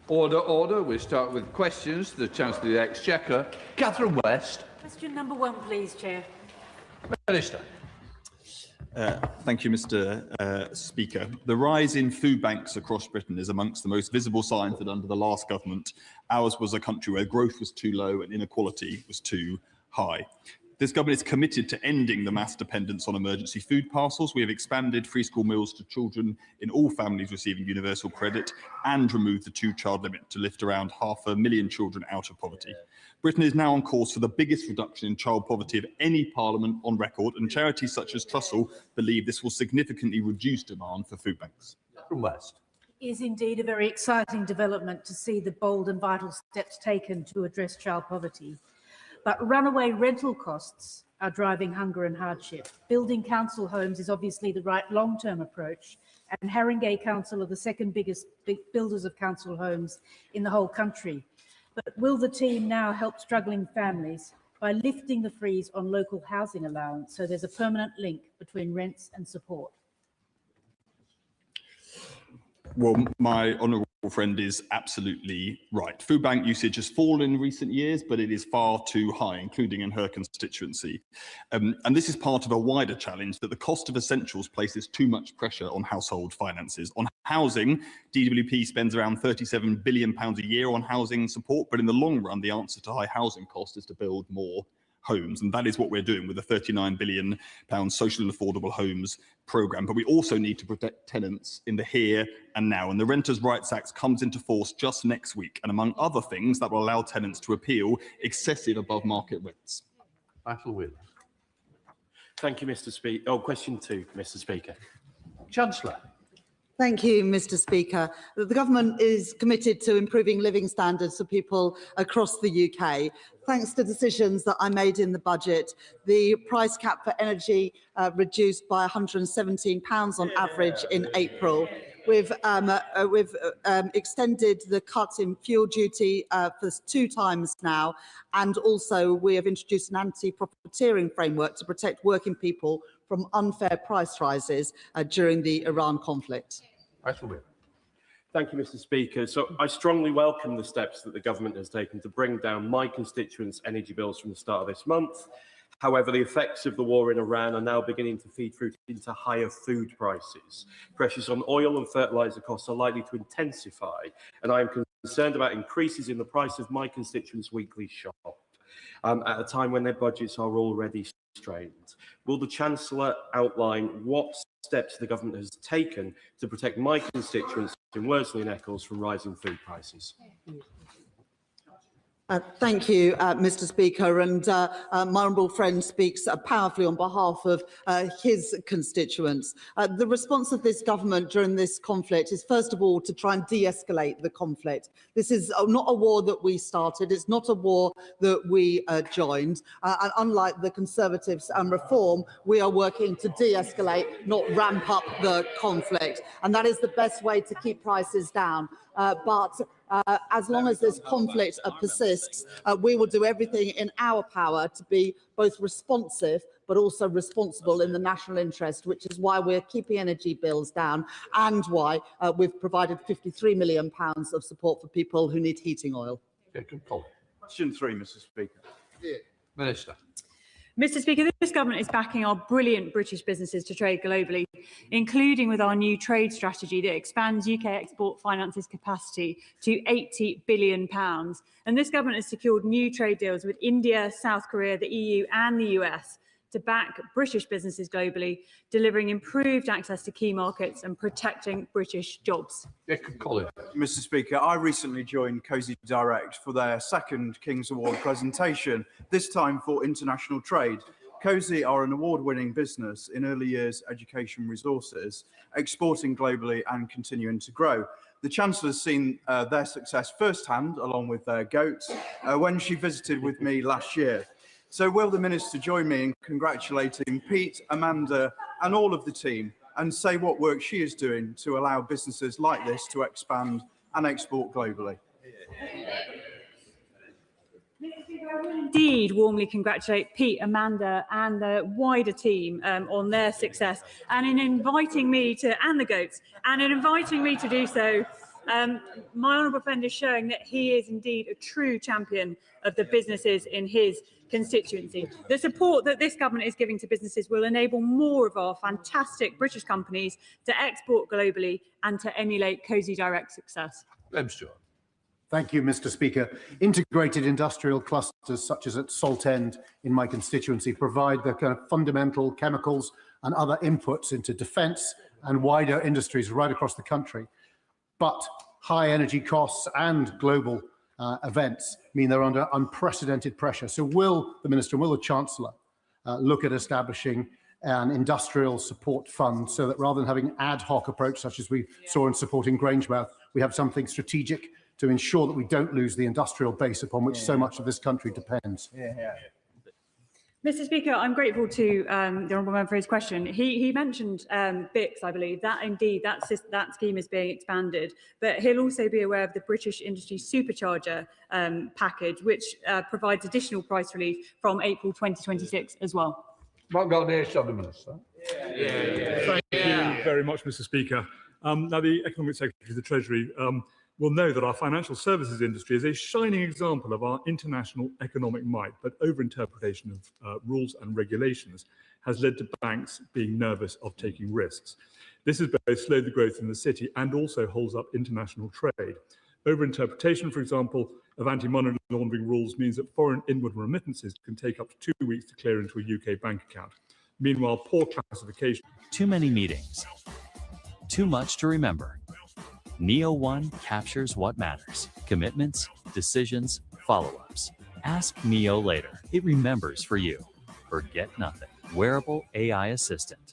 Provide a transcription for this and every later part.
Order, order. We start with questions to the Chancellor of the Exchequer. Catherine West. Question number 1, please, Chair. Minister. Thank you, Mr. Speaker. The rise in food banks across Britain is amongst the most visible signs that under the last government, ours was a country where growth was too low and inequality was too high. This government is committed to ending the mass dependence on emergency food parcels. We have expanded free school meals to children in all families receiving universal credit and removed the 2-child limit to lift around 500,000 children out of poverty. Britain is now on course for the biggest reduction in child poverty of any parliament on record, and charities such as Trussell believe this will significantly reduce demand for food banks. From West. It is indeed a very exciting development to see the bold and vital steps taken to address child poverty. But runaway rental costs are driving hunger and hardship. Building council homes is obviously the right long-term approach, and Haringey Council are the second biggest builders of council homes in the whole country. But will the team now help struggling families by lifting the freeze on local housing allowance so there's a permanent link between rents and support? Well, my honourable friend is absolutely right. Food bank usage has fallen in recent years, but it is far too high, including in her constituency. And this is part of a wider challenge that the cost of essentials places too much pressure on household finances. On housing, DWP spends around £37 billion a year on housing support, but in the long run, the answer to high housing costs is to build more homes, and that is what we're doing with the £39 billion social and affordable homes programme. But we also need to protect tenants in the here and now, and the Renters' Rights Act comes into force just next week, and among other things, that will allow tenants to appeal excessive above-market rents. Michael Wheeler. Thank you, Mr. Speaker. Oh, question 2, Mr. Speaker. Chancellor. Thank you, Mr. Speaker. The government is committed to improving living standards for people across the UK. Thanks to decisions that I made in the budget, the price cap for energy reduced by £117 on average in April. We've extended the cut in fuel duty for 2 times now, and also we have introduced an anti-profiteering framework to protect working people from unfair price rises during the Iran conflict. Thank you, Mr. Speaker. So I strongly welcome the steps that the government has taken to bring down my constituents' energy bills from the start of this month. However, the effects of the war in Iran are now beginning to feed through into higher food prices. Pressures on oil and fertiliser costs are likely to intensify, and I am concerned about increases in the price of my constituents' weekly shop at a time when their budgets are already strained. Will the Chancellor outline what steps the government has taken to protect my constituents in Worsley and Eccles from rising food prices? Thank you, Mr. Speaker, and my honourable friend speaks powerfully on behalf of his constituents. The response of this government during this conflict is, first of all, to try and de-escalate the conflict. This is not a war that we started, it's not a war that we joined, and unlike the Conservatives and Reform, we are working to de-escalate, not ramp up the conflict, and that is the best way to keep prices down. But as long as this conflict persists, we will do everything in our power to be both responsive but also responsible in the national interest, which is why we're keeping energy bills down and why we've provided £53 million of support for people who need heating oil. Question 3, Mr. Speaker. Minister. Mr. Speaker, this government is backing our brilliant British businesses to trade globally, including with our new trade strategy that expands UK export finance's capacity to £80 billion. And this government has secured new trade deals with India, South Korea, the EU and the US to back British businesses globally, delivering improved access to key markets and protecting British jobs. Mr. Speaker, I recently joined Cozy Direct for their second King's Award presentation, this time for international trade. Cozy are an award-winning business in early years education resources, exporting globally and continuing to grow. The Chancellor has seen their success firsthand, along with their goats, when she visited with me last year. So will the Minister join me in congratulating Pete, Amanda and all of the team and say what work she is doing to allow businesses like this to expand and export globally? Indeed, warmly congratulate Pete, Amanda and the wider team on their success and in inviting me to, and the goats, and in inviting me to do so My honourable friend is showing that he is indeed a true champion of the businesses in his constituency. The support that this government is giving to businesses will enable more of our fantastic British companies to export globally and to emulate Cozy Direct's success. Thank you, Mr. Speaker. Integrated industrial clusters such as at Saltend in my constituency provide the kind of fundamental chemicals and other inputs into defence and wider industries right across the country. But high energy costs and global events mean they're under unprecedented pressure. So will the Minister and will the Chancellor look at establishing an industrial support fund so that rather than having an ad hoc approach such as we saw in supporting Grangemouth, we have something strategic to ensure that we don't lose the industrial base upon which so much of this country depends? Mr. Speaker, I'm grateful to the honourable member for his question. He mentioned BICS, I believe. That indeed, that scheme is being expanded, but he'll also be aware of the British Industry Supercharger package, which provides additional price relief from April 2026 as well. Thank you very much, Mr. Speaker. Now, the Economic Secretary of the Treasury will know that our financial services industry is a shining example of our international economic might, but over-interpretation of rules and regulations has led to banks being nervous of taking risks. This has both slowed the growth in the city and also holds up international trade. Over-interpretation, for example, of anti-money laundering rules means that foreign inward remittances can take up to 2 weeks to clear into a UK bank account. Meanwhile, poor classification. Too many meetings. Too much to remember. Neo One captures what matters. Commitments, decisions, follow-ups. Ask Neo later. It remembers for you. Forget nothing. Wearable AI assistant.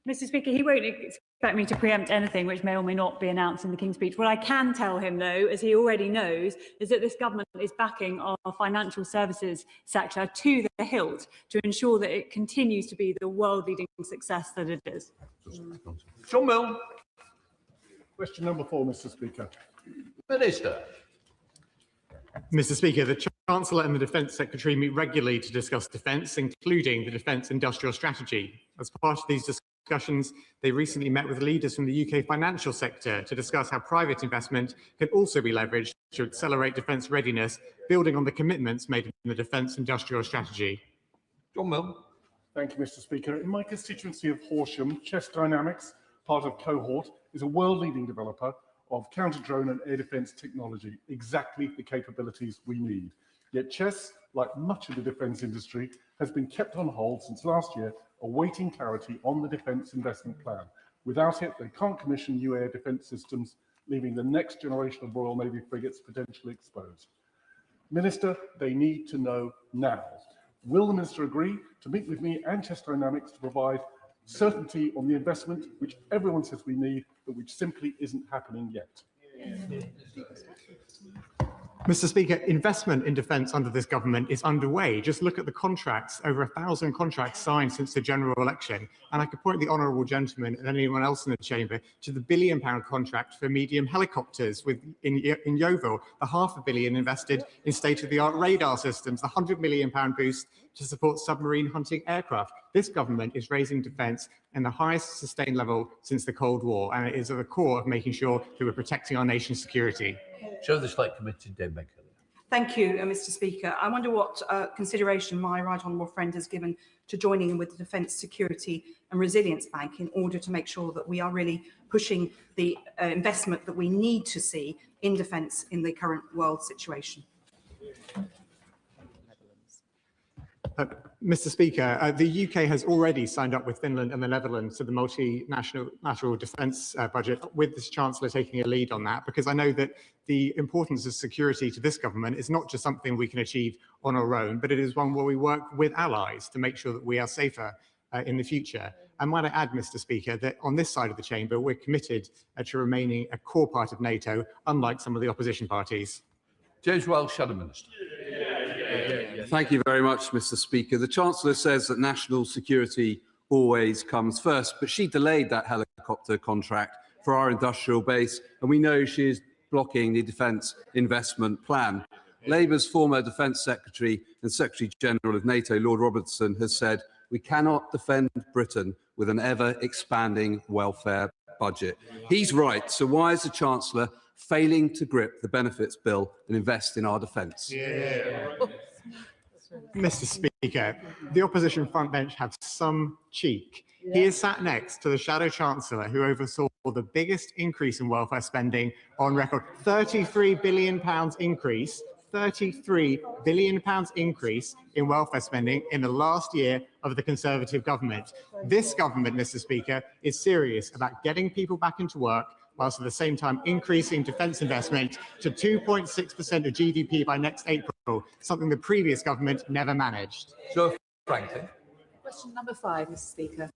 Mr. Speaker, he won't expect me to preempt anything which may or may not be announced in the King's Speech. What I can tell him, though, as he already knows, is that this government is backing our financial services sector to the hilt to ensure that it continues to be the world-leading success that it is. John Mill. Question number 4, Mr. Speaker. Minister. Mr. Speaker, the Chancellor and the Defence Secretary meet regularly to discuss defence, including the Defence Industrial Strategy. As part of these discussions, they recently met with leaders from the UK financial sector to discuss how private investment can also be leveraged to accelerate defence readiness, building on the commitments made in the Defence Industrial Strategy. John Mill. Thank you, Mr. Speaker. In my constituency of Horsham, Chess Dynamics, part of Cohort, is a world-leading developer of counter-drone and air defence technology, exactly the capabilities we need. Yet Chess, like much of the defence industry, has been kept on hold since last year, awaiting clarity on the defence investment plan. Without it, they can't commission new air defence systems, leaving the next generation of Royal Navy frigates potentially exposed. Minister, they need to know now. Will the Minister agree to meet with me and Chess Dynamics to provide certainty on the investment which everyone says we need, but which simply isn't happening yet? Mr. Speaker, investment in defence under this government is underway. Just look at the contracts, over 1,000 contracts signed since the general election. And I could point the honourable gentleman and anyone else in the chamber to the £1 billion contract for medium helicopters in Yeovil, the £500 million invested in state-of-the-art radar systems, the £100 million boost to support submarine hunting aircraft. This government is raising defence in the highest sustained level since the Cold War, and it is at the core of making sure that we're protecting our nation's security. Show the Select Committee, Dame Baker. Thank you, Mr. Speaker. I wonder what consideration my right honourable friend has given to joining in with the Defence Security and Resilience Bank in order to make sure that we are really pushing the investment that we need to see in defence in the current world situation. Mr. Speaker, the UK has already signed up with Finland and the Netherlands to the multinational defence budget, with the Chancellor taking a lead on that, because I know that the importance of security to this government is not just something we can achieve on our own, but it is one where we work with allies to make sure that we are safer in the future. And might I add, Mr. Speaker, that on this side of the chamber, we're committed to remaining a core part of NATO, unlike some of the opposition parties. James Welsh, Shadow Minister. Thank you very much, Mr. Speaker. The Chancellor says that national security always comes first, but she delayed that helicopter contract for our industrial base, and we know she is blocking the defence investment plan. Labour's former Defence Secretary and Secretary-General of NATO, Lord Robertson, has said we cannot defend Britain with an ever-expanding welfare budget. He's right. So why is the Chancellor failing to grip the benefits bill and invest in our defence? Mr. Speaker, the opposition frontbench have some cheek. He is sat next to the Shadow Chancellor who oversaw the biggest increase in welfare spending on record. £33 billion increase, £33 billion increase in welfare spending in the last year of the Conservative government. This government, Mr. Speaker, is serious about getting people back into work, whilst at the same time increasing defence investment to 2.6% of GDP by next April, something the previous government never managed. Joe Franklin. Question number 5, Mr. Speaker.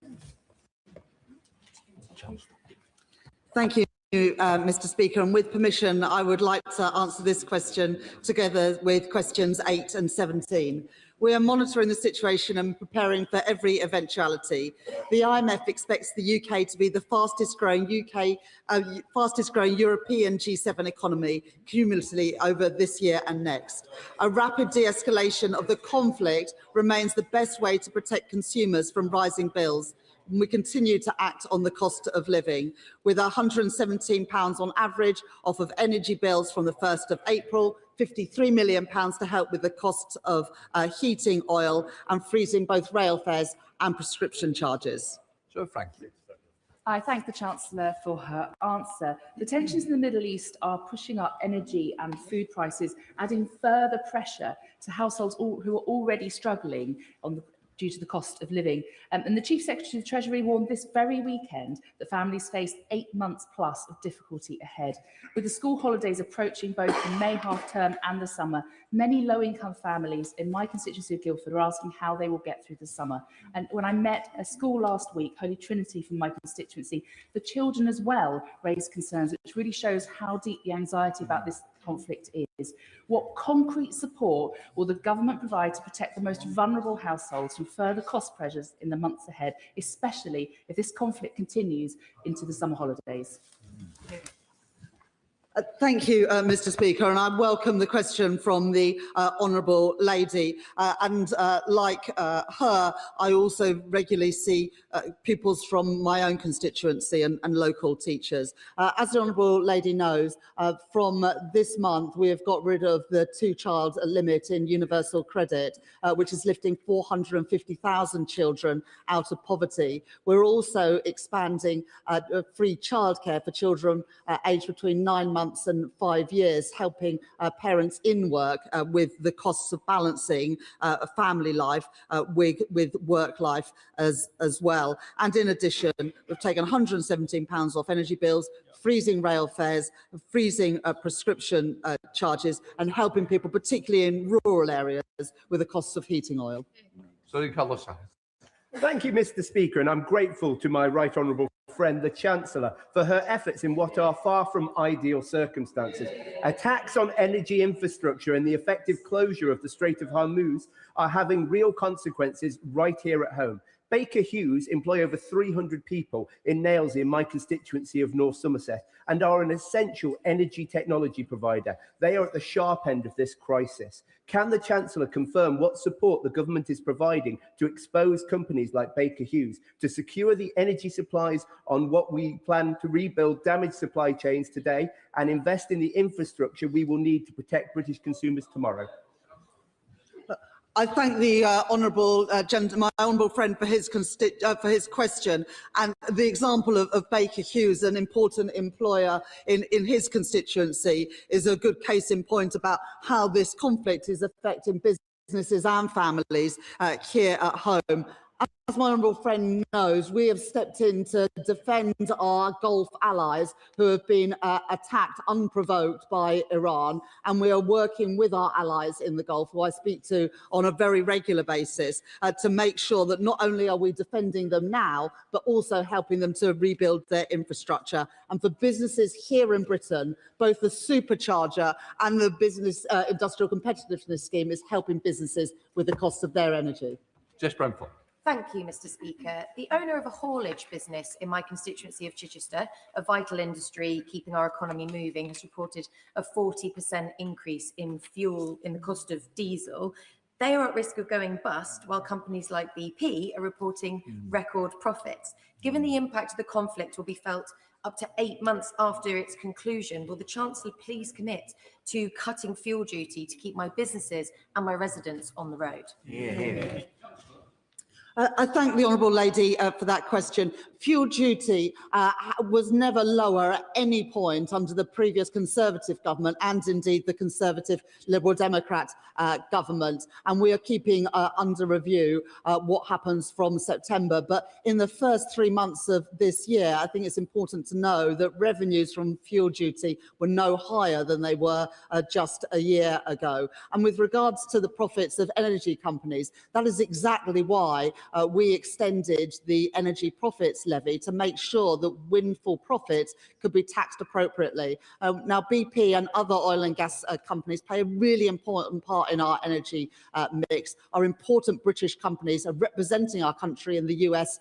Thank you, Mr. Speaker. And with permission, I would like to answer this question together with questions 8 and 17. We are monitoring the situation and preparing for every eventuality. The IMF expects the UK to be the fastest growing European G7 economy cumulatively over this year and next. A rapid de-escalation of the conflict remains the best way to protect consumers from rising bills. And we continue to act on the cost of living, with £117 on average off of energy bills from the 1st of April, £53 million to help with the cost of heating oil, and freezing both rail fares and prescription charges. Joe Franklin. I thank the Chancellor for her answer. The tensions in the Middle East are pushing up energy and food prices, adding further pressure to households who are already struggling due to the cost of living. And the Chief Secretary of the Treasury warned this very weekend that families face 8 months plus of difficulty ahead. With the school holidays approaching both the May half-term and the summer, many low-income families in my constituency of Guildford are asking how they will get through the summer. And when I met a school last week, Holy Trinity from my constituency, the children as well raised concerns, which really shows how deep the anxiety about this conflict is. What concrete support will the government provide to protect the most vulnerable households from further cost pressures in the months ahead, especially if this conflict continues into the summer holidays? Thank you, Mr. Speaker, and I welcome the question from the honourable lady. Like her, I also regularly see pupils from my own constituency and local teachers. As the honourable lady knows, from this month we have got rid of the 2-child limit in universal credit, which is lifting 450,000 children out of poverty. We're also expanding free childcare for children aged between 9 months and 5 years, helping parents in work with the costs of balancing family life with work life as well. And in addition, we've taken £117 off energy bills, freezing rail fares, freezing prescription charges, and helping people, particularly in rural areas, with the costs of heating oil. Sorry, Carlos. Thank you, Mr. Speaker, and I'm grateful to my right honourable friend, the Chancellor, for her efforts in what are far from ideal circumstances. Attacks on energy infrastructure and the effective closure of the Strait of Hormuz are having real consequences right here at home. Baker Hughes employ over 300 people in Nailsea in my constituency of North Somerset and are an essential energy technology provider. They are at the sharp end of this crisis. Can the Chancellor confirm what support the government is providing to expose companies like Baker Hughes to secure the energy supplies on what we plan to rebuild damaged supply chains today and invest in the infrastructure we will need to protect British consumers tomorrow? I thank the my honourable friend for his question, and the example of Baker Hughes, an important employer in his constituency, is a good case in point about how this conflict is affecting businesses and families here at home. As my honourable friend knows, we have stepped in to defend our Gulf allies who have been attacked unprovoked by Iran, and we are working with our allies in the Gulf, who I speak to on a very regular basis, to make sure that not only are we defending them now, but also helping them to rebuild their infrastructure. And for businesses here in Britain, both the supercharger and the business industrial competitiveness scheme is helping businesses with the cost of their energy. Jess Brentford. Thank you, Mr. Speaker. The owner of a haulage business in my constituency of Chichester, a vital industry keeping our economy moving, has reported a 40% increase in fuel, in the cost of diesel. They are at risk of going bust, while companies like BP are reporting record profits. Given the impact of the conflict will be felt up to 8 months after its conclusion, will the Chancellor please commit to cutting fuel duty to keep my businesses and my residents on the road? I thank the honourable lady for that question. Fuel duty was never lower at any point under the previous Conservative government and indeed the Conservative Liberal Democrat government. And we are keeping under review what happens from September. But in the first 3 months of this year, I think it's important to know that revenues from fuel duty were no higher than they were just a year ago. And with regards to the profits of energy companies, that is exactly why we extended the energy profits levy to make sure that windfall profits could be taxed appropriately. Now, BP and other oil and gas companies play a really important part in our energy mix. Our important British companies are representing our country in the US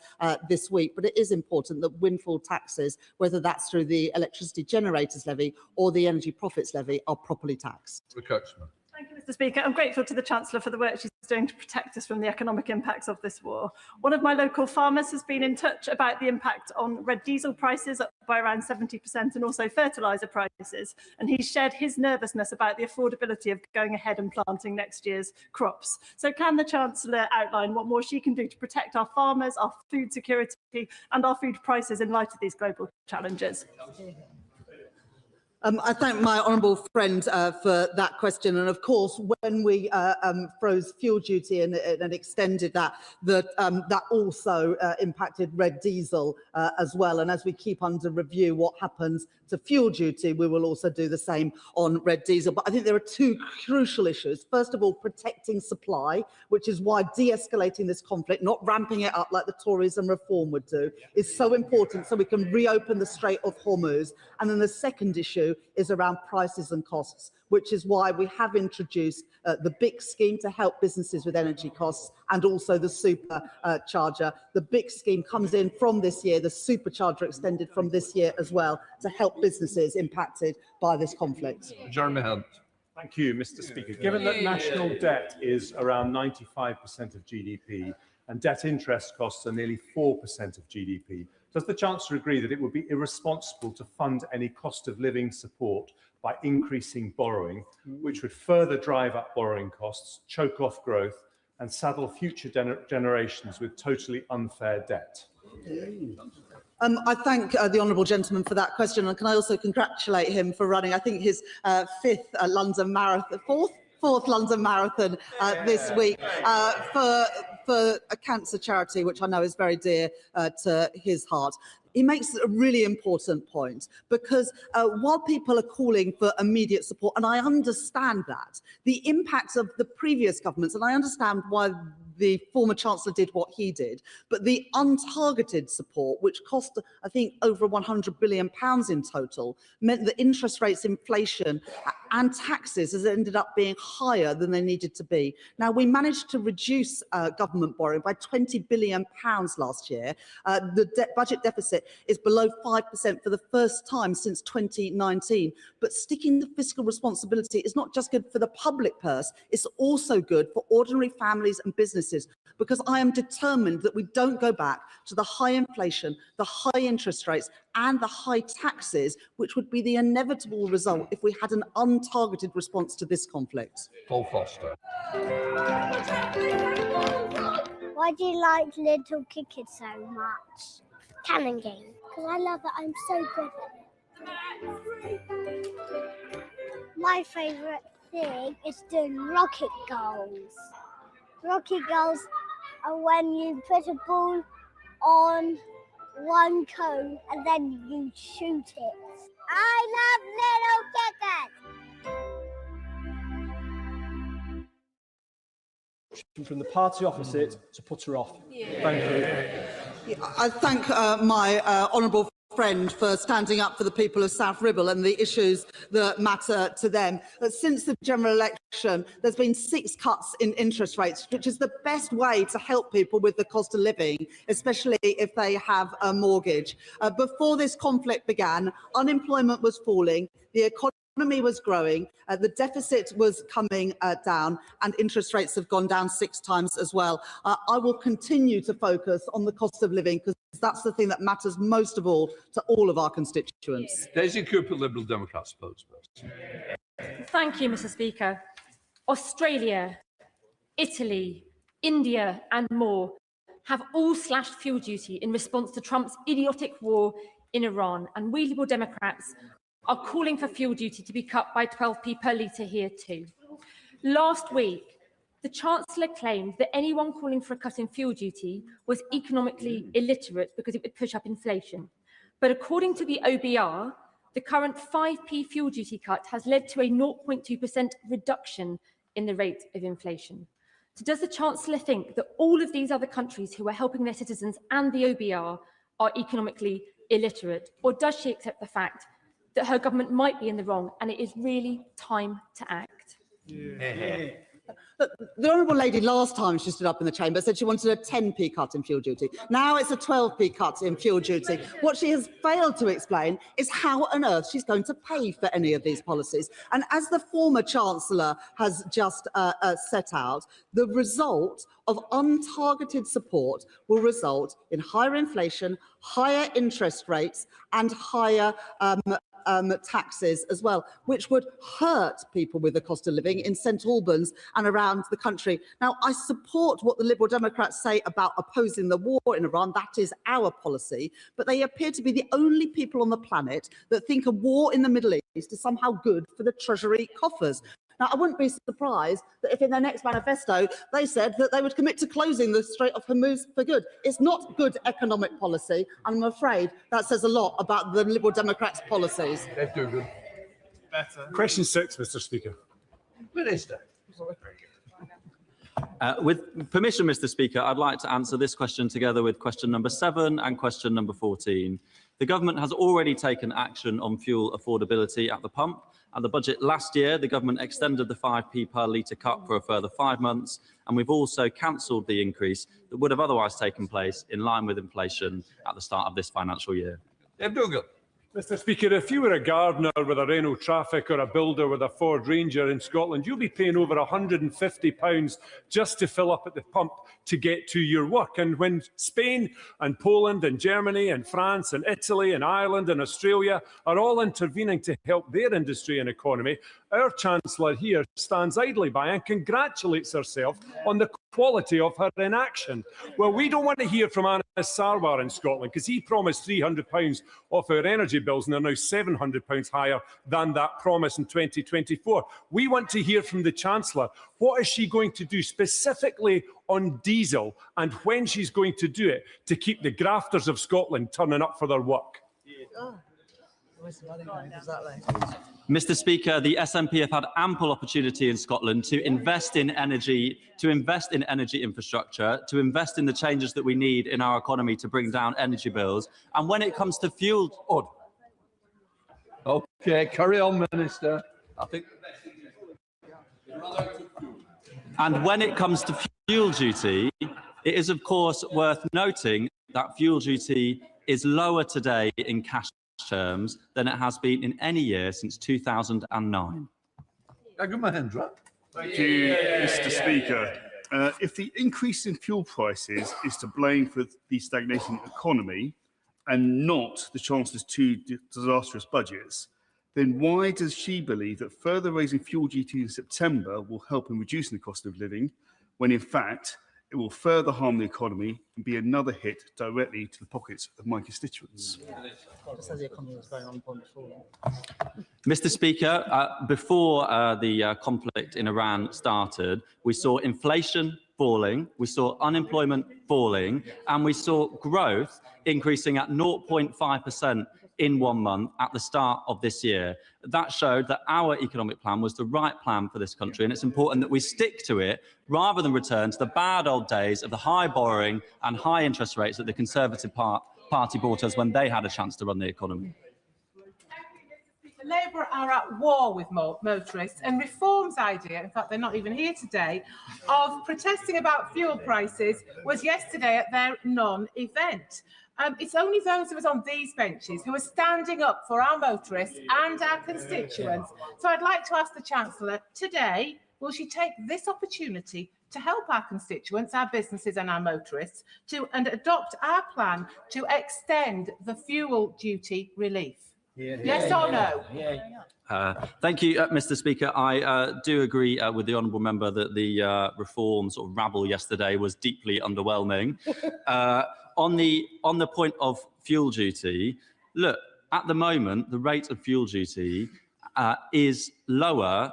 this week, but it is important that windfall taxes, whether that's through the electricity generators levy or the energy profits levy, are properly taxed. Thank you, Mr. Speaker. I'm grateful to the Chancellor for the work she's doing to protect us from the economic impacts of this war. One of my local farmers has been in touch about the impact on red diesel prices, up by around 70%, and also fertiliser prices. And he's shared his nervousness about the affordability of going ahead and planting next year's crops. So can the Chancellor outline what more she can do to protect our farmers, our food security and our food prices in light of these global challenges? I thank my honourable friend for that question. And of course, when we froze fuel duty and extended that, that also impacted red diesel as well. And as we keep under review what happens to fuel duty, we will also do the same on red diesel. But I think there are two crucial issues. First of all, protecting supply, which is why de-escalating this conflict, not ramping it up like the Tories and Reform would do, is so important so we can reopen the Strait of Hormuz. And then the second issue is around prices and costs, which is why we have introduced the BIC scheme to help businesses with energy costs and also the supercharger. The BIC scheme comes in from this year, the supercharger extended from this year as well to help businesses impacted by this conflict. Jeremy Hunt. Thank you, Mr. Speaker. Given that national debt is around 95% of GDP and debt interest costs are nearly 4% of GDP, does the Chancellor agree that it would be irresponsible to fund any cost of living support by increasing borrowing, which would further drive up borrowing costs, choke off growth, and saddle future generations with totally unfair debt? I thank the honourable gentleman for that question, and can I also congratulate him for running, I think, his fourth London Marathon this week for a cancer charity, which I know is very dear to his heart. He makes a really important point because while people are calling for immediate support, and I understand that, the impact of the previous governments, and I understand why the former Chancellor did what he did, but the untargeted support, which cost, I think, over £100 billion in total, meant that interest rates, inflation and taxes has ended up being higher than they needed to be. Now, we managed to reduce government borrowing by £20 billion last year. The budget deficit is below 5% for the first time since 2019. But sticking to fiscal responsibility is not just good for the public purse, it's also good for ordinary families and businesses, because I am determined that we don't go back to the high inflation, the high interest rates and the high taxes, which would be the inevitable result if we had an untargeted response to this conflict. Paul Foster. Why do you like Little Cricket so much? Cannon game. Because I love it. I'm so good at it. My favourite thing is doing rocket goals. Rocket goals are when you put a ball on one cone and then you shoot it. I love Little Cricket. From the party opposite to put her off. Thank you. I thank my honourable friend for standing up for the people of South Ribble and the issues that matter to them. Since the general election, there's been 6 cuts in interest rates, which is the best way to help people with the cost of living, especially if they have a mortgage. Before this conflict began, unemployment was falling, the economy economy was growing, the deficit was coming down, and interest rates have gone down 6 times as well. I will continue to focus on the cost of living because that's the thing that matters most of all to all of our constituents. Daisy Cooper, Liberal Democrat, suppose. Thank you, Mr. Speaker. Australia, Italy, India and more have all slashed fuel duty in response to Trump's idiotic war in Iran, and we Liberal Democrats are calling for fuel duty to be cut by 12p per litre here too. Last week, the Chancellor claimed that anyone calling for a cut in fuel duty was economically illiterate because it would push up inflation. But according to the OBR, the current 5p fuel duty cut has led to a 0.2% reduction in the rate of inflation. So does the Chancellor think that all of these other countries who are helping their citizens and the OBR are economically illiterate, or does she accept the fact that her government might be in the wrong and it is really time to act? Look, the Honourable Lady last time she stood up in the chamber said she wanted a 10p cut in fuel duty. Now it's a 12p cut in fuel duty. What she has failed to explain is how on earth she's going to pay for any of these policies. And as the former Chancellor has just set out, the result of untargeted support will result in higher inflation, higher interest rates and higher taxes as well, which would hurt people with the cost of living in St Albans and around the country. Now, I support what the Liberal Democrats say about opposing the war in Iran. That is our policy, but they appear to be the only people on the planet that think a war in the Middle East is somehow good for the Treasury coffers. Now, I wouldn't be surprised that if in their next manifesto they said that they would commit to closing the Strait of Hormuz for good. It's not good economic policy, and I'm afraid that says a lot about the Liberal Democrats' policies. Question 6, Mr. Speaker. Minister. With permission, Mr. Speaker, I'd like to answer this question together with question number 7 and question number 14. The government has already taken action on fuel affordability at the pump. At the budget last year, the government extended the 5p per litre cut for a further 5 months, and we've also cancelled the increase that would have otherwise taken place in line with inflation at the start of this financial year. Mr. Speaker, if you were a gardener with a Renault Trafic or a builder with a Ford Ranger in Scotland, you'll be paying over £150 just to fill up at the pump to get to your work. And when Spain and Poland and Germany and France and Italy and Ireland and Australia are all intervening to help their industry and economy, our Chancellor here stands idly by and congratulates herself on the quality of her inaction. Well, we don't want to hear from Anas Sarwar in Scotland because he promised £300 off our energy bills and they're now £700 higher than that promise in 2024. We want to hear from the Chancellor. What is she going to do specifically on diesel and when she's going to do it to keep the grafters of Scotland turning up for their work? Mr. Speaker, the SNP have had ample opportunity in Scotland to invest in energy, infrastructure, to invest in the changes that we need in our economy to bring down energy bills. And when it comes to fuel... OK, carry on, Minister. And when it comes to fuel duty, it is, of course, worth noting that fuel duty is lower today in cash terms than it has been in any year since 2009. Thank you, Mr. Speaker. If the increase in fuel prices is to blame for the stagnating economy and not the Chancellor's 2 disastrous budgets, then why does she believe that further raising fuel duty in September will help in reducing the cost of living, when in fact it will further harm the economy and be another hit directly to the pockets of my constituents? Mr. Speaker, before the conflict in Iran started, we saw inflation falling, we saw unemployment falling, and we saw growth increasing at 0.5% in 1 month at the start of this year. That showed that our economic plan was the right plan for this country, and it's important that we stick to it rather than return to the bad old days of the high borrowing and high interest rates that the Conservative Party brought us when they had a chance to run the economy. Labour are at war with motorists, and Reform's idea, in fact they're not even here today, of protesting about fuel prices was yesterday at their non-event. It's only those of us on these benches who are standing up for our motorists and our constituents. So I'd like to ask the Chancellor today, will she take this opportunity to help our constituents, our businesses and our motorists and adopt our plan to extend the fuel duty relief? Yes or no? Thank you, Mr. Speaker. I do agree with the honourable member that the reform sort of rabble yesterday was deeply underwhelming. On the point of fuel duty, look, at the moment, the rate of fuel duty is lower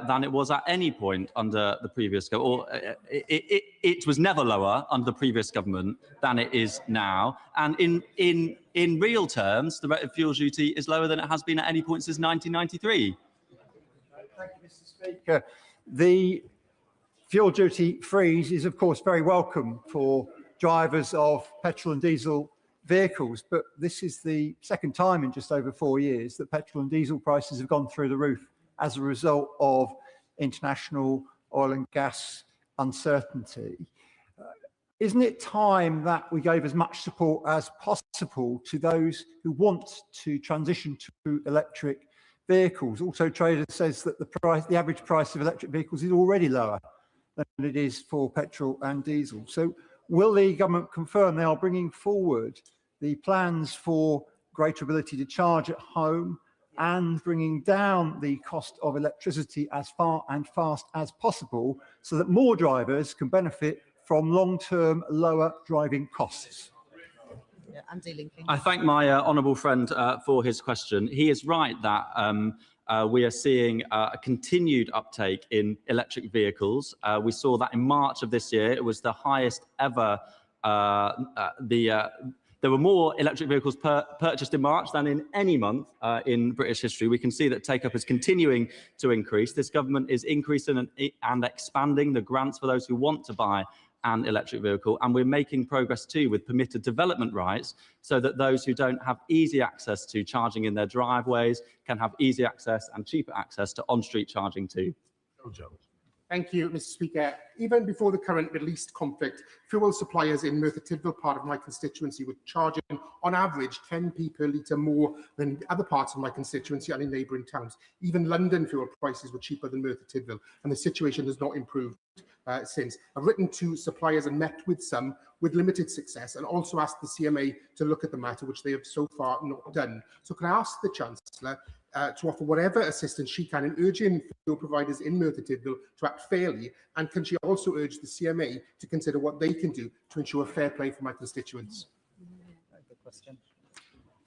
than it was at any point under the previous government, or it was never lower under the previous government than it is now. And in real terms, the rate of fuel duty is lower than it has been at any point since 1993. Thank you, Mr. Speaker. The fuel duty freeze is, of course, very welcome for drivers of petrol and diesel vehicles, but this is the second time in just over 4 years that petrol and diesel prices have gone through the roof as a result of international oil and gas uncertainty. Isn't it time that we gave as much support as possible to those who want to transition to electric vehicles? Auto Trader says that the average price of electric vehicles is already lower than it is for petrol and diesel. So will the government confirm they are bringing forward the plans for greater ability to charge at home and bringing down the cost of electricity as far and fast as possible so that more drivers can benefit from long-term lower driving costs? I thank my honourable friend for his question. He is right that we are seeing a continued uptake in electric vehicles. We saw that in March of this year. It was the highest ever. There were more electric vehicles purchased in March than in any month in British history. We can see that take-up is continuing to increase. This government is increasing and expanding the grants for those who want to buy an electric vehicle, and we're making progress too with permitted development rights so that those who don't have easy access to charging in their driveways can have easy access and cheaper access to on-street charging too. Thank you, Mr. Speaker. Even before the current Middle East conflict, fuel suppliers in Merthyr Tydfil, part of my constituency, were charging on average 10p per litre more than other parts of my constituency and in neighbouring towns. Even London fuel prices were cheaper than Merthyr Tydfil, and the situation has not improved since. I've written to suppliers and met with some with limited success, and also asked the CMA to look at the matter, which they have so far not done. So can I ask the Chancellor to offer whatever assistance she can in urging fuel providers in Merthyr Tydfil to act fairly, and can she also urge the CMA to consider what they can do to ensure fair play for my constituents?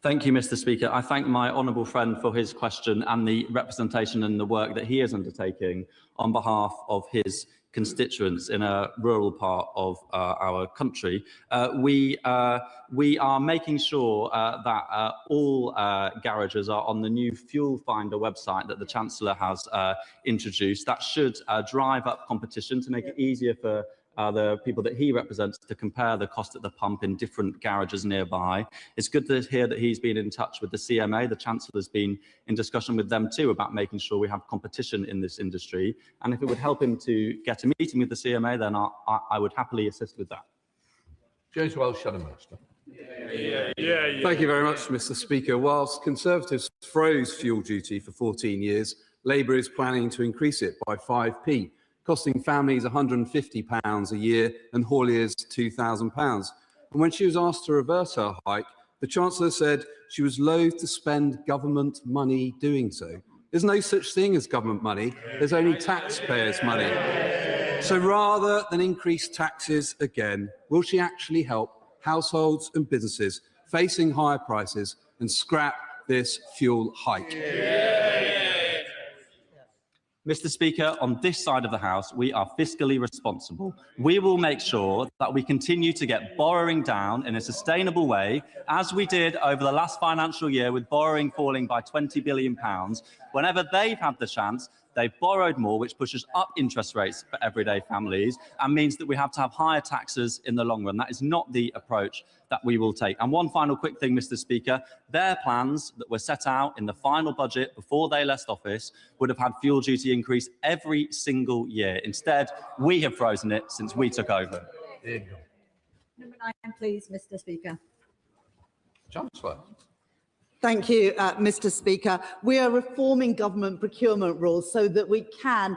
Thank you, Mr. Speaker. I thank my honourable friend for his question and the representation and the work that he is undertaking on behalf of his constituents in a rural part of our country. We are making sure that all garages are on the new Fuel Finder website that the Chancellor has introduced. That should drive up competition to make it easier for the people that he represents to compare the cost at the pump in different garages nearby. It's good to hear that he's been in touch with the CMA. The Chancellor's been in discussion with them too about making sure we have competition in this industry. And if it would help him to get a meeting with the CMA, then I would happily assist with that. James Welsh, Shadow Minister. Thank you very much, Mr. Speaker. Whilst Conservatives froze fuel duty for 14 years, Labour is planning to increase it by 5p. Costing families £150 a year and hauliers £2,000. And when she was asked to reverse her hike, the Chancellor said she was loath to spend government money doing so. There's no such thing as government money, there's only taxpayers' money. So rather than increase taxes again, will she actually help households and businesses facing higher prices and scrap this fuel hike? Mr. Speaker, on this side of the House, we are fiscally responsible. We will make sure that we continue to get borrowing down in a sustainable way, as we did over the last financial year with borrowing falling by £20 billion. Whenever they've had the chance, They've borrowed more, which pushes up interest rates for everyday families and means that we have to have higher taxes in the long run. That is not the approach that we will take. And one final quick thing, Mr. Speaker, their plans that were set out in the final budget before they left office would have had fuel duty increase every single year. Instead, we have frozen it since we took over. Number 9, please, Mr. Speaker. Chancellor. Thank you, Mr. Speaker. We are reforming government procurement rules so that we can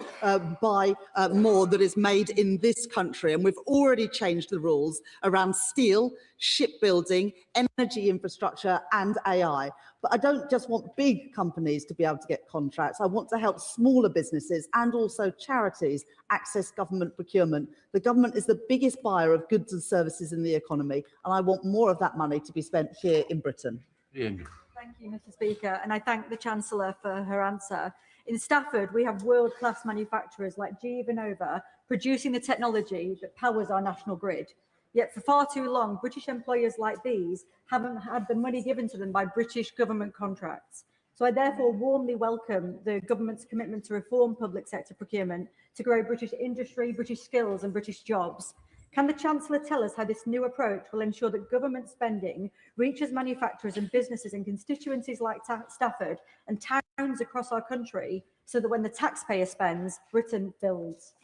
buy more that is made in this country. And we've already changed the rules around steel, shipbuilding, energy infrastructure and AI. But I don't just want big companies to be able to get contracts. I want to help smaller businesses and also charities access government procurement. The government is the biggest buyer of goods and services in the economy, and I want more of that money to be spent here in Britain. Thank you, Mr. Speaker, and I thank the Chancellor for her answer. In Stafford, we have world-class manufacturers like GE Vernova producing the technology that powers our national grid. Yet for far too long, British employers like these haven't had the money given to them by British government contracts. So I therefore warmly welcome the government's commitment to reform public sector procurement, to grow British industry, British skills and British jobs. Can the Chancellor tell us how this new approach will ensure that government spending reaches manufacturers and businesses in constituencies like Stafford and towns across our country, so that when the taxpayer spends, Britain builds?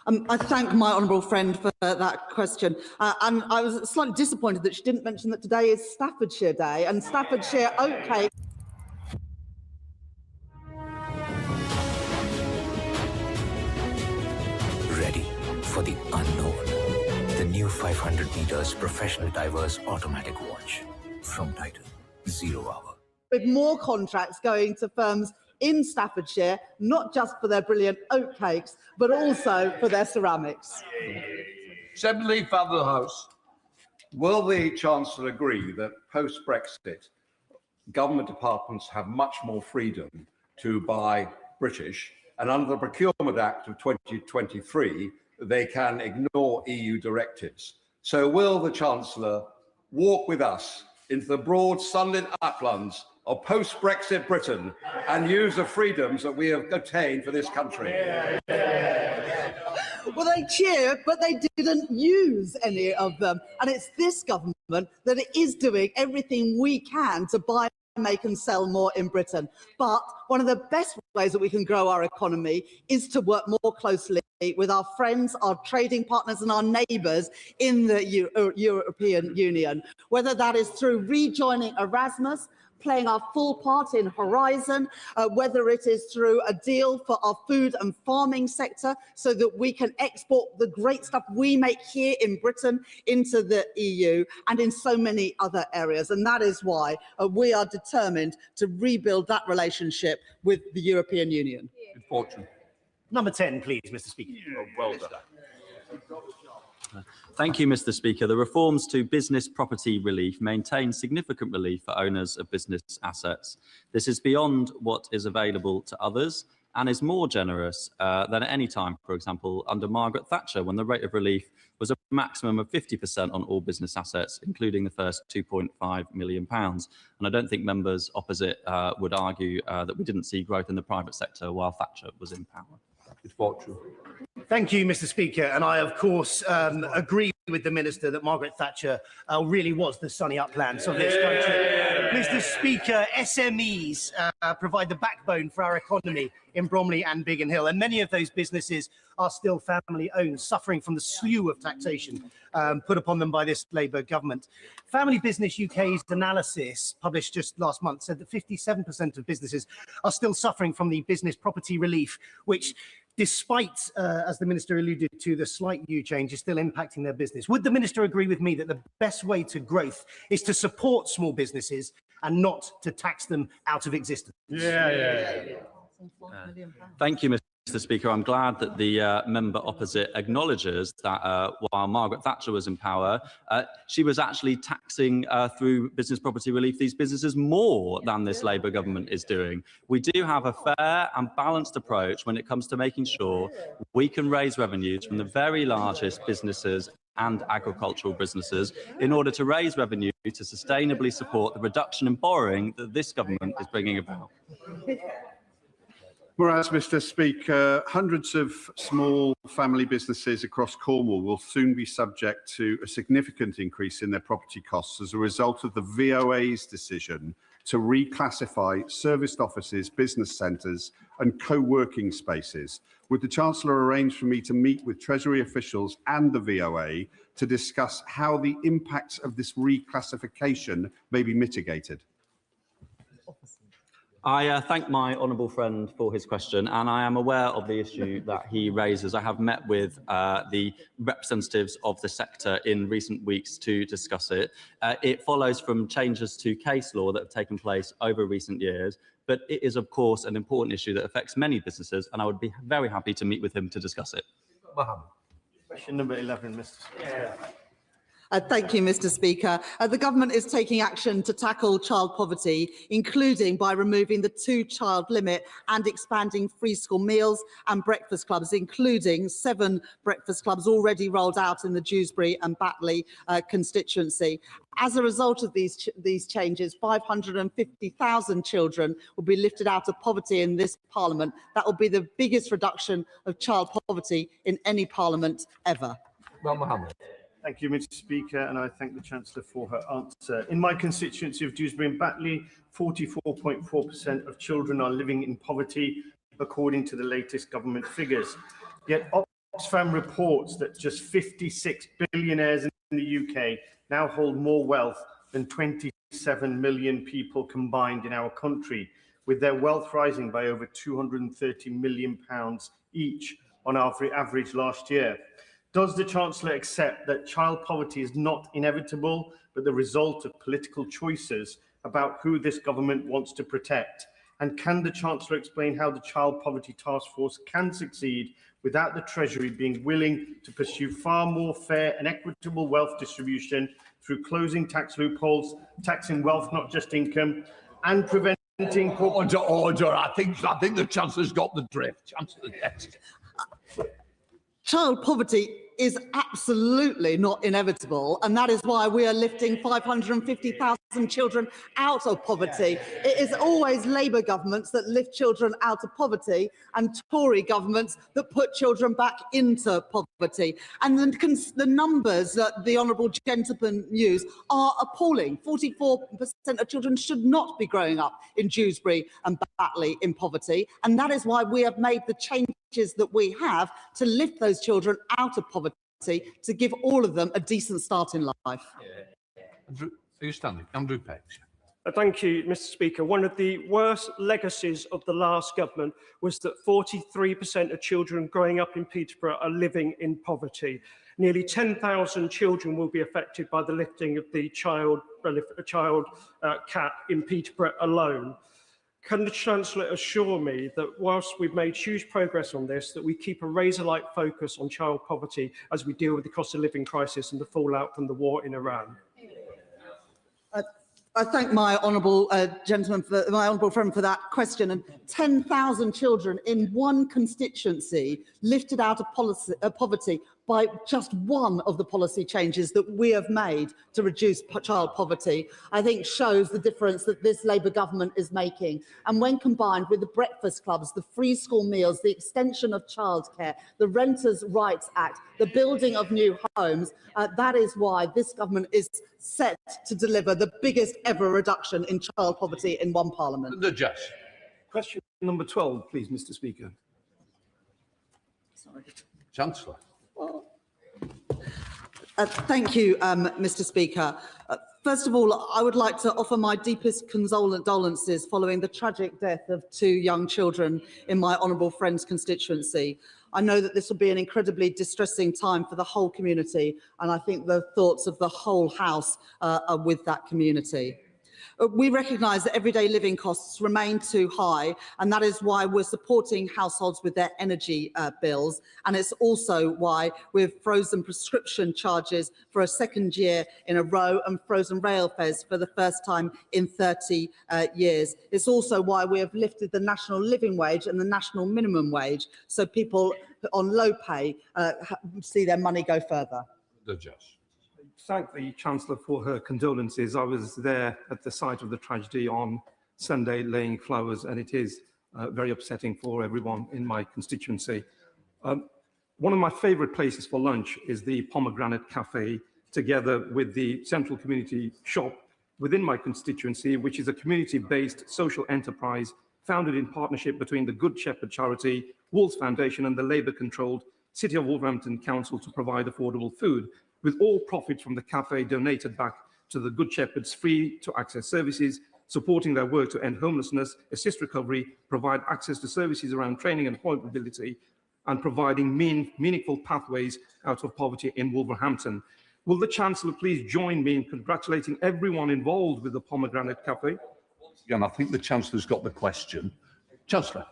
I thank my honourable friend for that question. And I was slightly disappointed that she didn't mention that today is Staffordshire Day, and Staffordshire oatcake. Ready for the unknown. The new 500 meters professional diver's automatic watch from Titan, 0 hour. With more contracts going to firms in Staffordshire, not just for their brilliant oatcakes, but also for their ceramics. Seventhly, Father of the House. Will the Chancellor agree that post-Brexit, government departments have much more freedom to buy British, and under the Procurement Act of 2023, they can ignore EU directives? So will the Chancellor walk with us into the broad sunlit uplands of post-Brexit Britain and use the freedoms that we have obtained for this country? Well, they cheered, but they didn't use any of them. And it's this government that is doing everything we can to buy, make and sell more in Britain. But one of the best ways that we can grow our economy is to work more closely with our friends, our trading partners and our neighbours in the European Union, whether that is through rejoining Erasmus, playing our full part in Horizon, whether it is through a deal for our food and farming sector so that we can export the great stuff we make here in Britain into the EU, and in so many other areas. And that is why we are determined to rebuild that relationship with the European Union. Good fortune. Number 10, please, Mr. Speaker. Oh, well done. Thank you, Mr. Speaker. The reforms to business property relief maintain significant relief for owners of business assets. This is beyond what is available to others and is more generous than at any time, for example, under Margaret Thatcher, when the rate of relief was a maximum of 50% on all business assets, including the first £2.5 million. And I don't think members opposite would argue that we didn't see growth in the private sector while Thatcher was in power. Good fortune. Thank you, Mr. Speaker. And I, of course, agree with the Minister that Margaret Thatcher really was the sunny uplands of this country. Mr. Speaker, SMEs provide the backbone for our economy in Bromley and Biggin Hill, and many of those businesses are still family-owned, suffering from the slew of taxation put upon them by this Labour government. Family Business UK's analysis, published just last month, said that 57% of businesses are still suffering from the business property relief, which, despite, as the Minister alluded to, the slight U change, is still impacting their business. Would the Minister agree with me that the best way to growth is to support small businesses and not to tax them out of existence? Thank you, Mr. Speaker. I'm glad that the member opposite acknowledges that while Margaret Thatcher was in power, she was actually taxing through business property relief these businesses more than this Labour government is doing. We do have a fair and balanced approach when it comes to making sure we can raise revenues from the very largest businesses and agricultural businesses in order to raise revenue to sustainably support the reduction in borrowing that this government is bringing about. Whereas, Mr. Speaker, hundreds of small family businesses across Cornwall will soon be subject to a significant increase in their property costs as a result of the VOA's decision to reclassify serviced offices, business centres and co-working spaces. Would the Chancellor arrange for me to meet with Treasury officials and the VOA to discuss how the impacts of this reclassification may be mitigated? I thank my honourable friend for his question, and I am aware of the issue that he raises. I have met with the representatives of the sector in recent weeks to discuss it. It follows from changes to case law that have taken place over recent years, but it is, of course, an important issue that affects many businesses, and I would be very happy to meet with him to discuss it. Question number 11, Mr. Speaker. Thank you, Mr. Speaker. The government is taking action to tackle child poverty, including by removing the 2-child limit and expanding free school meals and breakfast clubs, including 7 breakfast clubs already rolled out in the Dewsbury and Batley constituency. As a result of these changes, 550,000 children will be lifted out of poverty in this Parliament. That will be the biggest reduction of child poverty in any Parliament ever. Well, Mohammed. Thank you, Mr. Speaker, and I thank the Chancellor for her answer. In my constituency of Dewsbury and Batley, 44.4% of children are living in poverty, according to the latest government figures. Yet Oxfam reports that just 56 billionaires in the UK now hold more wealth than 27 million people combined in our country, with their wealth rising by over £230 million each on average last year. Does the Chancellor accept that child poverty is not inevitable, but the result of political choices about who this government wants to protect? And can the Chancellor explain how the Child Poverty Task Force can succeed without the Treasury being willing to pursue far more fair and equitable wealth distribution through closing tax loopholes, taxing wealth, not just income, and preventing... Order. I think the Chancellor's got the drift. Chancellor, yes. Child poverty is absolutely not inevitable, and that is why we are lifting 550,000 children out of poverty. It is always Labour governments that lift children out of poverty and Tory governments that put children back into poverty. And the numbers that the honourable gentleman used are appalling. 44% of children should not be growing up in Dewsbury and Batley in poverty, and that is why we have made the changes that we have to lift those children out of poverty, to give all of them a decent start in life. Andrew, are you standing? Andrew Page. Thank you, Mr. Speaker. One of the worst legacies of the last government was that 43% of children growing up in Peterborough are living in poverty. Nearly 10,000 children will be affected by the lifting of the child cap in Peterborough alone. Can the Chancellor assure me that whilst we've made huge progress on this, that we keep a razor-like focus on child poverty as we deal with the cost of living crisis and the fallout from the war in Iran? I thank my honourable friend for that question. And 10,000 children in one constituency lifted out of poverty by just one of the policy changes that we have made to reduce child poverty, I think shows the difference that this Labour government is making. And when combined with the breakfast clubs, the free school meals, the extension of childcare, the Renters' Rights Act, the building of new homes, that is why this government is set to deliver the biggest ever reduction in child poverty in one Parliament. The Judge. Question number 12, please, Mr. Speaker. Sorry. Chancellor. Thank you, Mr. Speaker. First of all, I would like to offer my deepest condolences following the tragic death of 2 young children in my honourable friend's constituency. I know that this will be an incredibly distressing time for the whole community, and I think the thoughts of the whole House are with that community. We recognise that everyday living costs remain too high, and that is why we're supporting households with their energy bills. And it's also why we've frozen prescription charges for a second year in a row and frozen rail fares for the first time in 30 years. It's also why we have lifted the national living wage and the national minimum wage, so people on low pay see their money go further. The Judge. Thank the Chancellor for her condolences. I was there at the site of the tragedy on Sunday laying flowers, and it is very upsetting for everyone in my constituency. One of my favourite places for lunch is the Pomegranate Cafe, together with the Central Community Shop within my constituency, which is a community-based social enterprise founded in partnership between the Good Shepherd Charity, Wolves Foundation and the Labour-controlled City of Wolverhampton Council to provide affordable food, with all profits from the cafe donated back to the Good Shepherd's free-to-access services, supporting their work to end homelessness, assist recovery, provide access to services around training and employability, and providing meaningful pathways out of poverty in Wolverhampton. Will the Chancellor please join me in congratulating everyone involved with the Pomegranate Cafe? Again, I think the Chancellor's got the question. Chancellor.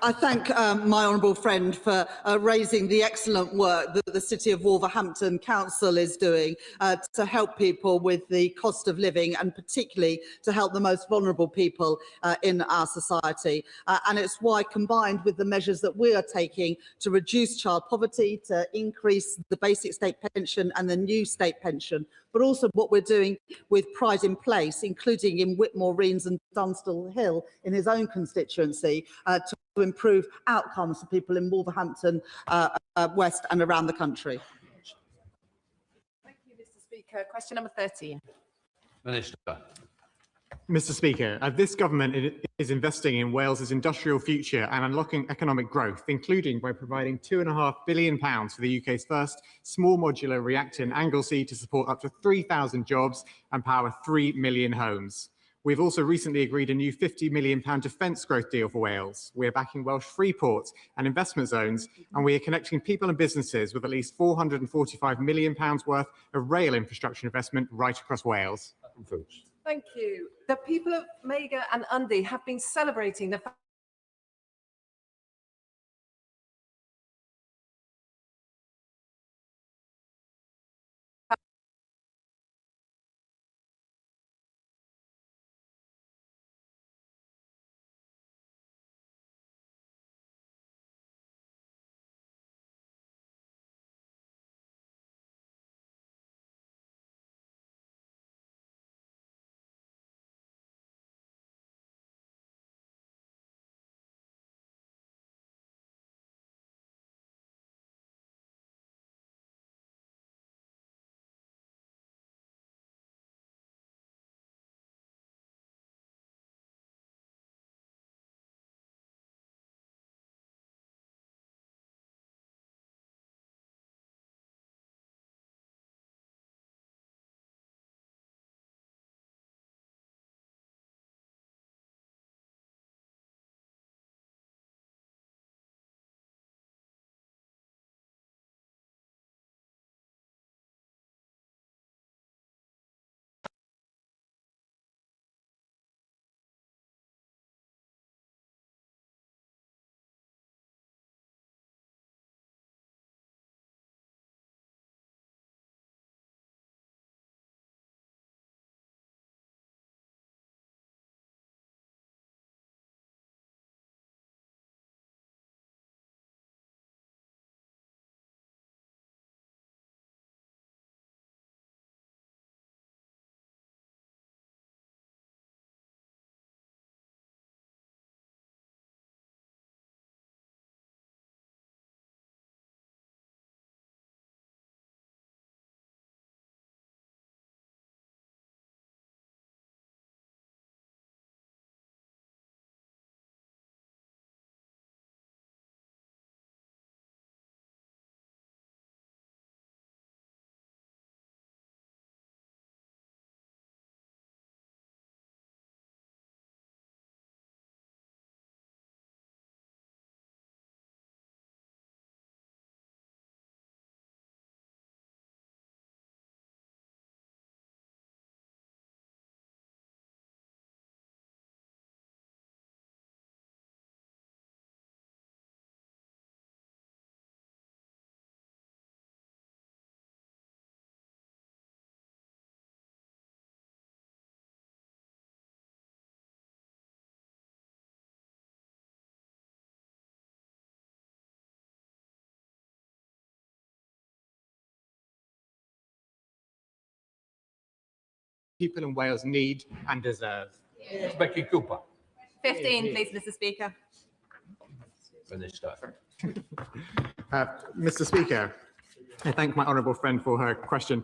I thank my honourable friend for raising the excellent work that the City of Wolverhampton Council is doing to help people with the cost of living, and particularly to help the most vulnerable people in our society. And it's why, combined with the measures that we are taking to reduce child poverty, to increase the basic state pension and the new state pension, but also what we're doing with Pride in Place, including in Whitmore, Reams and Dunstall Hill in his own constituency, to improve outcomes for people in Wolverhampton West and around the country. Thank you, Mr. Speaker. Question number 13. Minister. Mr. Speaker, this government is investing in Wales's industrial future and unlocking economic growth, including by providing £2.5 billion for the UK's first small modular reactor in Anglesey to support up to 3,000 jobs and power 3 million homes. We've also recently agreed a new £50 million defence growth deal for Wales. We're backing Welsh free ports and investment zones, and we are connecting people and businesses with at least £445 million worth of rail infrastructure investment right across Wales. Thank you. The people of Mega and Undy have been celebrating the people in Wales need and deserve. Becky Cooper. 15, please, Mr. Speaker. Mr. Speaker, I thank my honourable friend for her question.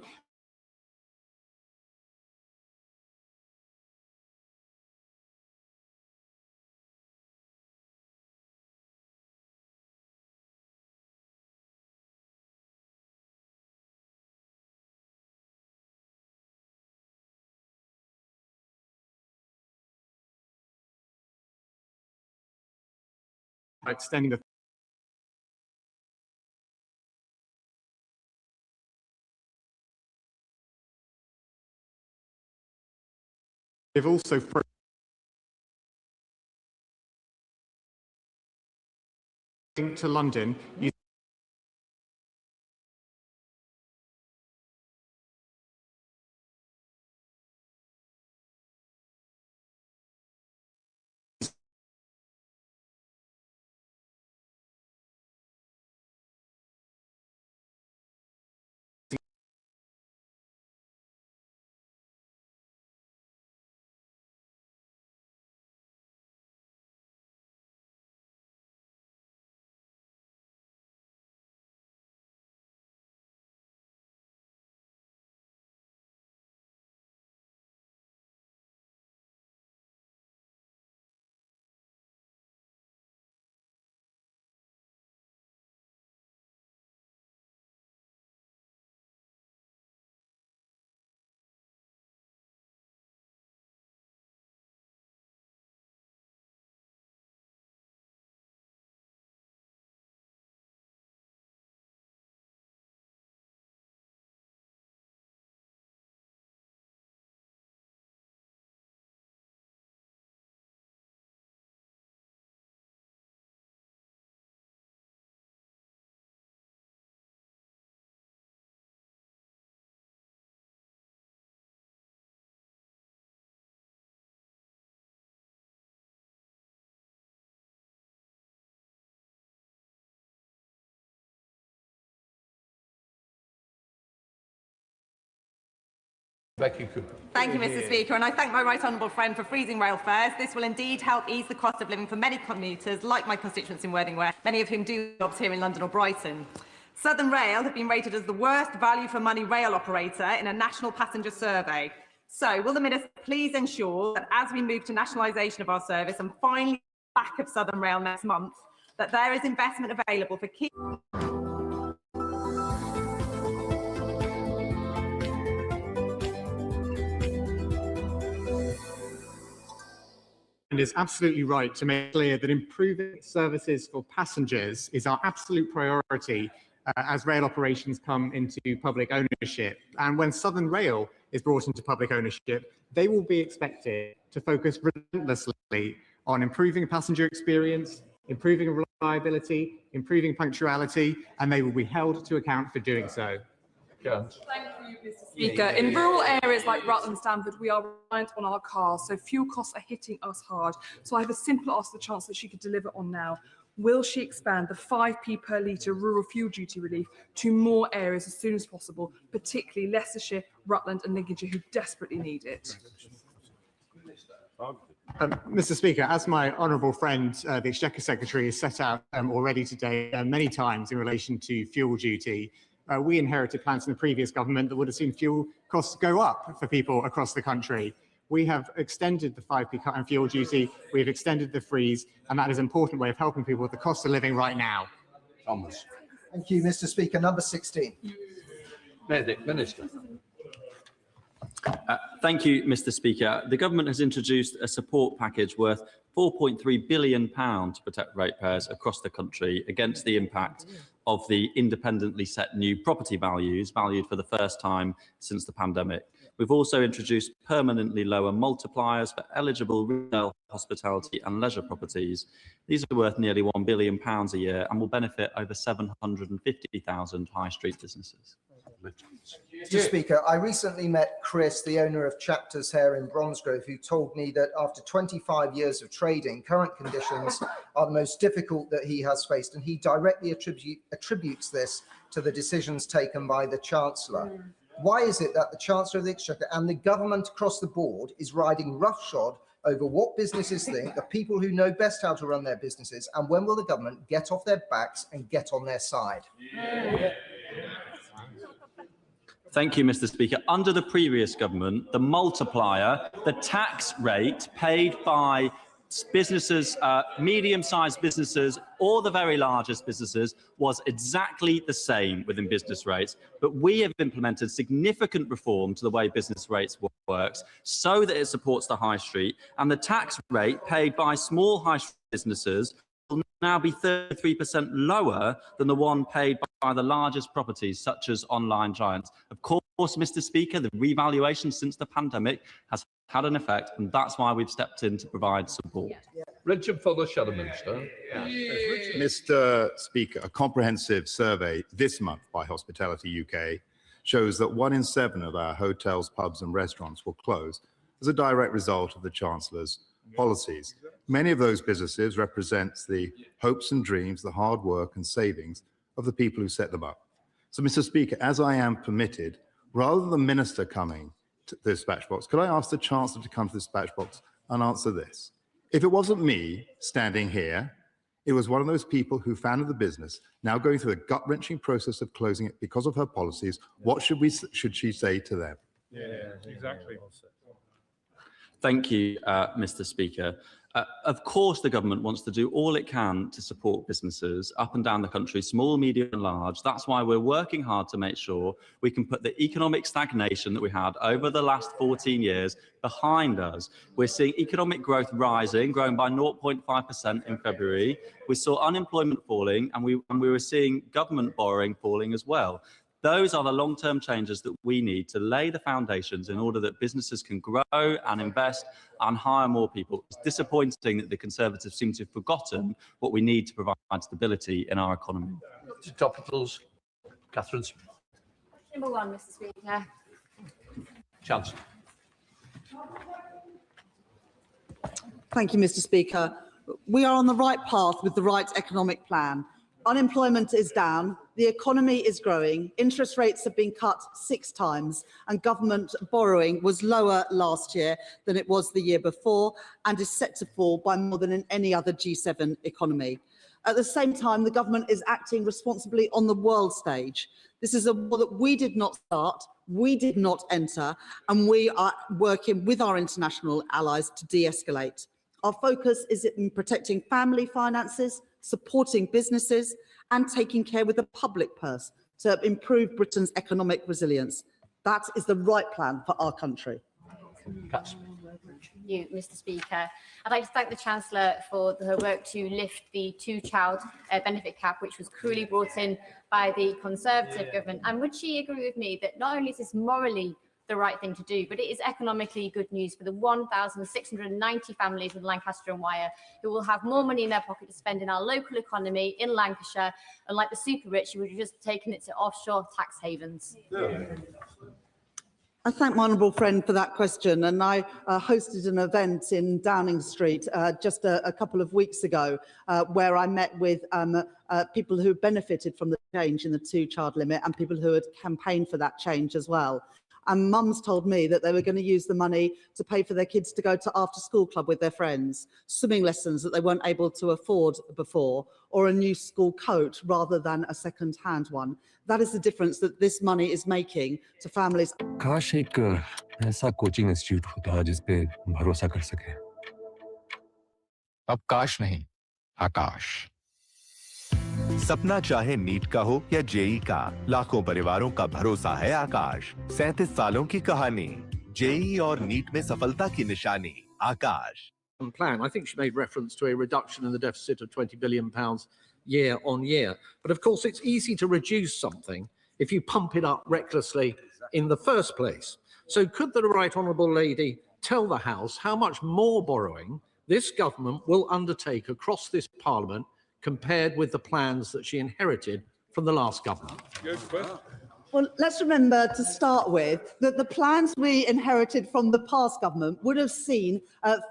Extending the they've also to London. Thank you, Mr. Speaker, and I thank my right honourable friend for freezing rail fares. This will indeed help ease the cost of living for many commuters, like my constituents in Worthing, many of whom do jobs here in London or Brighton. Southern Rail have been rated as the worst value for money rail operator in a national passenger survey. So, will the Minister please ensure that as we move to nationalisation of our service and finally back of Southern Rail next month, that there is investment available for key... And is absolutely right to make clear that improving services for passengers is our absolute priority as rail operations come into public ownership. And when Southern Rail is brought into public ownership, they will be expected to focus relentlessly on improving passenger experience, improving reliability, improving punctuality, and they will be held to account for doing so. Thank you, Mr. Speaker. In rural areas like Rutland and Stamford, we are reliant on our cars, so fuel costs are hitting us hard. So I have a simple ask to the Chancellor she could deliver on now. Will she expand the 5p per litre rural fuel duty relief to more areas as soon as possible, particularly Leicestershire, Rutland and Lincolnshire, who desperately need it? Mr. Speaker, as my honourable friend, the Exchequer Secretary, has set out already today many times in relation to fuel duty, we inherited plans from the previous government that would have seen fuel costs go up for people across the country. We have extended the 5p cut in fuel duty, we've extended the freeze, and that is an important way of helping people with the cost of living right now. Thomas. Thank you, Mr. Speaker. Number 16. Minister. Thank you, Mr. Speaker. The government has introduced a support package worth £4.3 billion to protect ratepayers across the country against the impact of the independently set new property values, valued for the first time since the pandemic. We've also introduced permanently lower multipliers for eligible retail, hospitality and leisure properties. These are worth nearly £1 billion a year and will benefit over 750,000 high street businesses. Mr. Speaker, I recently met Chris, the owner of Chapters Hair in Bromsgrove, who told me that after 25 years of trading, current conditions are the most difficult that he has faced, and he directly attributes this to the decisions taken by the Chancellor. Why is it that the Chancellor of the Exchequer and the government across the board is riding roughshod over what businesses think, the people who know best how to run their businesses, and when will the government get off their backs and get on their side? Thank you, Mr. Speaker. Under the previous government, the multiplier, the tax rate paid by businesses, medium-sized businesses, or the very largest businesses, was exactly the same within business rates. But we have implemented significant reform to the way business rates works so that it supports the high street, and the tax rate paid by small high street businesses will now be 33% lower than the one paid by the largest properties, such as online giants. Of course, Mr. Speaker, the revaluation since the pandemic has had an effect, and that's why we've stepped in to provide support. Richard Fuller, Shadowminster. Mr. Speaker, a comprehensive survey this month by Hospitality UK shows that 1 in 7 of our hotels, pubs and restaurants will close as a direct result of the Chancellor's policies. Many of those businesses represent the hopes and dreams, the hard work and savings of the people who set them up. So, Mr. Speaker, as I am permitted, rather than the Minister coming to the dispatch box, could I ask the Chancellor to come to the dispatch box and answer this? If it wasn't me standing here, it was one of those people who founded the business, now going through a gut-wrenching process of closing it because of her policies. What should she say to them? Yeah, exactly. Thank you, Mr. Speaker. Of course, the government wants to do all it can to support businesses up and down the country, small, medium and large. That's why we're working hard to make sure we can put the economic stagnation that we had over the last 14 years behind us. We're seeing economic growth rising, growing by 0.5% in February. We saw unemployment falling, and we were seeing government borrowing falling as well. Those are the long-term changes that we need to lay the foundations in order that businesses can grow and invest and hire more people. It's disappointing that the Conservatives seem to have forgotten what we need to provide stability in our economy. Topicals, Catherine. Number 1, Mr. Speaker. Chance. Thank you, Mr. Speaker. We are on the right path with the right economic plan. Unemployment is down, the economy is growing, interest rates have been cut 6 times, and government borrowing was lower last year than it was the year before, and is set to fall by more than in any other G7 economy. At the same time, the government is acting responsibly on the world stage. This is a war that we did not start, we did not enter, and we are working with our international allies to de-escalate. Our focus is in protecting family finances, supporting businesses and taking care with the public purse to improve Britain's economic resilience. That is the right plan for our country. You, Mr. Speaker. I'd like to thank the Chancellor for her work to lift the 2-child benefit cap, which was cruelly brought in by the Conservative government. And would she agree with me that not only is this morally the right thing to do, but it is economically good news for the 1,690 families in Lancaster and Wyre who will have more money in their pocket to spend in our local economy in Lancashire, unlike the super rich who would have just taken it to offshore tax havens. I thank my honourable friend for that question, and I hosted an event in Downing Street just a couple of weeks ago where I met with people who benefited from the change in the 2-child limit and people who had campaigned for that change as well. And mums told me that they were going to use the money to pay for their kids to go to after-school club with their friends, swimming lessons that they weren't able to afford before, or a new school coat rather than a second-hand one. That is the difference that this money is making to families. काश एक ऐसा coaching institute होता जिस पे भरोसा कर सके। अब काश नहीं, आकाश। सपना चाहे नीट का हो या जेई का, लाखों परिवारों का भरोसा है आकाश। 37 सालों की कहानी, जेई और नीट में सफलता की निशानी, आकाश। Plan. I think she made reference to a reduction in the deficit of £20 billion year on year. But of course, it's easy to reduce something if you pump it up recklessly in the first place. So could the Right Honourable Lady tell the House how much more borrowing this government will undertake across this Parliament compared with the plans that she inherited from the last government? Good question. Well, let's remember to start with that the plans we inherited from the past government would have seen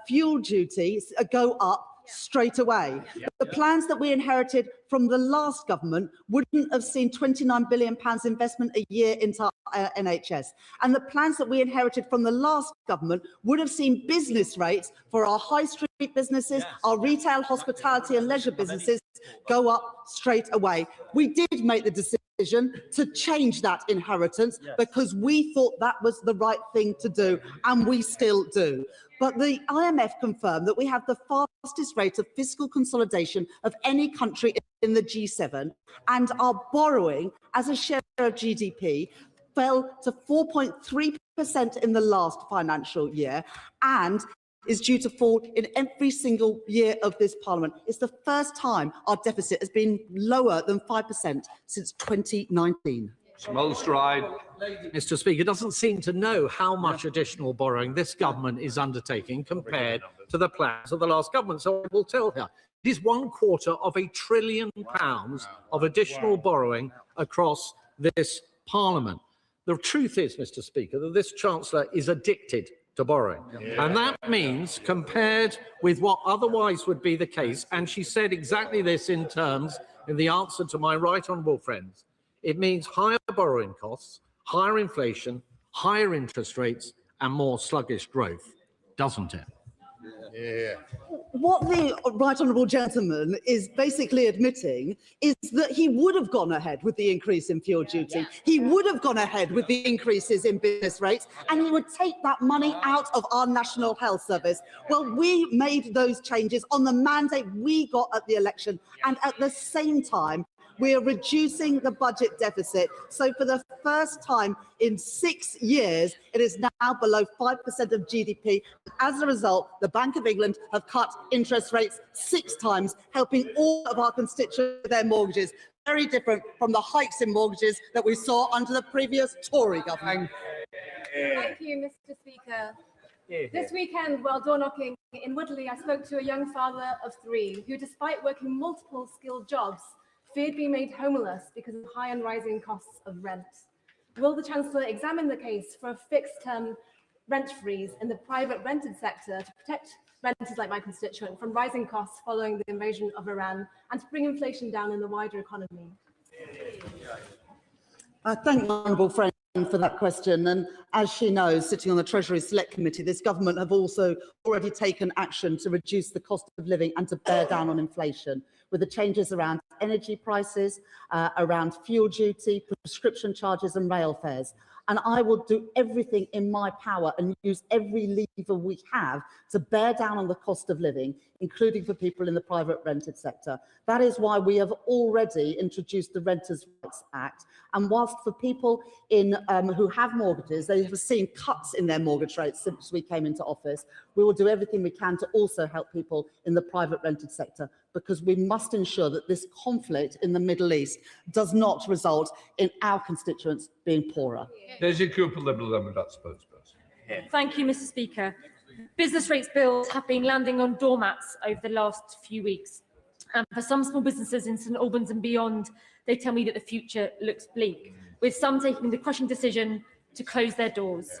fuel duties go up straight away. The plans that we inherited from the last government wouldn't have seen £29 billion investment a year into our NHS. And the plans that we inherited from the last government would have seen business rates for our high street businesses, our retail, hospitality and leisure businesses go up straight away. We did make the decision to change that inheritance because we thought that was the right thing to do, and we still do. But the IMF confirmed that we have the fastest rate of fiscal consolidation of any country in the G7, and our borrowing as a share of GDP fell to 4.3% in the last financial year and is due to fall in every single year of this Parliament. It's the first time our deficit has been lower than 5% since 2019. Small stride. Mr. Speaker, doesn't seem to know how much additional borrowing this government is undertaking compared to the plans of the last government. So I will tell her, it is £250 billion of additional borrowing across this Parliament. The truth is, Mr. Speaker, that this Chancellor is addicted to borrowing. And that means, compared with what otherwise would be the case, and she said exactly this in the answer to my right honourable friends, it means higher borrowing costs, higher inflation, higher interest rates, and more sluggish growth, doesn't it? Yeah. What the right honourable gentleman is basically admitting is that he would have gone ahead with the increase in fuel duty. He would have gone ahead with the increases in business rates, and he would take that money out of our National Health Service. Well, we made those changes on the mandate we got at the election, and at the same time, we are reducing the budget deficit. So for the first time in 6 years, it is now below 5% of GDP. As a result, the Bank of England have cut interest rates 6 times, helping all of our constituents with their mortgages. Very different from the hikes in mortgages that we saw under the previous Tory government. Thank you, Mr. Speaker. This weekend, while door knocking in Woodley, I spoke to a young father of 3 who, despite working multiple skilled jobs, feared being made homeless because of high and rising costs of rent. Will the Chancellor examine the case for a fixed-term rent freeze in the private rented sector to protect renters like my constituent from rising costs following the invasion of Iran and to bring inflation down in the wider economy? I thank my honourable friend for that question, and as she knows, sitting on the Treasury Select Committee, this government have also already taken action to reduce the cost of living and to bear down on inflation, with the changes around energy prices, around fuel duty, prescription charges and rail fares. And I will do everything in my power and use every lever we have to bear down on the cost of living, including for people in the private rented sector. That is why we have already introduced the Renters' Rights Act. And whilst for people who have mortgages, they have seen cuts in their mortgage rates since we came into office, we will do everything we can to also help people in the private rented sector, because we must ensure that this conflict in the Middle East does not result in our constituents being poorer. There's your Cooper Liberal Democrat spokesperson. Thank you, Mr. Speaker. Business rates bills have been landing on doormats over the last few weeks. And for some small businesses in St Albans and beyond, they tell me that the future looks bleak, with some taking the crushing decision to close their doors.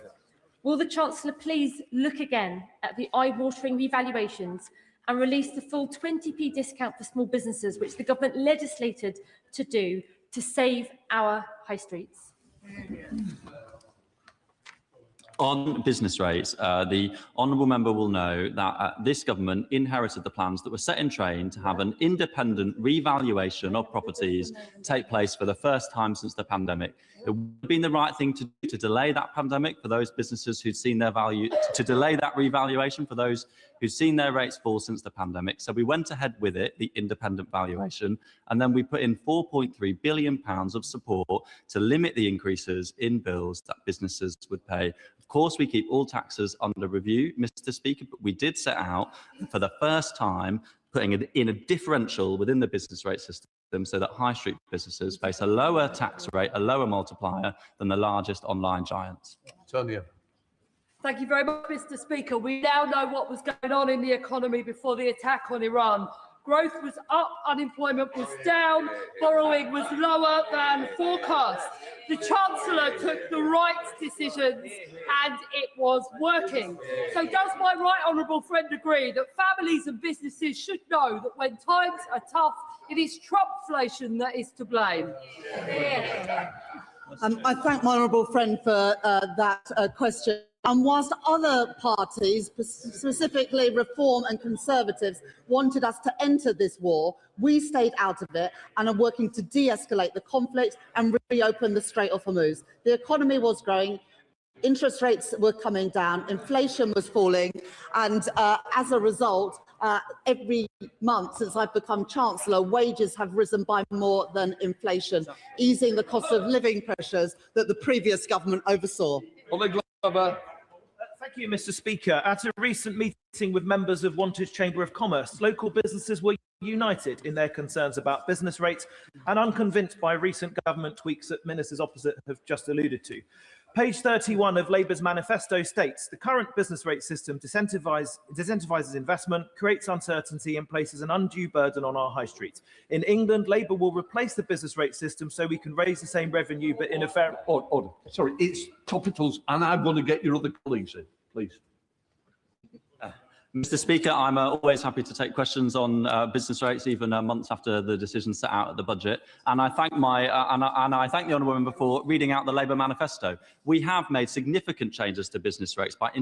Will the Chancellor please look again at the eye-watering revaluations and release the full 20p discount for small businesses, which the government legislated to do to save our high streets? On business rates, the honourable member will know that this government inherited the plans that were set in train to have an independent revaluation of properties take place for the first time since the pandemic. It would have been the right thing to do to delay that pandemic for those businesses who'd seen their value, to delay that revaluation for those who'd seen their rates fall since the pandemic. So we went ahead with it, the independent valuation, and then we put in £4.3 billion of support to limit the increases in bills that businesses would pay. Of course, we keep all taxes under review, Mr. Speaker, but we did set out for the first time putting it in a differential within the business rate system so that high street businesses face a lower tax rate, a lower multiplier than the largest online giants. Sonia. Thank you very much, Mr. Speaker. We now know what was going on in the economy before the attack on Iran. growth was up, unemployment was down, borrowing was lower than forecast. The Chancellor took the right decisions and it was working. So does my right honourable friend agree that families and businesses should know that when times are tough, it is Trumpflation that is to blame? I thank my honourable friend for that question. And whilst other parties, specifically Reform and Conservatives, wanted us to enter this war, we stayed out of it and are working to de-escalate the conflict and reopen the Strait of Hormuz. The economy was growing, interest rates were coming down, inflation was falling, and as a result, every month since I've become Chancellor, wages have risen by more than inflation, easing the cost of living pressures that the previous government oversaw. Thank you, Mr. Speaker. At a recent meeting with members of Wantage Chamber of Commerce, local businesses were united in their concerns about business rates and unconvinced by recent government tweaks that ministers opposite have just alluded to. Page 31 of Labour's manifesto states the current business rate system disincentivises investment, creates uncertainty and places an undue burden on our high streets. In England, Labour will replace the business rate system so we can raise the same revenue but in a fair... Order. Sorry, it's topicals and I want to get your other colleagues in, please. Mr. Speaker, I'm always happy to take questions on business rates, even months after the decision set out at the budget. And I thank I thank the honourable member for reading out the Labour manifesto. We have made significant changes to business rates by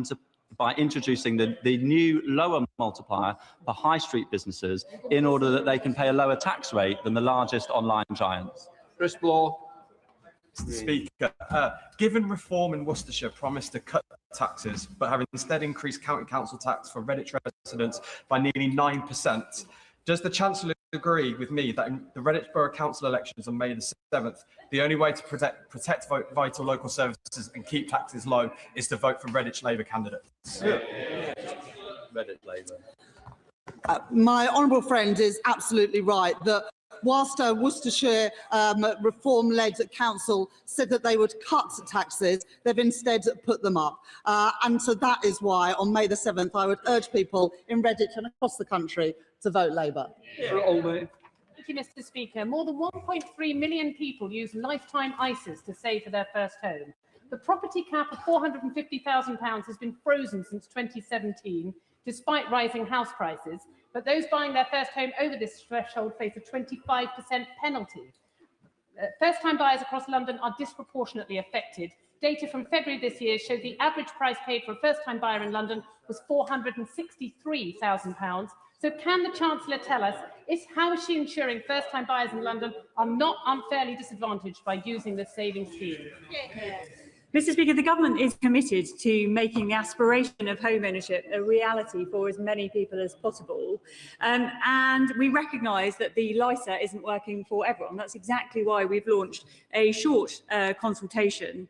introducing the new lower multiplier for high street businesses in order that they can pay a lower tax rate than the largest online giants. Chris Bloor. Mr. Speaker, given Reform in Worcestershire promised to cut taxes, but have instead increased county council tax for Redditch residents by nearly 9%, does the Chancellor agree with me that in the Redditch Borough Council elections on May the 7th, the only way to protect vital local services and keep taxes low is to vote for Redditch Labour candidates? Redditch Labour. My honourable friend is absolutely right that whilst Worcestershire Reform-led council said that they would cut taxes, they've instead put them up. And so that is why on May the 7th, I would urge people in Redditch and across the country to vote Labour. Thank you, Mr. Speaker. More than 1.3 million people use lifetime ISAs to save for their first home. The property cap of £450,000 has been frozen since 2017, despite rising house prices. But those buying their first home over this threshold face a 25% penalty. First-time buyers across London are disproportionately affected. Data from February this year showed the average price paid for a first-time buyer in London was £463,000. So can the Chancellor tell us how is she ensuring first-time buyers in London are not unfairly disadvantaged by using the saving scheme? Mr. Speaker, the government is committed to making the aspiration of home ownership a reality for as many people as possible. And we recognise that the LISA isn't working for everyone. That's exactly why we've launched a short consultation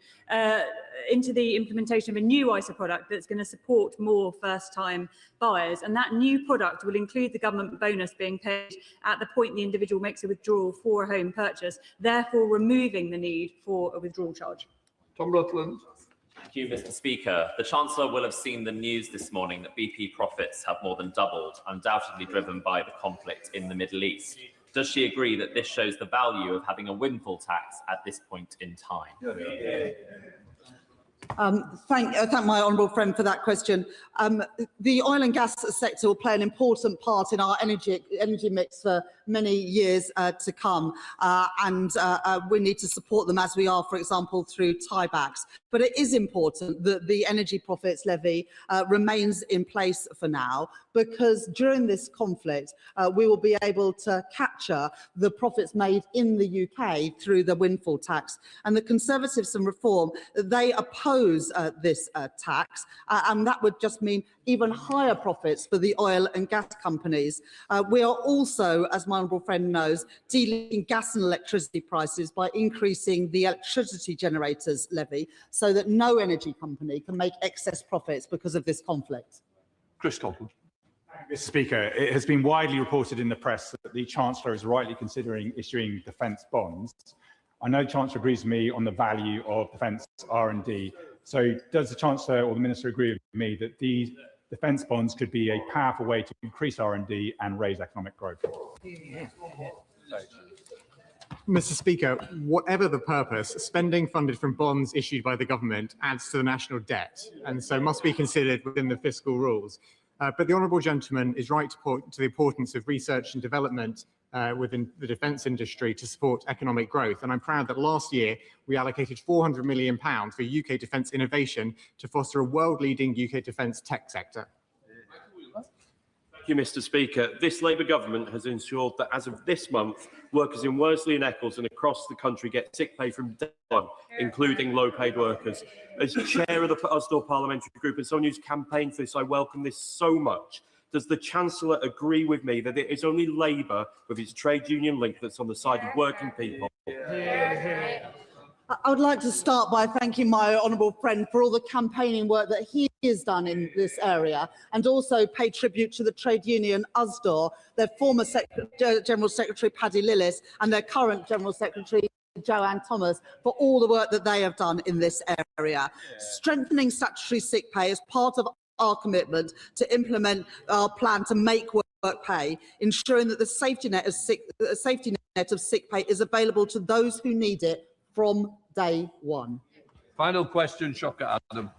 into the implementation of a new ISA product that's going to support more first-time buyers. And that new product will include the government bonus being paid at the point the individual makes a withdrawal for a home purchase, therefore removing the need for a withdrawal charge. Tom Rutland. Thank you, Mr. Speaker. The Chancellor will have seen the news this morning that BP profits have more tthan doubled, undoubtedly driven by the conflict in the Middle East. Does she agree that this shows the value of having a windfall tax at this point in time? Thank my honourable friend for that question. The oil and gas sector will play an important part in our energy mix for many years to come, and we need to support them as we are, for example, through tiebacks. But it is important that the energy profits levy remains in place for now, because during this conflict, we will be able to capture the profits made in the UK through the windfall tax. And the Conservatives and Reform, they oppose this tax, and that would just mean even higher profits for the oil and gas companies. We are also, as my honourable friend knows, dealing gas and electricity prices by increasing the electricity generators levy so that no energy company can make excess profits because of this conflict. Chris Scotland. Mr. Speaker, it has been widely reported in the press that the Chancellor is rightly considering issuing defence bonds. I know the Chancellor agrees with me on the value of defence R&D. So does the Chancellor or the Minister agree with me that these defence bonds could be a powerful way to increase R&D and raise economic growth. Mr. Speaker, whatever the purpose, spending funded from bonds issued by the government adds to the national debt and so must be considered within the fiscal rules. But the honourable gentleman is right to point to the importance of research and development within the defence industry to support economic growth. And I'm proud that last year we allocated £400 million for UK defence innovation to foster a world-leading UK defence tech sector. Thank you, Mr. Speaker. This Labour government has ensured that as of this month, workers in Worsley and Eccles and across the country get sick pay from day one, including low-paid workers. As chair of the Usdaw Parliamentary Group and someone who's campaigned for this, I welcome this so much. Does the Chancellor agree with me that it is only Labour with its trade union link that's on the side of working people? I would like to start by thanking my honourable friend for all the campaigning work that he has done in this area, and also pay tribute to the trade union Usdaw, their former General Secretary Paddy Lillis and their current General Secretary Joanne Thomas for all the work that they have done in this area. Strengthening statutory sick pay is part of our commitment to implement our plan to make work pay, ensuring that the safety net of sick pay is available to those who need it from day one. Final question, Shocker Adam.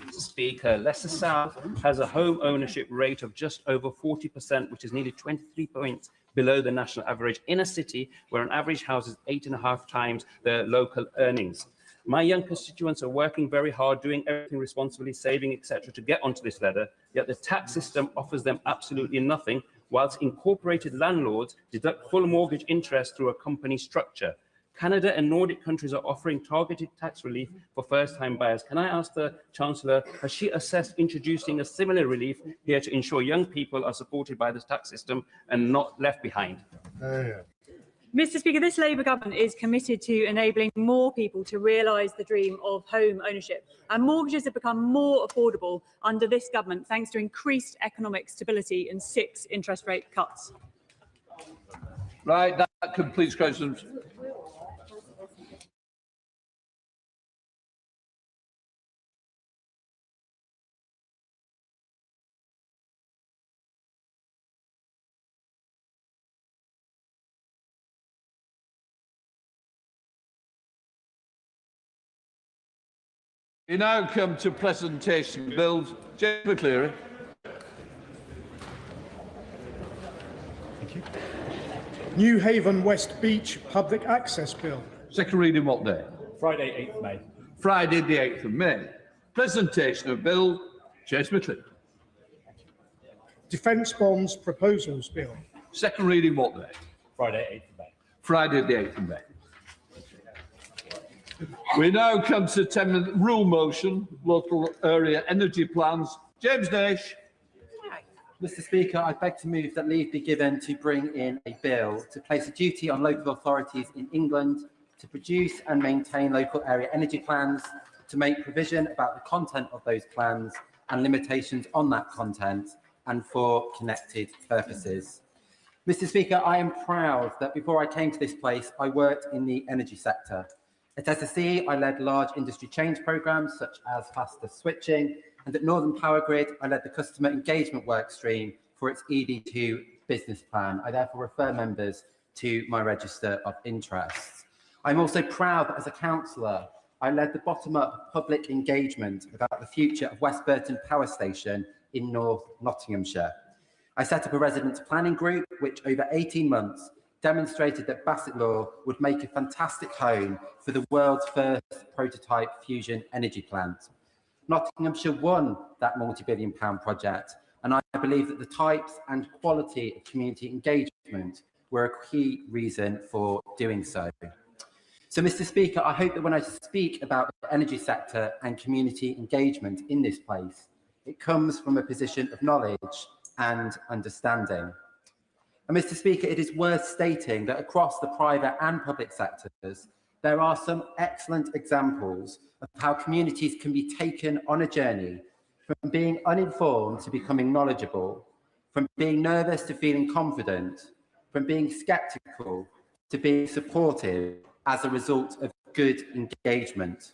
Mr. Speaker, Leicester South has a home ownership rate of just over 40%, which is nearly 23 points below the national average in a city where an average house is 8.5 times their local earnings. My young constituents are working very hard, doing everything responsibly, saving, etc., to get onto this ladder, yet the tax system offers them absolutely nothing, whilst incorporated landlords deduct full mortgage interest through a company structure. Canada and Nordic countries are offering targeted tax relief for first-time buyers. Can I ask the Chancellor, has she assessed introducing a similar relief here to ensure young people are supported by this tax system and not left behind? Mr. Speaker, this Labour government is committed to enabling more people to realise the dream of home ownership, and mortgages have become more affordable under this government thanks to increased economic stability and 6 interest rate cuts. Right, that completes questions. We now come to presentation bills. James McCleary. Thank you. New Haven West Beach Public Access Bill. Second reading what day? Friday, 8th May. Friday, the 8th of May. Presentation of bill. James McCleary. Defence Bonds Proposals Bill. Second reading what day? Friday, 8th of May. Friday, the 8th of May. We now come to 10-minute rule motion, local area energy plans. James Nash. Mr. Speaker, I beg to move that leave be given to bring in a bill to place a duty on local authorities in England to produce and maintain local area energy plans, to make provision about the content of those plans and limitations on that content, and for connected purposes. Mr. Speaker, I am proud that before I came to this place, I worked in the energy sector. At SSE, I led large industry change programmes such as faster switching, and at Northern Power Grid, I led the customer engagement work stream for its ED2 business plan. I therefore refer members to my register of interests. I'm also proud that as a councillor, I led the bottom-up public engagement about the future of West Burton Power Station in North Nottinghamshire. I set up a residents' planning group, which over 18 months demonstrated that Bassett Law would make a fantastic home for the world's first prototype fusion energy plant. Nottinghamshire won that multi-billion-pound project, and I believe that the types and quality of community engagement were a key reason for doing so. So, Mr. Speaker, I hope that when I speak about the energy sector and community engagement in this place, it comes from a position of knowledge and understanding. And Mr. Speaker, it is worth stating that across the private and public sectors, there are some excellent examples of how communities can be taken on a journey from being uninformed to becoming knowledgeable, from being nervous to feeling confident, from being sceptical to being supportive as a result of good engagement.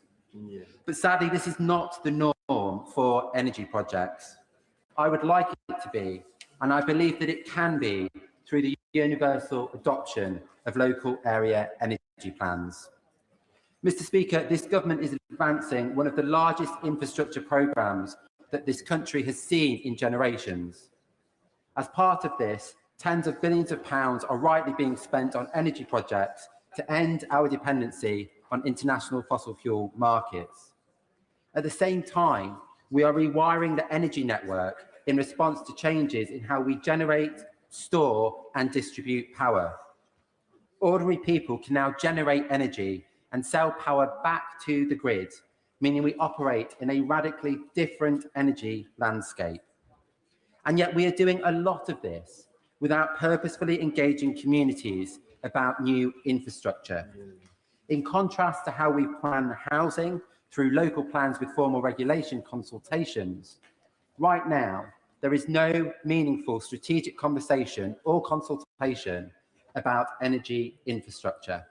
But sadly, this is not the norm for energy projects. I would like it to be, and I believe that it can be, through the universal adoption of local area energy plans. Mr. Speaker, this government is advancing one of the largest infrastructure programmes that this country has seen in generations. As part of this, tens of billions of pounds are rightly being spent on energy projects to end our dependency on international fossil fuel markets. At the same time, we are rewiring the energy network in response to changes in how we generate, store and distribute power. Ordinary people can now generate energy and sell power back to the grid, meaning we operate in a radically different energy landscape. And yet we are doing a lot of this without purposefully engaging communities about new infrastructure. In contrast to how we plan housing through local plans with formal regulation consultations, right now there is no meaningful strategic conversation or consultation about energy infrastructure.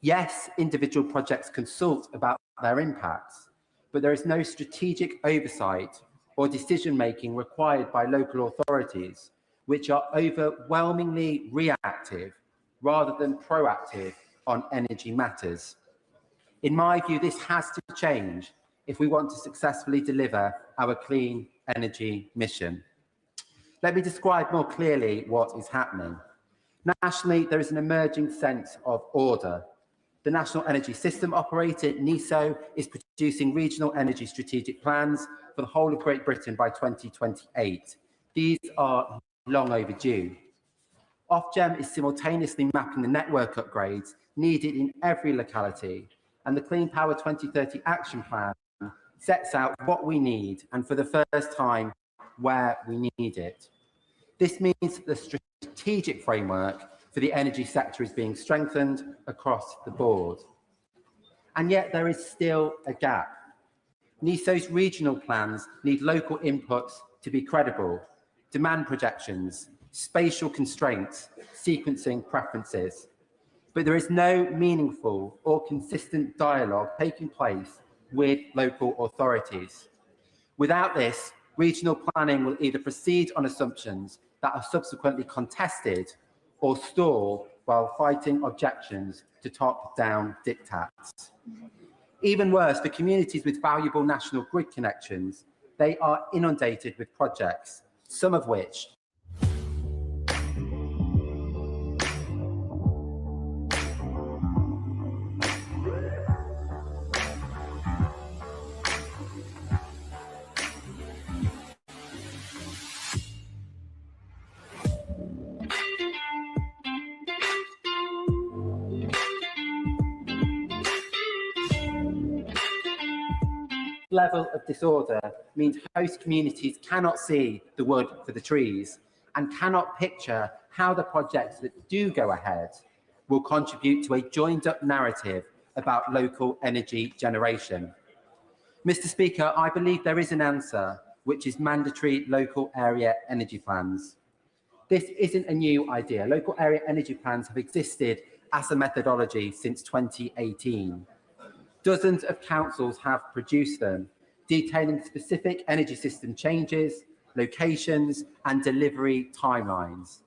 Yes, individual projects consult about their impacts, but there is no strategic oversight or decision-making required by local authorities, which are overwhelmingly reactive rather than proactive on energy matters. In my view, this has to change if we want to successfully deliver our clean energy mission. Let me describe more clearly what is happening. Nationally, there is an emerging sense of order. The National Energy System Operator, NESO, is producing regional energy strategic plans for the whole of Great Britain by 2028. These are long overdue. Ofgem is simultaneously mapping the network upgrades needed in every locality, and the Clean Power 2030 Action Plan sets out what we need and, for the first time, where we need it. This means that the strategic framework for the energy sector is being strengthened across the board. And yet there is still a gap. NESO's regional plans need local inputs to be credible, demand projections, spatial constraints, sequencing preferences. But there is no meaningful or consistent dialogue taking place with local authorities. Without this, regional planning will either proceed on assumptions that are subsequently contested or stall while fighting objections to top-down diktats. Even worse, for communities with valuable national grid connections, they are inundated with projects, some of which level of disorder means host communities cannot see the wood for the trees and cannot picture how the projects that do go ahead will contribute to a joined-up narrative about local energy generation. Mr. Speaker, I believe there is an answer, which is mandatory local area energy plans. This isn't a new idea. Local area energy plans have existed as a methodology since 2018. Dozens of councils have produced them, detailing specific energy system changes, locations and delivery timelines.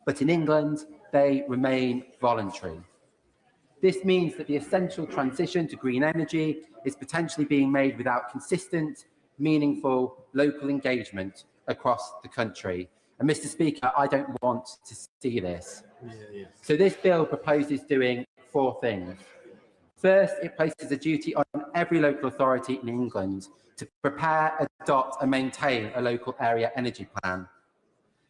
But in England, they remain voluntary. This means that the essential transition to green energy is potentially being made without consistent, meaningful local engagement across the country. And Mr. Speaker, I don't want to see this. So this bill proposes doing four things. First, it places a duty on every local authority in England to prepare, adopt and maintain a local area energy plan.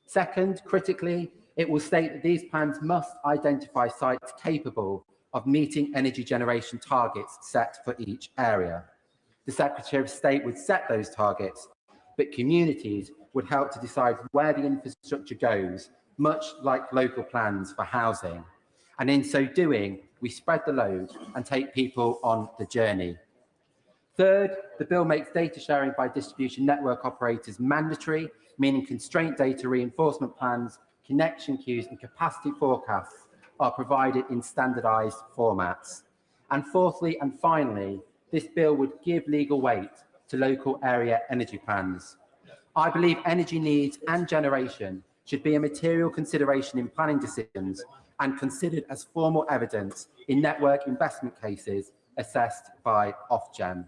Second, critically, it will state that these plans must identify sites capable of meeting energy generation targets set for each area. The Secretary of State would set those targets, but communities would help to decide where the infrastructure goes, much like local plans for housing. And in so doing, we spread the load and take people on the journey. Third, the bill makes data sharing by distribution network operators mandatory, meaning constraint data reinforcement plans, connection queues and capacity forecasts are provided in standardised formats. And fourthly and finally, this bill would give legal weight to local area energy plans. I believe energy needs and generation should be a material consideration in planning decisions and considered as formal evidence in network investment cases assessed by Ofgem.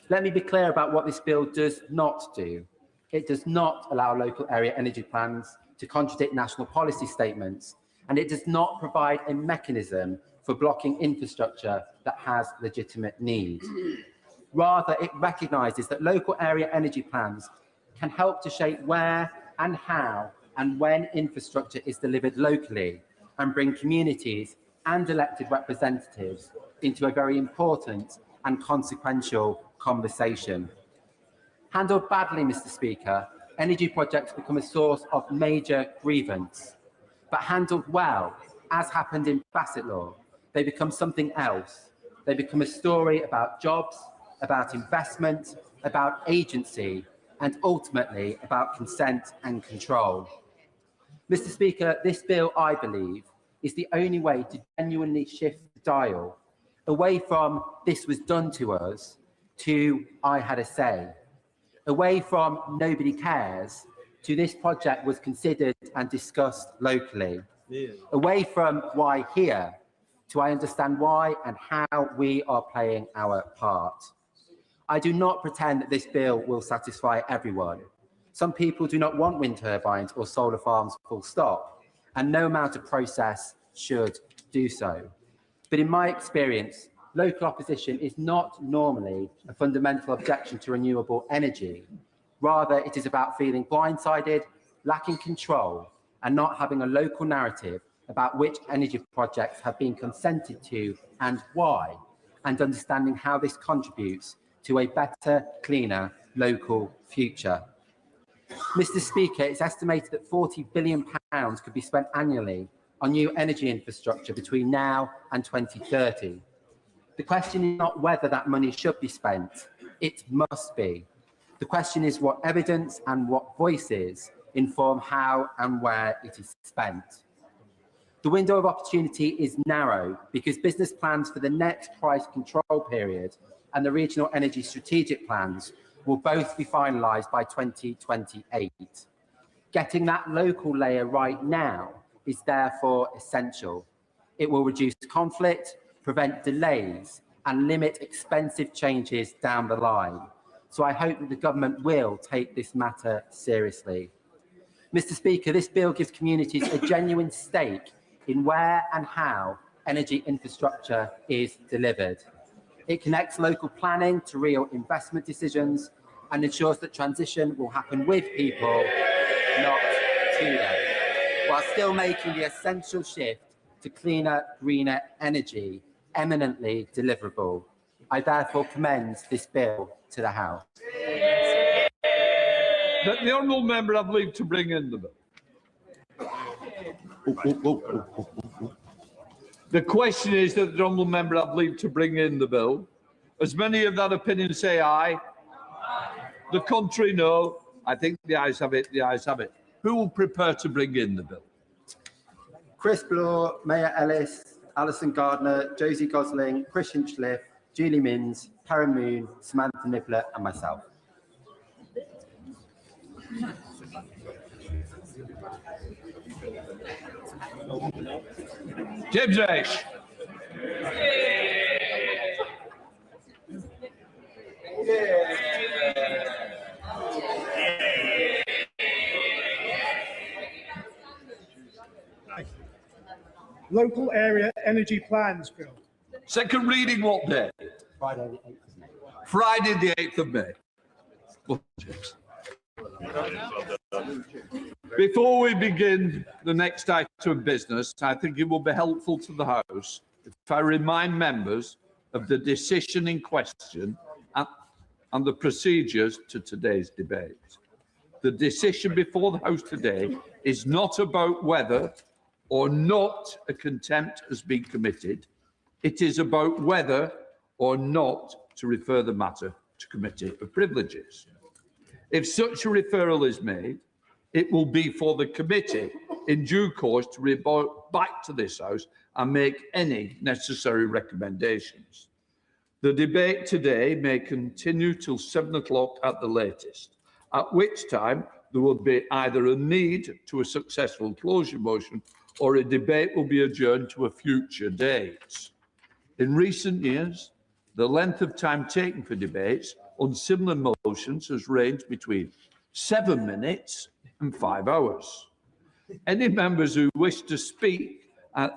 Let me be clear about what this bill does not do. It does not allow local area energy plans to contradict national policy statements, and it does not provide a mechanism for blocking infrastructure that has legitimate needs. Rather, it recognises that local area energy plans can help to shape where and how and when infrastructure is delivered locally and bring communities and elected representatives into a very important and consequential conversation. Handled badly, Mr. Speaker, energy projects become a source of major grievance. But handled well, as happened in Bassett Law, they become something else. They become a story about jobs, about investment, about agency, and ultimately about consent and control. Mr. Speaker, this bill, I believe, is the only way to genuinely shift the dial away from "this was done to us" to "I had a say," away from "nobody cares" to "this project was considered and discussed locally," away from "why here" to "I understand why and how we are playing our part." I do not pretend that this bill will satisfy everyone. Some people do not want wind turbines or solar farms full stop, and no amount of process should do so. But in my experience, local opposition is not normally a fundamental objection to renewable energy. Rather, it is about feeling blindsided, lacking control, and not having a local narrative about which energy projects have been consented to and why, and understanding how this contributes to a better, cleaner local future. Mr. Speaker, it's estimated that £40 billion could be spent annually on new energy infrastructure between now and 2030. The question is not whether that money should be spent, it must be. The question is what evidence and what voices inform how and where it is spent. The window of opportunity is narrow because business plans for the next price control period and the regional energy strategic plans will both be finalised by 2028. Getting that local layer right now is therefore essential. It will reduce conflict, prevent delays, and limit expensive changes down the line. So I hope that the government will take this matter seriously. Mr. Speaker, this bill gives communities a genuine stake in where and how energy infrastructure is delivered. It connects local planning to real investment decisions and ensures that transition will happen with people, not to them, while still making the essential shift to cleaner, greener energy eminently deliverable. I therefore commend this bill to the House. That the honourable member have leave to bring in the bill. The question is that the honourable member have leave to bring in the bill. As many of that opinion say aye. The contrary, no. I think the ayes have it. The ayes have it. Who will prepare to bring in the bill? Chris Bloor, Mayor Ellis, Alison Gardner, Josie Gosling, Chris Hinchliffe, Julie Minns, Karen Moon, Samantha Nibbler, and myself. James Ash. Local area energy plans bill. Second reading what day? Friday the 8th of May. Friday the 8th of May. Before we begin the next item of business, I think it will be helpful to the House if I remind members of the decision in question and the procedures to today's debate. The decision before the House today is not about whether or not a contempt has been committed. It is about whether or not to refer the matter to Committee of Privileges. If such a referral is made, it will be for the committee in due course to report back to this House and make any necessary recommendations. The debate today may continue till 7 o'clock at the latest. at which time there will be either a need to a successful closure motion or a debate will be adjourned to a future date. In recent years, the length of time taken for debates on similar motions has ranged between 7 minutes and 5 hours. Any members who wish to speak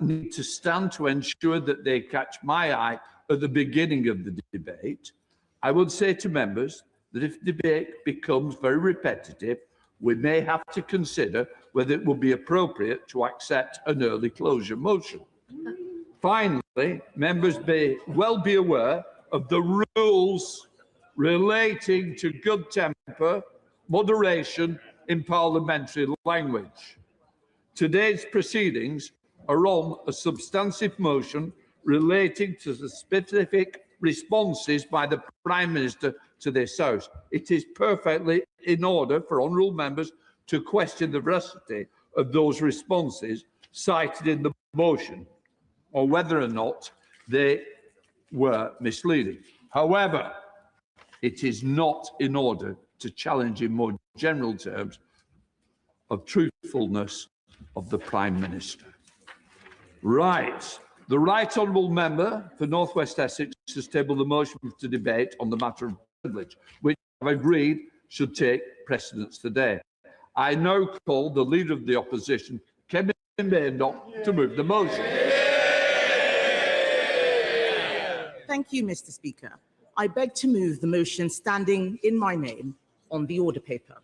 need to stand to ensure that they catch my eye at the beginning of the debate. I would say to members that if debate becomes very repetitive, we may have to consider whether it would be appropriate to accept an early closure motion. Finally, members may well be aware of the rules relating to good temper, moderation in parliamentary language. Today's proceedings are on a substantive motion relating to the specific responses by the Prime Minister to this House. It is perfectly in order for honourable members to question the veracity of those responses cited in the motion, or whether or not they were misleading. However, it is not in order to challenge in more general terms of truthfulness of the Prime Minister. Right. The Right Honourable Member for North West Essex has tabled the motion to debate on the matter of privilege, which I've agreed should take precedence today. I now call the Leader of the Opposition, Kevin Maynock, to move the motion. Thank you, Mr. Speaker. I beg to move the motion standing in my name on the order paper.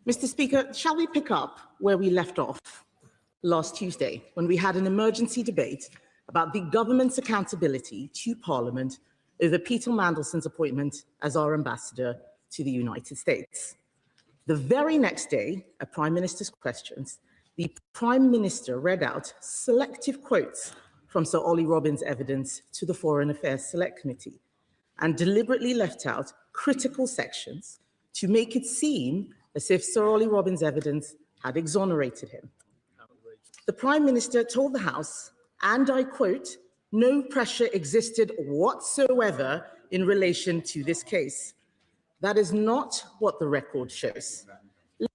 Mr. Speaker, shall we pick up where we left off last Tuesday, when we had an emergency debate about the government's accountability to Parliament over Peter Mandelson's appointment as our ambassador to the United States. The very next day, at Prime Minister's questions, the Prime Minister read out selective quotes from Sir Ollie Robbins' evidence to the Foreign Affairs Select Committee and deliberately left out critical sections to make it seem as if Sir Ollie Robbins' evidence had exonerated him. The Prime Minister told the House, and I quote, "No pressure existed whatsoever in relation to this case." That is not what the record shows.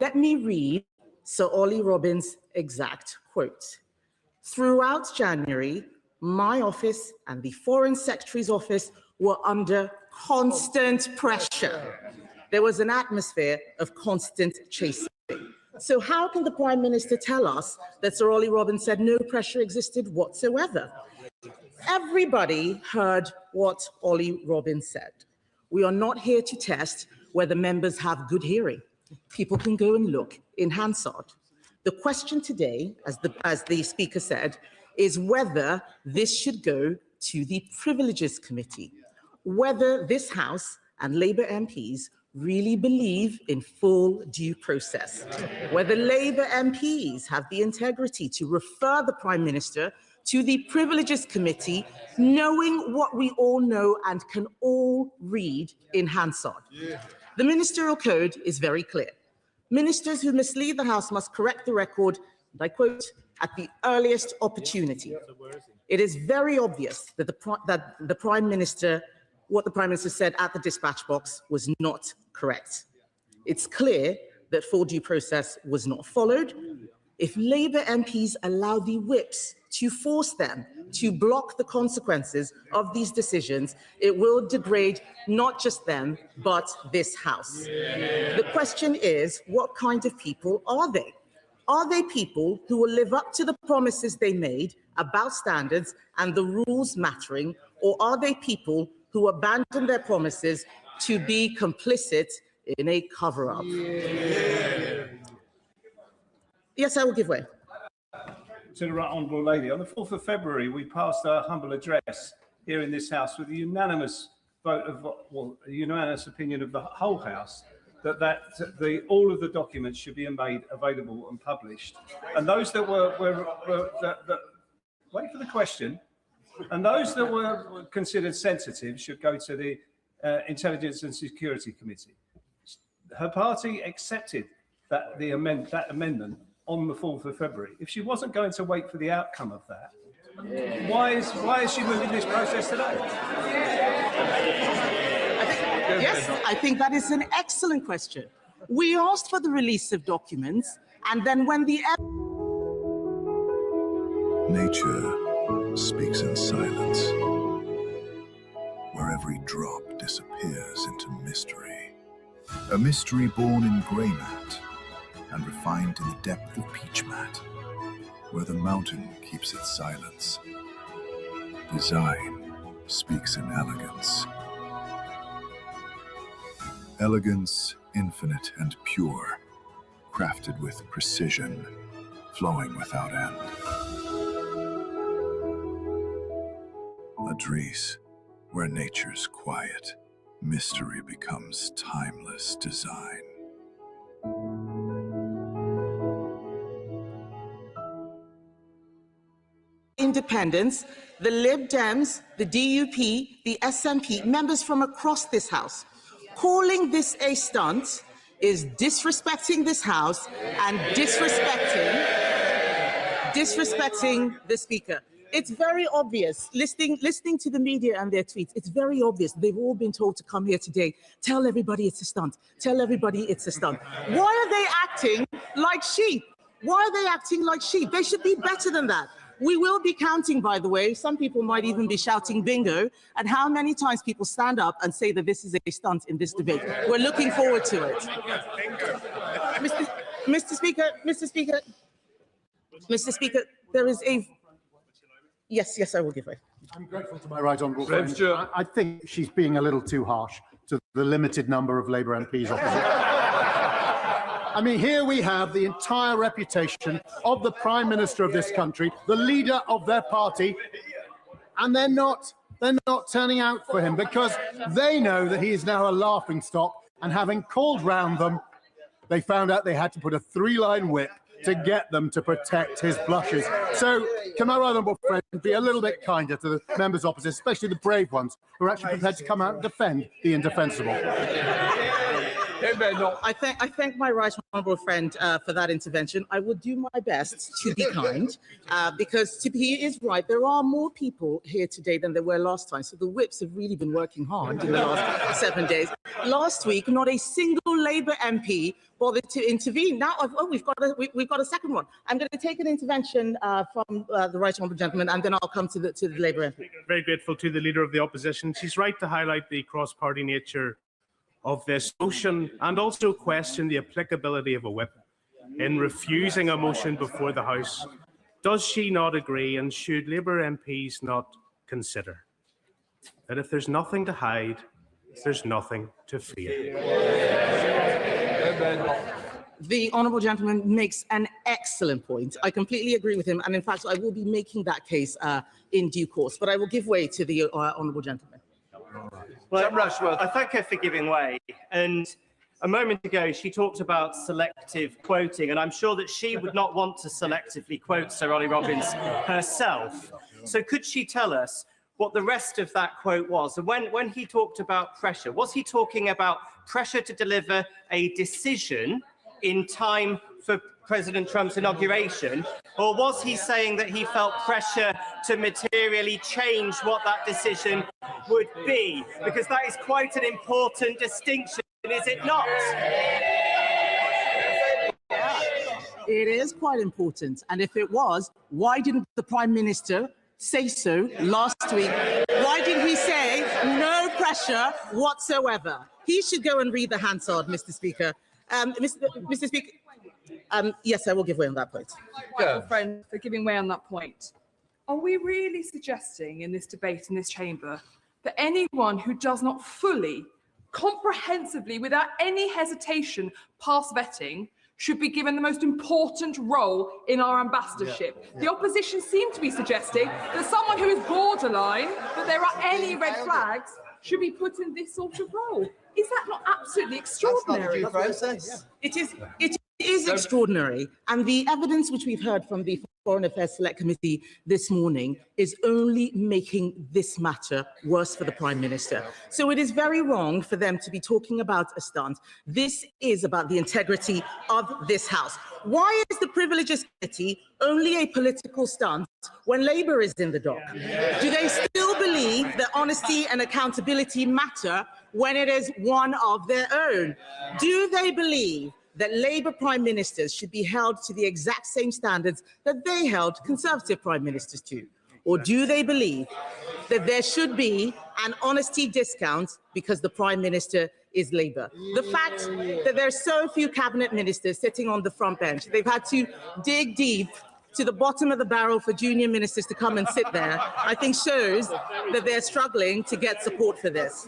Let me read Sir Ollie Robbins' exact quote. "Throughout January, my office and the Foreign Secretary's office were under constant pressure. There was an atmosphere of constant chasing. So how can the Prime Minister tell us that Sir Ollie Robbins said no pressure existed whatsoever? Everybody heard what Ollie Robbins said. We are not here to test whether members have good hearing. People can go and look in Hansard. The question today, as the Speaker said, is whether this should go to the Privileges Committee, whether this House and Labour MPs really believe in full due process, whether Labour MPs have the integrity to refer the Prime Minister to the Privileges Committee, knowing what we all know and can all read in Hansard. The Ministerial Code is very clear. Ministers who mislead the House must correct the record, and I quote, at the earliest opportunity. It is very obvious that the Prime Minister, what the Prime Minister said at the dispatch box was not correct. It's clear that full due process was not followed. If Labour MPs allow the whips to force them to block the consequences of these decisions, it will degrade not just them, but this House. The question is, what kind of people are they? Are they people who will live up to the promises they made about standards and the rules mattering, or are they people who abandon their promises to be complicit in a cover-up? Yes, I will give way. To the Right Honourable Lady, on the 4th of February, we passed our humble address here in this House with a unanimous vote of, well, a unanimous opinion of the whole House that all of the documents should be made available and published. And those that wait for the question, and those that were considered sensitive should go to the Intelligence and Security Committee. Her party accepted that amendment on the 4th of February. If she wasn't going to wait for the outcome of that, why is she moving this process today? Yes, I think that is an excellent question. We asked for the release of documents, and then when the Nature speaks in silence, where every drop disappears into mystery. A mystery born in grey mat and refined in the depth of peach mat, where the mountain keeps its silence. Design speaks in elegance. Elegance infinite and pure, crafted with precision, flowing without end. Ladris, where nature's quiet, mystery becomes timeless design. independents, the Lib Dems, the DUP, the SNP, members from across this House. Calling this a stunt is disrespecting this House and disrespecting the Speaker. It's very obvious, listening to the media and their tweets, it's very obvious. They've all been told to come here today. Tell everybody it's a stunt. Tell everybody it's a stunt. Why are they acting like sheep? Why are they acting like sheep? They should be better than that. We will be counting, by the way. Some people might even be shouting bingo at how many times people stand up and say that this is a stunt in this debate. We're looking forward to it. Mr. Speaker, there is a... Yes, I will give way. I'm grateful to my right honourable friend. I think she's being a little too harsh to the limited number of Labour MPs opposite. I mean, here we have the entire reputation of the Prime Minister of this country, the leader of their party, and they're not turning out for him because they know that he is now a laughingstock, and having called round them, they found out they had to put a three-line whip to get them to protect his blushes. So, can my right honourable friend be a little bit kinder to the members opposite, especially the brave ones, who are actually prepared to come out and defend the indefensible? I thank my right honourable friend for that intervention. I will do my best to be kind, because he is right. There are more people here today than there were last time, so the whips have really been working hard in the last 7 days. Last week, not a single Labour MP bothered to intervene. Now, we've got a second one. I'm going to take an intervention from the right honourable gentleman, and then I'll come to the Labour MP. Very grateful to the Leader of the Opposition. She's right to highlight the cross-party nature of this motion and also question the applicability of a whip in refusing a motion before the House. Does she not agree, and should Labour MPs not consider that if there's nothing to hide, there's nothing to fear? The honourable gentleman makes an excellent point. I completely agree with him, and in fact, I will be making that case in due course, but I will give way to the honourable gentleman. Well, I thank her for giving way. And a moment ago, she talked about selective quoting, and I'm sure that she would not want to selectively quote Sir Ollie Robbins herself. So could she tell us what the rest of that quote was? And when he talked about pressure, was he talking about pressure to deliver a decision in time for President Trump's inauguration, or was he saying that he felt pressure to materially change what that decision would be? Because that is quite an important distinction, is it not? It is quite important, and if it was, why didn't the Prime Minister say so last week? Why did he say no pressure whatsoever? He should go and read the Hansard, Mr. Speaker. Mr. Speaker, yes, I will give way on that point. Friend, for giving way on that point. Are we really suggesting in this debate in this chamber that anyone who does not fully, comprehensively, without any hesitation, pass vetting should be given the most important role in our ambassadorship? The opposition seem to be suggesting that someone who is borderline, that there are any red flags, should be put in this sort of role. Is that not absolutely extraordinary? It is extraordinary, and the evidence which we've heard from the Foreign Affairs Select Committee this morning is only making this matter worse for the Prime Minister. So it is very wrong for them to be talking about a stunt. This is about the integrity of this House. Why is the Privileges Committee only a political stunt when Labour is in the dock? Do they still believe that honesty and accountability matter when it is one of their own? Do they believe that Labour Prime Ministers should be held to the exact same standards that they held Conservative Prime Ministers to? Or do they believe that there should be an honesty discount because the Prime Minister is Labour? The fact that there are so few cabinet ministers sitting on the front bench, they've had to dig deep to the bottom of the barrel for junior ministers to come and sit there, I think shows that they're struggling to get support for this.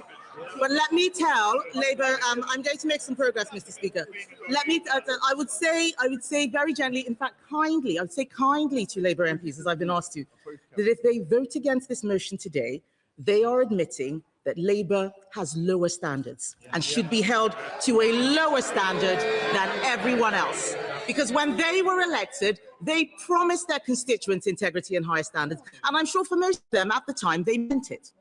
But let me tell Labour, I'm going to make some progress, Mr. Speaker. Let me, I would say very gently, in fact kindly, I would say kindly to Labour MPs, as I've been asked to, that if they vote against this motion today, they are admitting that Labour has lower standards and should be held to a lower standard than everyone else. Because when they were elected, they promised their constituents integrity and higher standards. And I'm sure for most of them at the time, they meant it.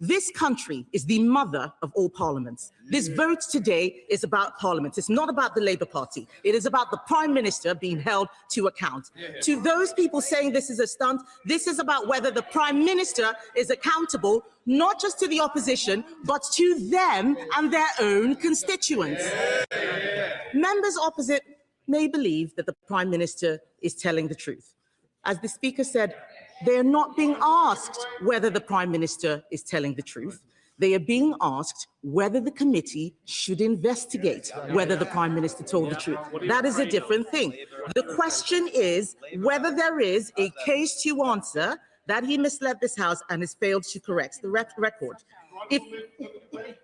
This country is the mother of all parliaments. This vote today is about parliament. It's not about the Labour Party. It is about the Prime Minister being held to account. To those people saying this is a stunt, this is about whether the Prime Minister is accountable, not just to the opposition, but to them and their own constituents. Members opposite may believe that the Prime Minister is telling the truth. As the Speaker said, they are not being asked whether the Prime Minister is telling the truth. They are being asked whether the committee should investigate whether the Prime Minister told the truth. That is a different thing. The question is whether there is a case to answer that he misled this House and has failed to correct the record.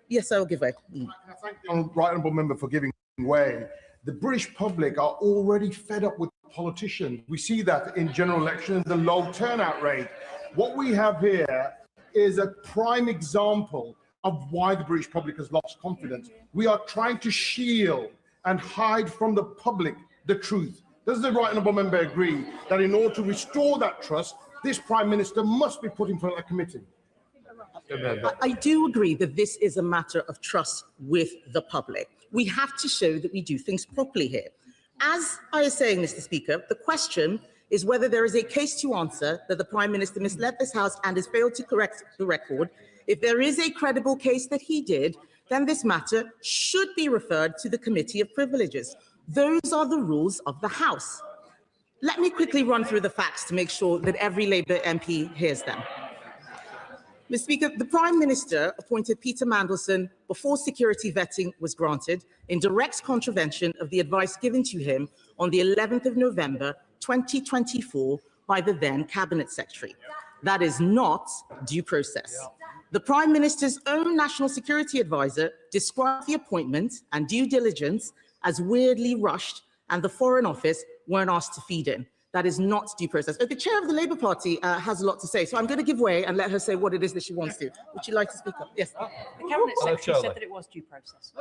Yes, I will give way. Thank the right honourable member for giving way. The British public are already fed up with politicians. We see that in general elections, the low turnout rate. What we have here is a prime example of why the British public has lost confidence. We are trying to shield and hide from the public the truth. Does the right honourable member agree that in order to restore that trust, this Prime Minister must be put in front of a committee? I do agree that this is a matter of trust with the public. We have to show that we do things properly here. As I was saying, Mr. Speaker, the question is whether there is a case to answer that the Prime Minister misled this House and has failed to correct the record. If there is a credible case that he did, then this matter should be referred to the Committee of Privileges. Those are the rules of the House. Let me quickly run through the facts to make sure that every Labour MP hears them. Mr. Speaker, the Prime Minister appointed Peter Mandelson before security vetting was granted in direct contravention of the advice given to him on the 11th of November 2024 by the then Cabinet Secretary. That is not due process. The Prime Minister's own National Security Advisor described the appointment and due diligence as weirdly rushed, and the Foreign Office weren't asked to feed in. That is not due process. The chair of the Labour Party has a lot to say, so I'm going to give way and let her say what it is that she wants to. Would you like to speak up? Yes. The Cabinet Secretary said that it was due process.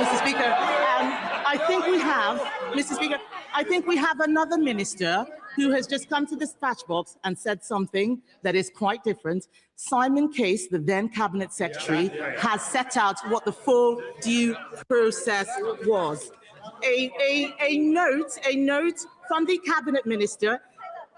Mr. Speaker, I think we have, Mr. Speaker, I think we have another minister who has just come to the dispatch box and said something that is quite different. Simon Case, the then Cabinet Secretary, has set out what the full due process was. A note from the Cabinet Minister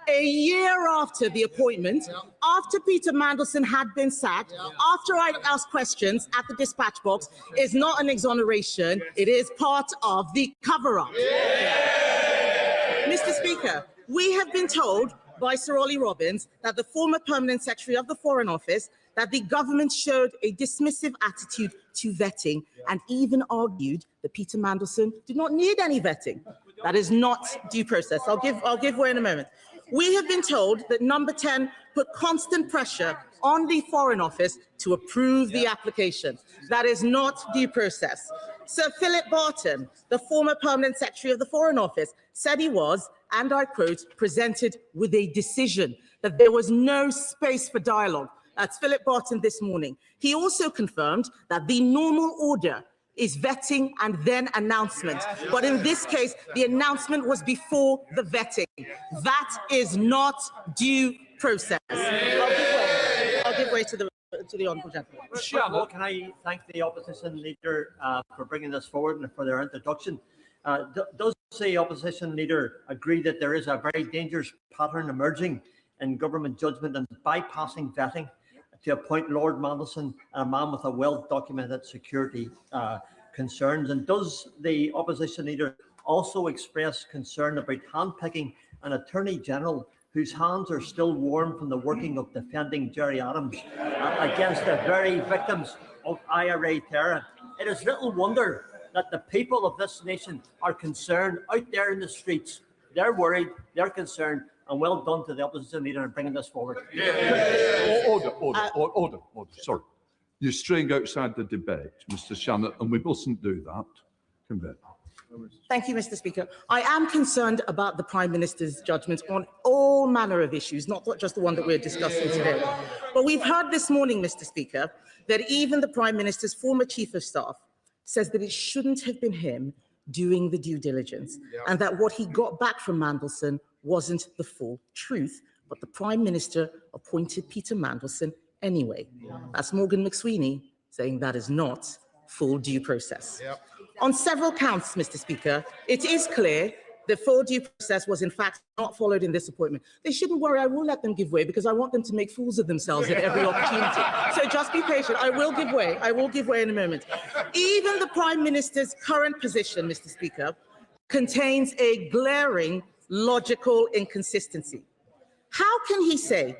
a year after the appointment, after Peter Mandelson had been sacked, after I asked questions at the dispatch box, is not an exoneration, it is part of the cover-up. Mr. Speaker, we have been told by Sir Ollie Robbins, that the former Permanent Secretary of the Foreign Office, that the government showed a dismissive attitude to vetting and even argued that Peter Mandelson did not need any vetting. That is not due process. I'll give way in a moment. We have been told that Number 10 put constant pressure on the Foreign Office to approve the application. That is not due process. Sir Philip Barton, the former Permanent Secretary of the Foreign Office, said he was, and I quote, presented with a decision that there was no space for dialogue. That's Philip Barton this morning. He also confirmed that the normal order is vetting and then announcement. But in this case, the announcement was before the vetting. That is not due process. I'll give way to the honourable gentleman. First of all, can I thank the opposition leader for bringing this forward and for their introduction? Does the opposition leader agree that there is a very dangerous pattern emerging in government judgment and bypassing vetting to appoint Lord Mandelson, a man with a well-documented security concerns? And does the opposition leader also express concern about handpicking an Attorney General whose hands are still warm from the working of defending Gerry Adams against the very victims of IRA terror? It is little wonder that the people of this nation are concerned out there in the streets. They're worried, they're concerned, and well done to the opposition leader in bringing this forward. Order. Sorry. You're straying outside the debate, Mr. Shannon, and we mustn't do that. Convene. Thank you, Mr. Speaker. I am concerned about the Prime Minister's judgment on all manner of issues, not just the one that we're discussing today. But we've heard this morning, Mr. Speaker, that even the Prime Minister's former Chief of Staff says that it shouldn't have been him doing the due diligence, and that what he got back from Mandelson wasn't the full truth, but the Prime Minister appointed Peter Mandelson anyway. That's Morgan McSweeney saying that is not full due process. On several counts, Mr. Speaker, it is clear the full due process was in fact not followed in this appointment. They shouldn't worry, I will let them give way because I want them to make fools of themselves at every opportunity. So just be patient, I will give way in a moment. Even the Prime Minister's current position, Mr. Speaker, contains a glaring logical inconsistency. How can he say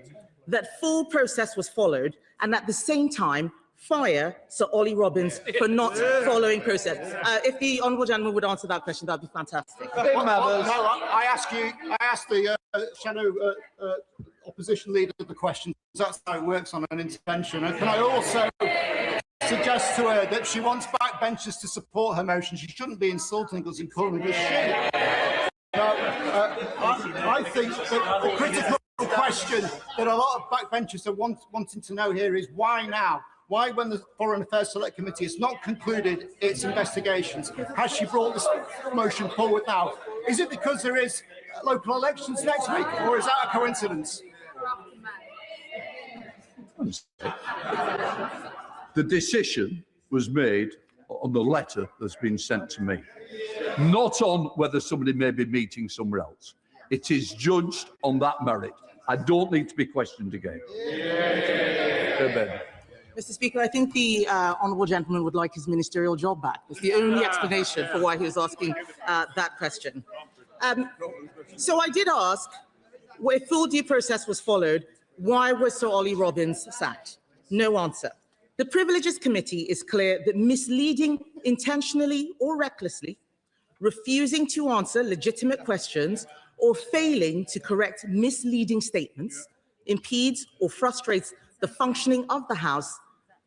that full process was followed and at the same time fire Sir Ollie Robbins for not following process? If the honourable gentleman would answer that question, that'd be fantastic. I asked the shadow opposition leader the question. That's how it works on an intervention. And can I also suggest to her that she wants backbenchers to support her motion? She shouldn't be insulting us and calling us shit. I think that the critical question that a lot of backbenchers are wanting to know here is why now? Why, when the Foreign Affairs Select Committee has not concluded its investigations, has she brought this motion forward now? Is it because there is local elections next week, or is that a coincidence? The decision was made on the letter that's been sent to me, not on whether somebody may be meeting somewhere else. It is judged on that merit. I don't need to be questioned again. Mr. Speaker, I think the honourable gentleman would like his ministerial job back. It's the only explanation for why he was asking that question. So I did ask, if full due process was followed, why was Sir Ollie Robbins sacked? No answer. The Privileges Committee is clear that misleading intentionally or recklessly, refusing to answer legitimate questions, or failing to correct misleading statements impedes or frustrates the functioning of the House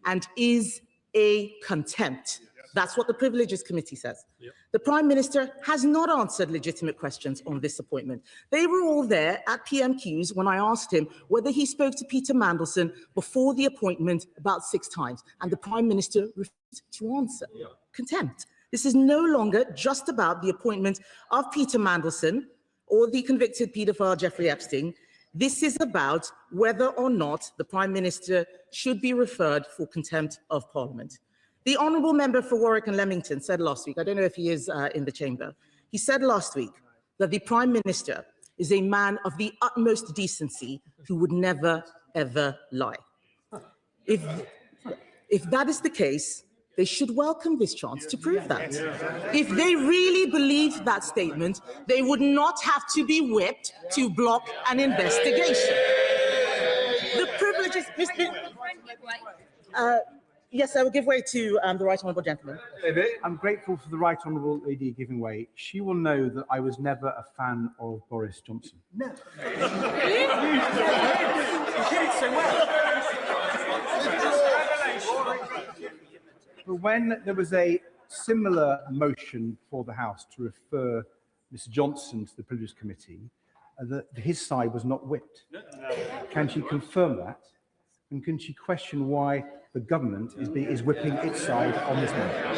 and is a contempt. That's what the Privileges Committee says. The Prime Minister has not answered legitimate questions on this appointment. They were all there at PMQs when I asked him whether he spoke to Peter Mandelson before the appointment about 6 times, and the Prime Minister refused to answer. Contempt. This is no longer just about the appointment of Peter Mandelson or the convicted paedophile Jeffrey Epstein. This is about whether or not the Prime Minister should be referred for contempt of Parliament. The honourable member for Warwick and Leamington said last week, I don't know if he is in the chamber, he said last week that the Prime Minister is a man of the utmost decency who would never, ever lie. If that is the case, they should welcome this chance to prove that. If they really believed that statement, they would not have to be whipped to block an investigation. The privileges... yes, I will give way to the right honourable gentleman. I'm grateful for the right honourable lady giving way. She will know that I was never a fan of Boris Johnson. No. You did so well. But when there was a similar motion for the House to refer Mr Johnson to the Privileges Committee, his side was not whipped. Can she confirm that? And can she question why the government is whipping its side on this matter?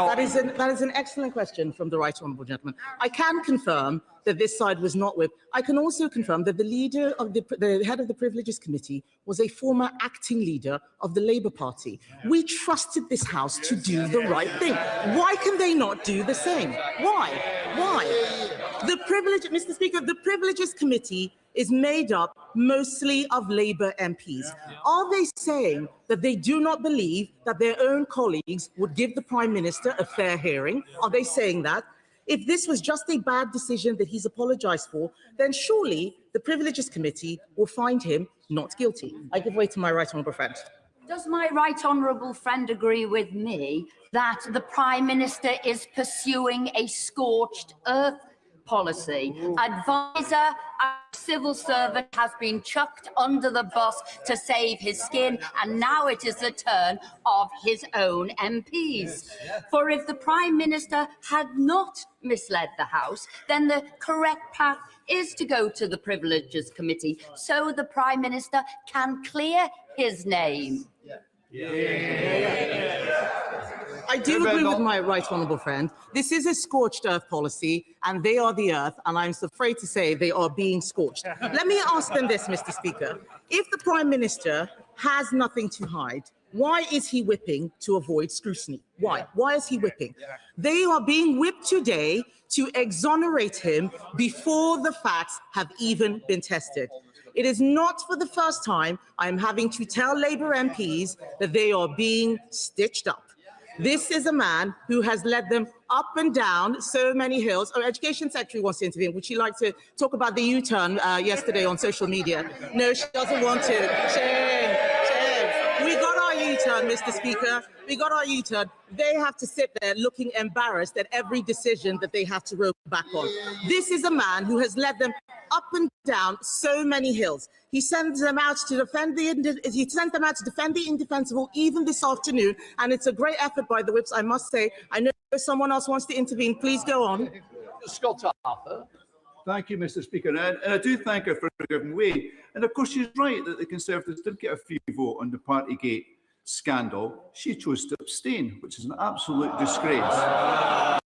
That is an excellent question from the right honourable gentleman. I can confirm that this side was not whipped. I can also confirm that the leader of the head of the Privileges Committee was a former acting leader of the Labour Party. We trusted this House to do the right thing. Why can they not do the same? Why? Mr. Speaker, the Privileges Committee is made up mostly of Labour MPs. Are they saying that they do not believe that their own colleagues would give the Prime Minister a fair hearing? Are they saying that? If this was just a bad decision that he's apologised for, then surely the Privileges Committee will find him not guilty. I give way to my right honourable friend. Does my right honourable friend agree with me that the Prime Minister is pursuing a scorched earth policy? Advisor, a civil servant, has been chucked under the bus to save his skin, and now it is the turn of his own MPs. For if the Prime Minister had not misled the House, then the correct path is to go to the Privileges Committee so the Prime Minister can clear his name. I do agree with my right honourable friend. This is a scorched earth policy, and they are the earth, and I'm afraid to say they are being scorched. Let me ask them this, Mr. Speaker. If the Prime Minister has nothing to hide, why is he whipping to avoid scrutiny? Why? Why is he whipping? They are being whipped today to exonerate him before the facts have even been tested. It is not for the first time I am having to tell Labour MPs that they are being stitched up. This is a man who has led them up and down so many hills. Our Education Secretary wants to intervene. Would she like to talk about the U-turn yesterday on social media? No, she doesn't want to. Shame. We got our U-turn, Mr. Speaker. We got our U-turn. They have to sit there looking embarrassed at every decision that they have to roll back on. This is a man who has led them up and down so many hills. He sends them out to defend the indefensible even this afternoon, and it's a great effort by the whips, I must say. I know someone else wants to intervene. Please go on. Scott Arthur. Thank you, Mr. Speaker. And I do thank her for giving way. And of course, she's right that the Conservatives did get a free vote on the Partygate scandal. She chose to abstain, which is an absolute disgrace.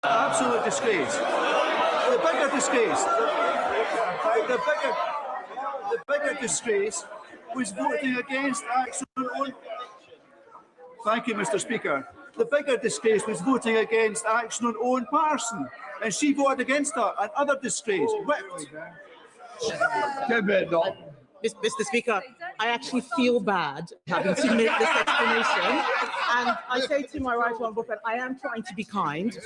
Absolute disgrace. The bigger disgrace. The bigger disgrace was voting against Action on. Thank you, Mr. Speaker. The bigger disgrace was voting against Action on Owen Parson, and she voted against that. Another disgrace. Whipped. Mr. Speaker, I actually feel bad having to make this explanation. And I say to my right honourable friend, I am trying to be kind,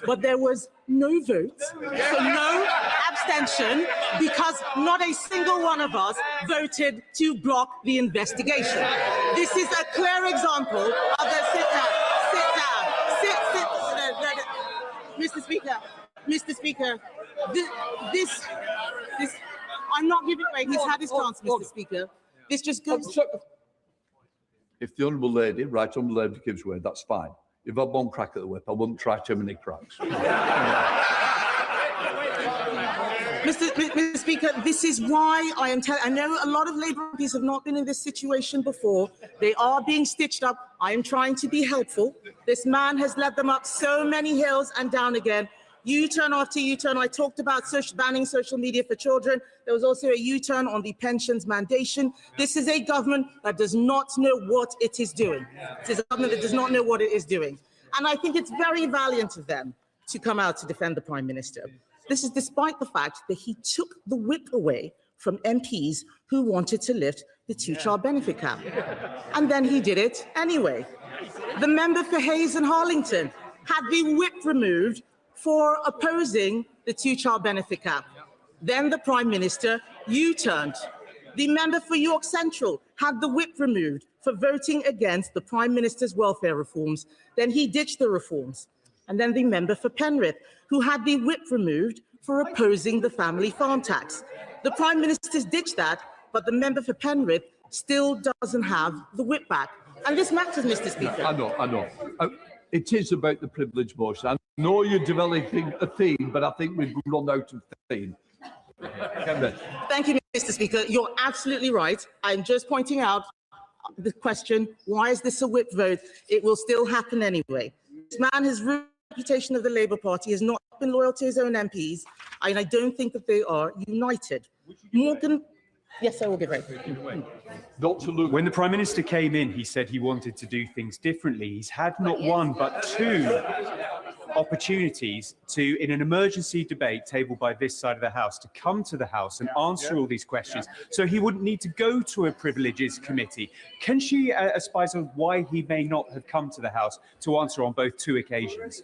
but there was no vote, so no abstention, because not a single one of us voted to block the investigation. This is a clear example of the sit down. Mr. Speaker, this I'm not giving way. He's had his chance, Mr. Speaker. This just goes. If the Honourable Lady, Right Honourable Lady, gives way, that's fine. If I've one crack at the whip, I wouldn't try too many cracks. Mr. Speaker, this is why I am telling. I know a lot of Labour MPs have not been in this situation before. They are being stitched up. I am trying to be helpful. This man has led them up so many hills and down again. U-turn after U-turn. I talked about banning social media for children. There was also a U-turn on the pensions mandation. This is a government that does not know what it is doing. It is a government that does not know what it is doing. And I think it's very valiant of them to come out to defend the Prime Minister. This is despite the fact that he took the whip away from MPs who wanted to lift the two-child benefit cap. And then he did it anyway. The member for Hayes and Harlington had the whip removed for opposing the two-child benefit cap. Then the Prime Minister U-turned. The member for York Central had the whip removed for voting against the Prime Minister's welfare reforms. Then he ditched the reforms. And then the member for Penrith, who had the whip removed for opposing the family farm tax. The Prime Minister's ditched that, but the member for Penrith still doesn't have the whip back. And this matters, Mr. Speaker. I know. It is about the privilege motion. I know you're developing a theme, but I think we've run out of theme. Thank you, Mr. Speaker. You're absolutely right. I'm just pointing out the question, why is this a whip vote? It will still happen anyway. This man has ruined the reputation of the Labour Party, has not been loyal to his own MPs, and I don't think that they are united. Morgan, yes, I will give way. When the Prime Minister came in, he said he wanted to do things differently. He's had not one but two opportunities to, in an emergency debate tabled by this side of the House, to come to the House and answer all these questions, so he wouldn't need to go to a Privileges Committee. Can she advise on why he may not have come to the House to answer on both two occasions?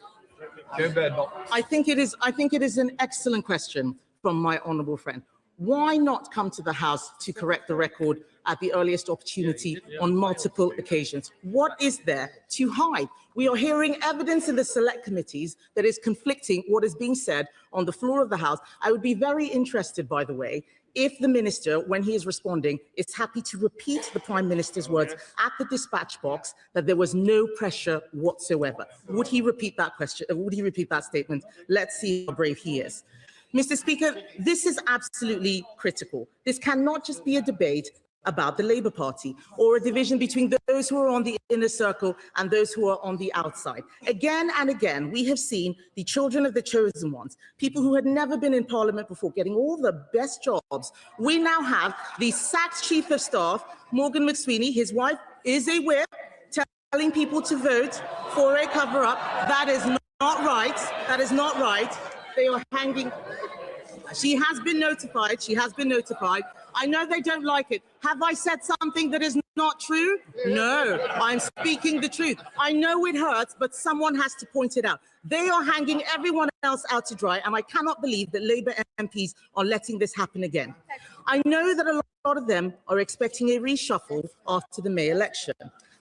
I think it is an excellent question from my honourable friend. Why not come to the House to correct the record at the earliest opportunity on multiple occasions? What is there to hide? We are hearing evidence in the select committees that is conflicting what is being said on the floor of the House. I would be very interested, by the way, if the minister, when he is responding, is happy to repeat the Prime Minister's words at the dispatch box that there was no pressure whatsoever. Would he repeat that question? Would he repeat that statement? Let's see how brave he is. Mr. Speaker, this is absolutely critical. This cannot just be a debate about the Labour Party or a division between those who are on the inner circle and those who are on the outside. Again and again, we have seen the children of the chosen ones, people who had never been in Parliament before, getting all the best jobs. We now have the sacked Chief of Staff, Morgan McSweeney. His wife is a whip, telling people to vote for a cover-up. That is not right. That is not right. They are hanging. She has been notified. She has been notified. I know they don't like it. Have I said something that is not true? No, I'm speaking the truth. I know it hurts, but someone has to point it out. They are hanging everyone else out to dry, and I cannot believe that Labour MPs are letting this happen again. I know that a lot of them are expecting a reshuffle after the May election.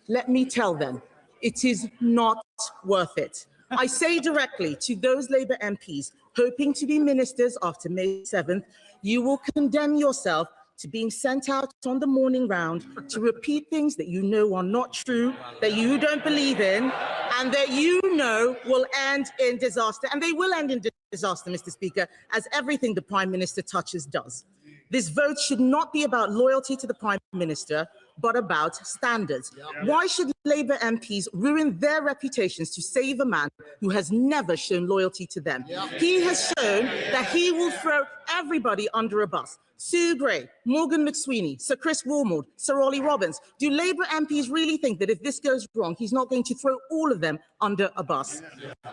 Let me tell them, it is not worth it. I say directly to those Labour MPs hoping to be ministers after May 7th, you will condemn yourself to being sent out on the morning round to repeat things that you know are not true, that you don't believe in, and that you know will end in disaster. And they will end in disaster, Mr. Speaker, as everything the Prime Minister touches does. This vote should not be about loyalty to the Prime Minister, but about standards. Why should Labour MPs ruin their reputations to save a man who has never shown loyalty to them? He has shown that he will throw everybody under a bus. Sue Gray, Morgan McSweeney, Sir Chris Wilmord, Sir Ollie Robbins. Do Labour MPs really think that if this goes wrong, he's not going to throw all of them under a bus?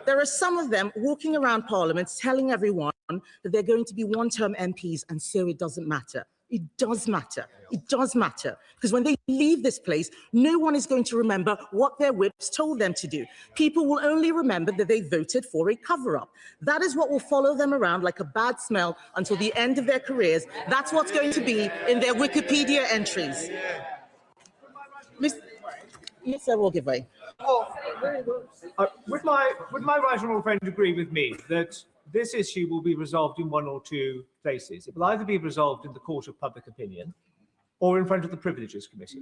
There are some of them walking around Parliament telling everyone that they're going to be one-term MPs, and so it doesn't matter. It does matter. It does matter. Because when they leave this place, no one is going to remember what their whips told them to do. People will only remember that they voted for a cover-up. That is what will follow them around like a bad smell until the end of their careers. That's what's going to be in their Wikipedia entries. Yes, I will give way. Would my right honourable friend agree with me that this issue will be resolved in one or two places? It will either be resolved in the Court of Public Opinion or in front of the Privileges Committee.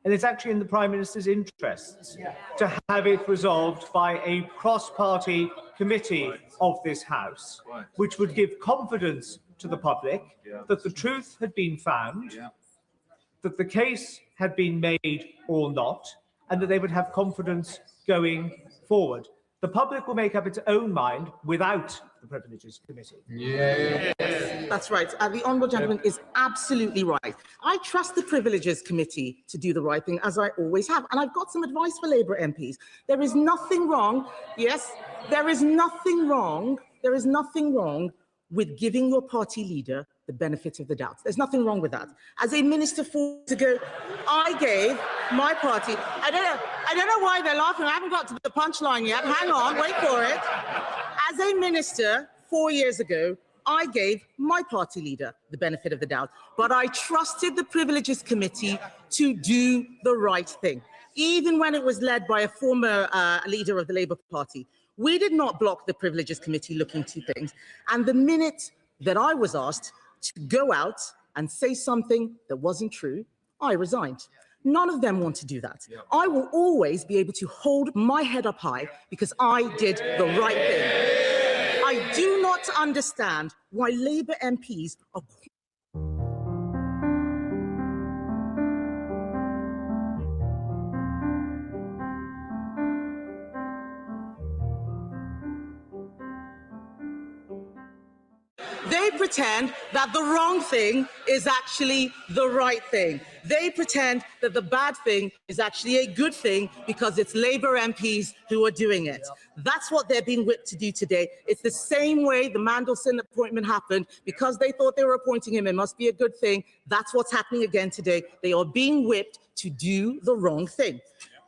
And it's actually in the Prime Minister's interests to have it resolved by a cross-party committee of this House, which would give confidence to the public that the truth had been found, that the case had been made or not, and that they would have confidence going forward. The public will make up its own mind without the Privileges Committee. Yes, that's right. The honourable gentleman is absolutely right. I trust the Privileges Committee to do the right thing, as I always have. And I've got some advice for Labour MPs. There is nothing wrong. Yes, there is nothing wrong. There is nothing wrong with giving your party leader the benefit of the doubt. There's nothing wrong with that. As a minister 4 years ago, I gave my party, I don't know why they're laughing. I haven't got to the punchline yet. Hang on, wait for it. As a minister 4 years ago, I gave my party leader the benefit of the doubt, but I trusted the Privileges Committee to do the right thing, even when it was led by a former leader of the Labour Party. We did not block the Privileges Committee looking to things, and the minute that I was asked to go out and say something that wasn't true, I resigned. None of them want to do that. I will always be able to hold my head up high because I did the right thing. I do not understand why Labour MPs are They pretend that the wrong thing is actually the right thing. They pretend that the bad thing is actually a good thing because it's Labour MPs who are doing it. That's what they're being whipped to do today. It's the same way the Mandelson appointment happened. Because they thought they were appointing him, it must be a good thing. That's what's happening again today. They are being whipped to do the wrong thing.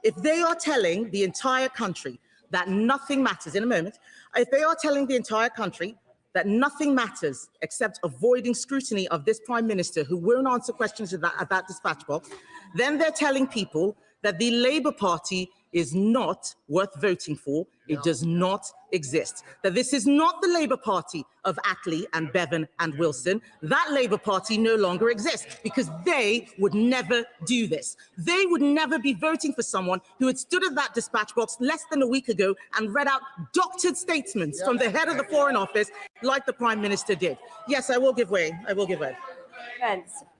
If they are telling the entire country that nothing matters, in a moment, if they are telling the entire country that nothing matters except avoiding scrutiny of this Prime Minister who won't answer questions at that dispatch box, then they're telling people that the Labour Party is not worth voting for. It does not exist. That this is not the Labour Party of Attlee and Bevan and Wilson. That Labour Party no longer exists because they would never do this. They would never be voting for someone who had stood at that dispatch box less than a week ago and read out doctored statements from the head of the Foreign Office like the Prime Minister did. Yes, I will give way. I will give way.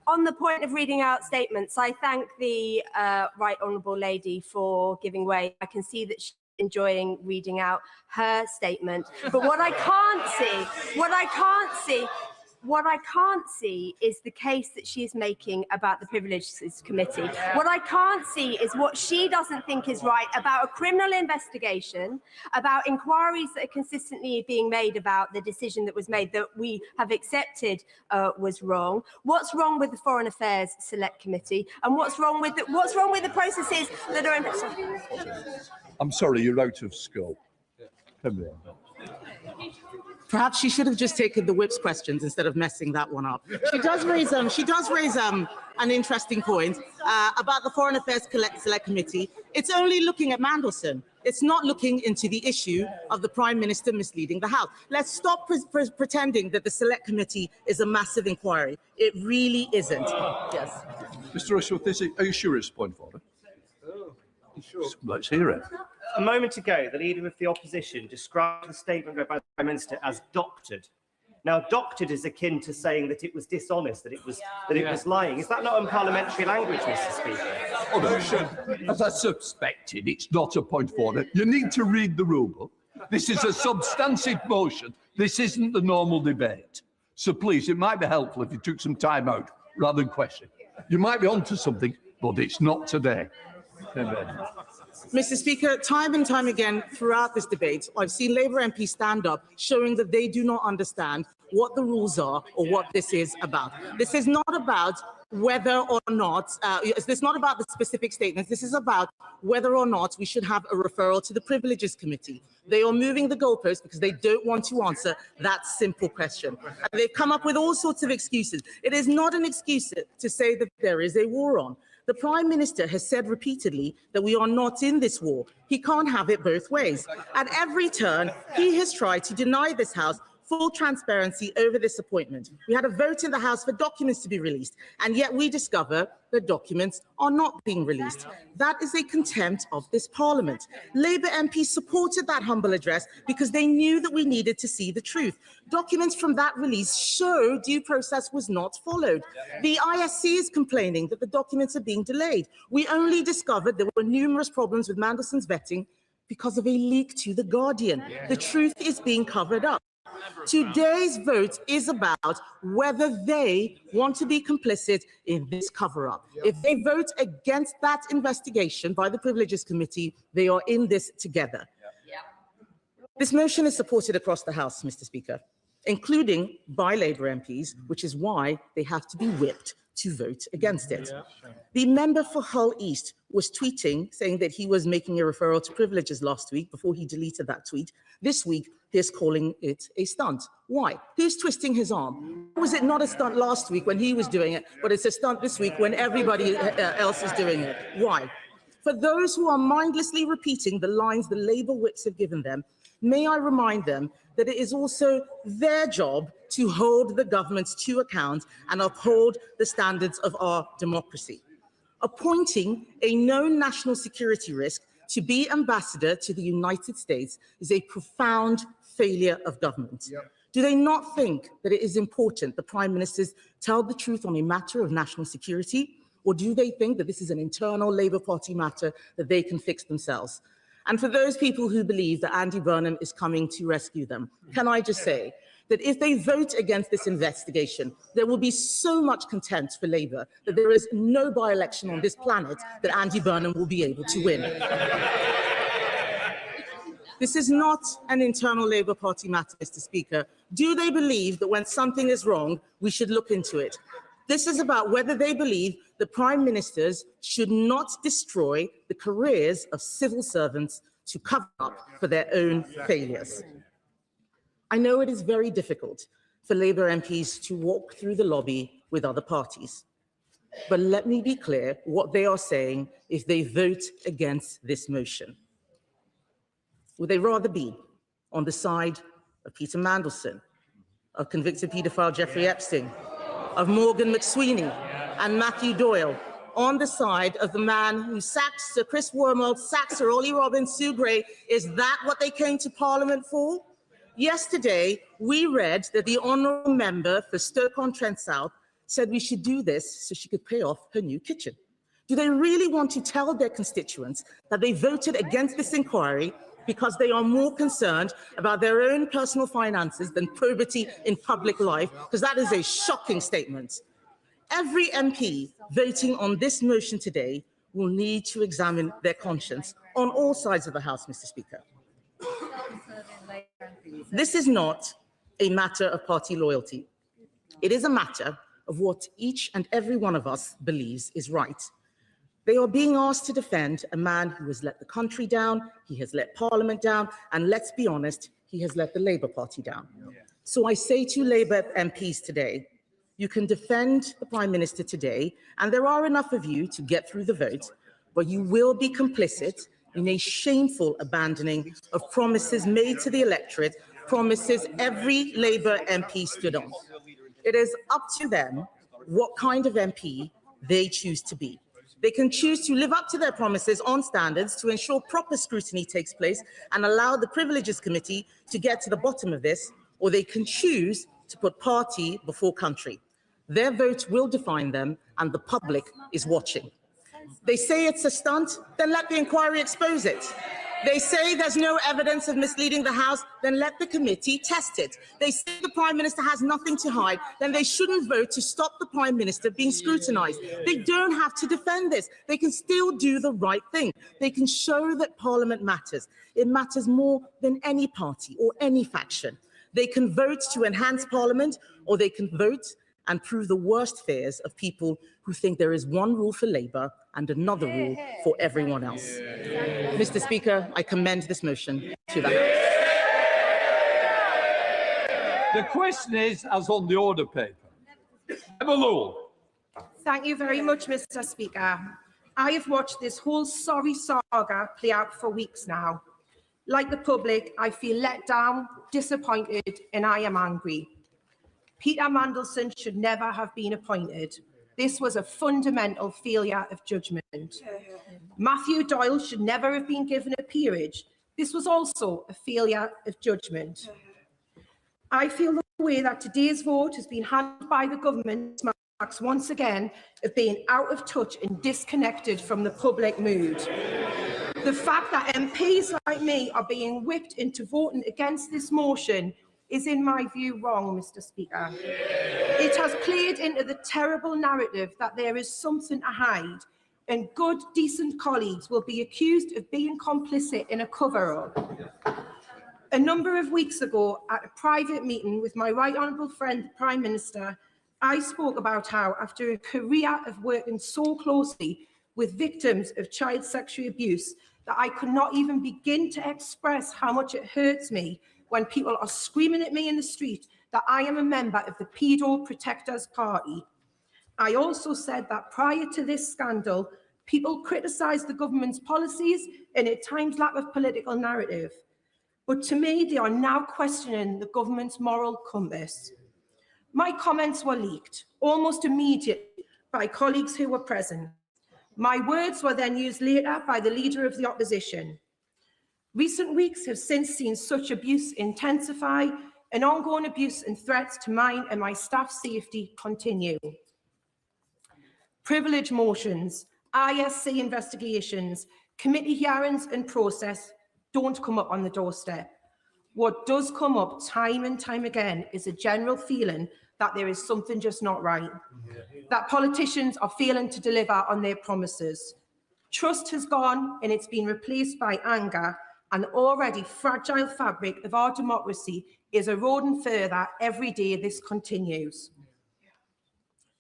On the point of reading out statements, I thank the Right Honourable Lady for giving way. I can see that she's enjoying reading out her statement. But what I can't see is the case that she is making about the Privileges Committee. What I can't see is what she doesn't think is right about a criminal investigation, about inquiries that are consistently being made about the decision that was made that we have accepted was wrong. What's wrong with the Foreign Affairs Select Committee, and what's wrong with the processes that are in? I'm sorry, you're out of scope. Come on. Perhaps she should have just taken the whip's questions instead of messing that one up. She does raise an interesting point about the Foreign Affairs Select Committee. It's only looking at Mandelson. It's not looking into the issue of the Prime Minister misleading the House. Let's stop pretending that the Select Committee is a massive inquiry. It really isn't. Yes. Mr. Rushworth, are you sure it's a point of order? Let's hear it. A moment ago, the Leader of the Opposition described the statement by the Prime Minister as doctored. Now, doctored is akin to saying that it was dishonest, that it was lying. Is that not unparliamentary language, Mr. Speaker? Oh, no, as I suspected, it's not a point of order. You need to read the rule book. This is a substantive motion. This isn't the normal debate. So please, it might be helpful if you took some time out rather than question. You might be onto something, but it's not today. Mr. Speaker, time and time again throughout this debate, I've seen Labour MPs stand up showing that they do not understand what the rules are or what this is about. This is not about whether or not, this is not about the specific statements. This is about whether or not we should have a referral to the Privileges Committee. They are moving the goalposts because they don't want to answer that simple question. And they've come up with all sorts of excuses. It is not an excuse to say that there is a war on. The Prime Minister has said repeatedly that we are not in this war. He can't have it both ways. At every turn, he has tried to deny this House full transparency over this appointment. We had a vote in the House for documents to be released, and yet we discover that documents are not being released. That is a contempt of this Parliament. Labour MPs supported that humble address because they knew that we needed to see the truth. Documents from that release show due process was not followed. The ISC is complaining that the documents are being delayed. We only discovered there were numerous problems with Mandelson's vetting because of a leak to The Guardian. The truth is being covered up. Today's vote is about whether they want to be complicit in this cover-up. If they vote against that investigation by the Privileges Committee, they are in this together. This motion is supported across the House, Mr. Speaker, including by Labour MPs, which is why they have to be whipped to vote against it. The member for Hull East was tweeting, saying that he was making a referral to privileges last week before he deleted that tweet. This week, he's calling it a stunt. Why? Who's twisting his arm? Was it not a stunt last week when he was doing it, but it's a stunt this week when everybody else is doing it? Why? For those who are mindlessly repeating the lines the Labour whips have given them, may I remind them that it is also their job to hold the government to account and uphold the standards of our democracy. Appointing a known national security risk to be ambassador to the United States is a profound failure of government. Do they not think that it is important the Prime Ministers tell the truth on a matter of national security? Or do they think that this is an internal Labour Party matter that they can fix themselves? And for those people who believe that Andy Burnham is coming to rescue them, can I just say that if they vote against this investigation, there will be so much contempt for Labour that there is no by-election on this planet that Andy Burnham will be able to win. This is not an internal Labour Party matter, Mr. Speaker. Do they believe that when something is wrong, we should look into it? This is about whether they believe that prime ministers should not destroy the careers of civil servants to cover up for their own failures. I know it is very difficult for Labour MPs to walk through the lobby with other parties. But let me be clear what they are saying if they vote against this motion. Would they rather be on the side of Peter Mandelson, of convicted paedophile Jeffrey Epstein, of Morgan McSweeney and Matthew Doyle, on the side of the man who sacks Sir Chris Wormald, sacks Sir Ollie Robbins, Sue Gray? Is that what they came to Parliament for? Yesterday, we read that the honourable member for Stoke-on-Trent South said we should do this so she could pay off her new kitchen. Do they really want to tell their constituents that they voted against this inquiry because they are more concerned about their own personal finances than probity in public life? Because that is a shocking statement. Every MP voting on this motion today will need to examine their conscience on all sides of the House, Mr. Speaker. This is not a matter of party loyalty. It is a matter of what each and every one of us believes is right. They are being asked to defend a man who has let the country down, he has let Parliament down, and let's be honest, he has let the Labour Party down. So I say to Labour MPs today, you can defend the Prime Minister today, and there are enough of you to get through the vote, but you will be complicit in a shameful abandoning of promises made to the electorate, promises every Labour MP stood on. It is up to them what kind of MP they choose to be. They can choose to live up to their promises on standards to ensure proper scrutiny takes place and allow the Privileges Committee to get to the bottom of this, or they can choose to put party before country. Their vote will define them, and the public is watching. They say it's a stunt, then let the inquiry expose it. They say there's no evidence of misleading the House, then let the committee test it. They say the Prime Minister has nothing to hide, then they shouldn't vote to stop the Prime Minister being scrutinised. They don't have to defend this. They can still do the right thing. They can show that Parliament matters. It matters more than any party or any faction. They can vote to enhance Parliament, or they can vote and prove the worst fears of people who think there is one rule for Labour and another rule for everyone else. Mr. Speaker, I commend this motion to the House. The question is, as on the order paper. Emma Lowell. Thank you very much, Mr. Speaker. I have watched this whole sorry saga play out for weeks now. Like the public, I feel let down, disappointed, and I am angry. Peter Mandelson should never have been appointed. This was a fundamental failure of judgment. Matthew Doyle should never have been given a peerage. This was also a failure of judgment. I feel the way that today's vote has been handled by the government marks once again of being out of touch and disconnected from the public mood. The fact that MPs like me are being whipped into voting against this motion is, in my view, wrong, Mr. Speaker. It has played into the terrible narrative that there is something to hide, and good, decent colleagues will be accused of being complicit in a cover-up. A number of weeks ago, at a private meeting with my right honourable friend, the Prime Minister, I spoke about how, after a career of working so closely with victims of child sexual abuse, that I could not even begin to express how much it hurts me when people are screaming at me in the street that I am a member of the Pedo Protectors Party. I also said that prior to this scandal, people criticised the government's policies and at times lack of political narrative. But to me, they are now questioning the government's moral compass. My comments were leaked almost immediately by colleagues who were present. My words were then used later by the Leader of the Opposition. Recent weeks have since seen such abuse intensify and ongoing abuse and threats to mine and my staff's safety continue. Privilege motions, ISC investigations, committee hearings and process don't come up on the doorstep. What does come up time and time again is a general feeling that there is something just not right, that politicians are failing to deliver on their promises. Trust has gone and it's been replaced by anger, and the already fragile fabric of our democracy is eroding further every day this continues.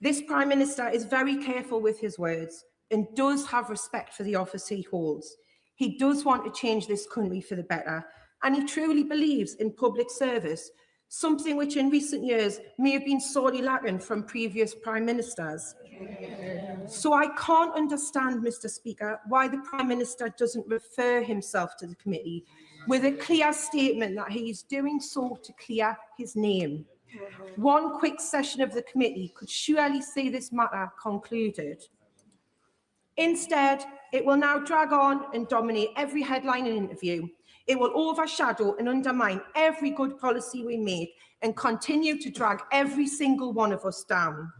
This Prime Minister is very careful with his words and does have respect for the office he holds. He does want to change this country for the better, and he truly believes in public service, something which in recent years may have been sorely lacking from previous Prime Ministers. So I can't understand, Mr. Speaker, why the Prime Minister doesn't refer himself to the committee with a clear statement that he is doing so to clear his name. One quick session of the committee could surely see this matter concluded. Instead, it will now drag on and dominate every headline and interview. It will overshadow and undermine every good policy we make and continue to drag every single one of us down.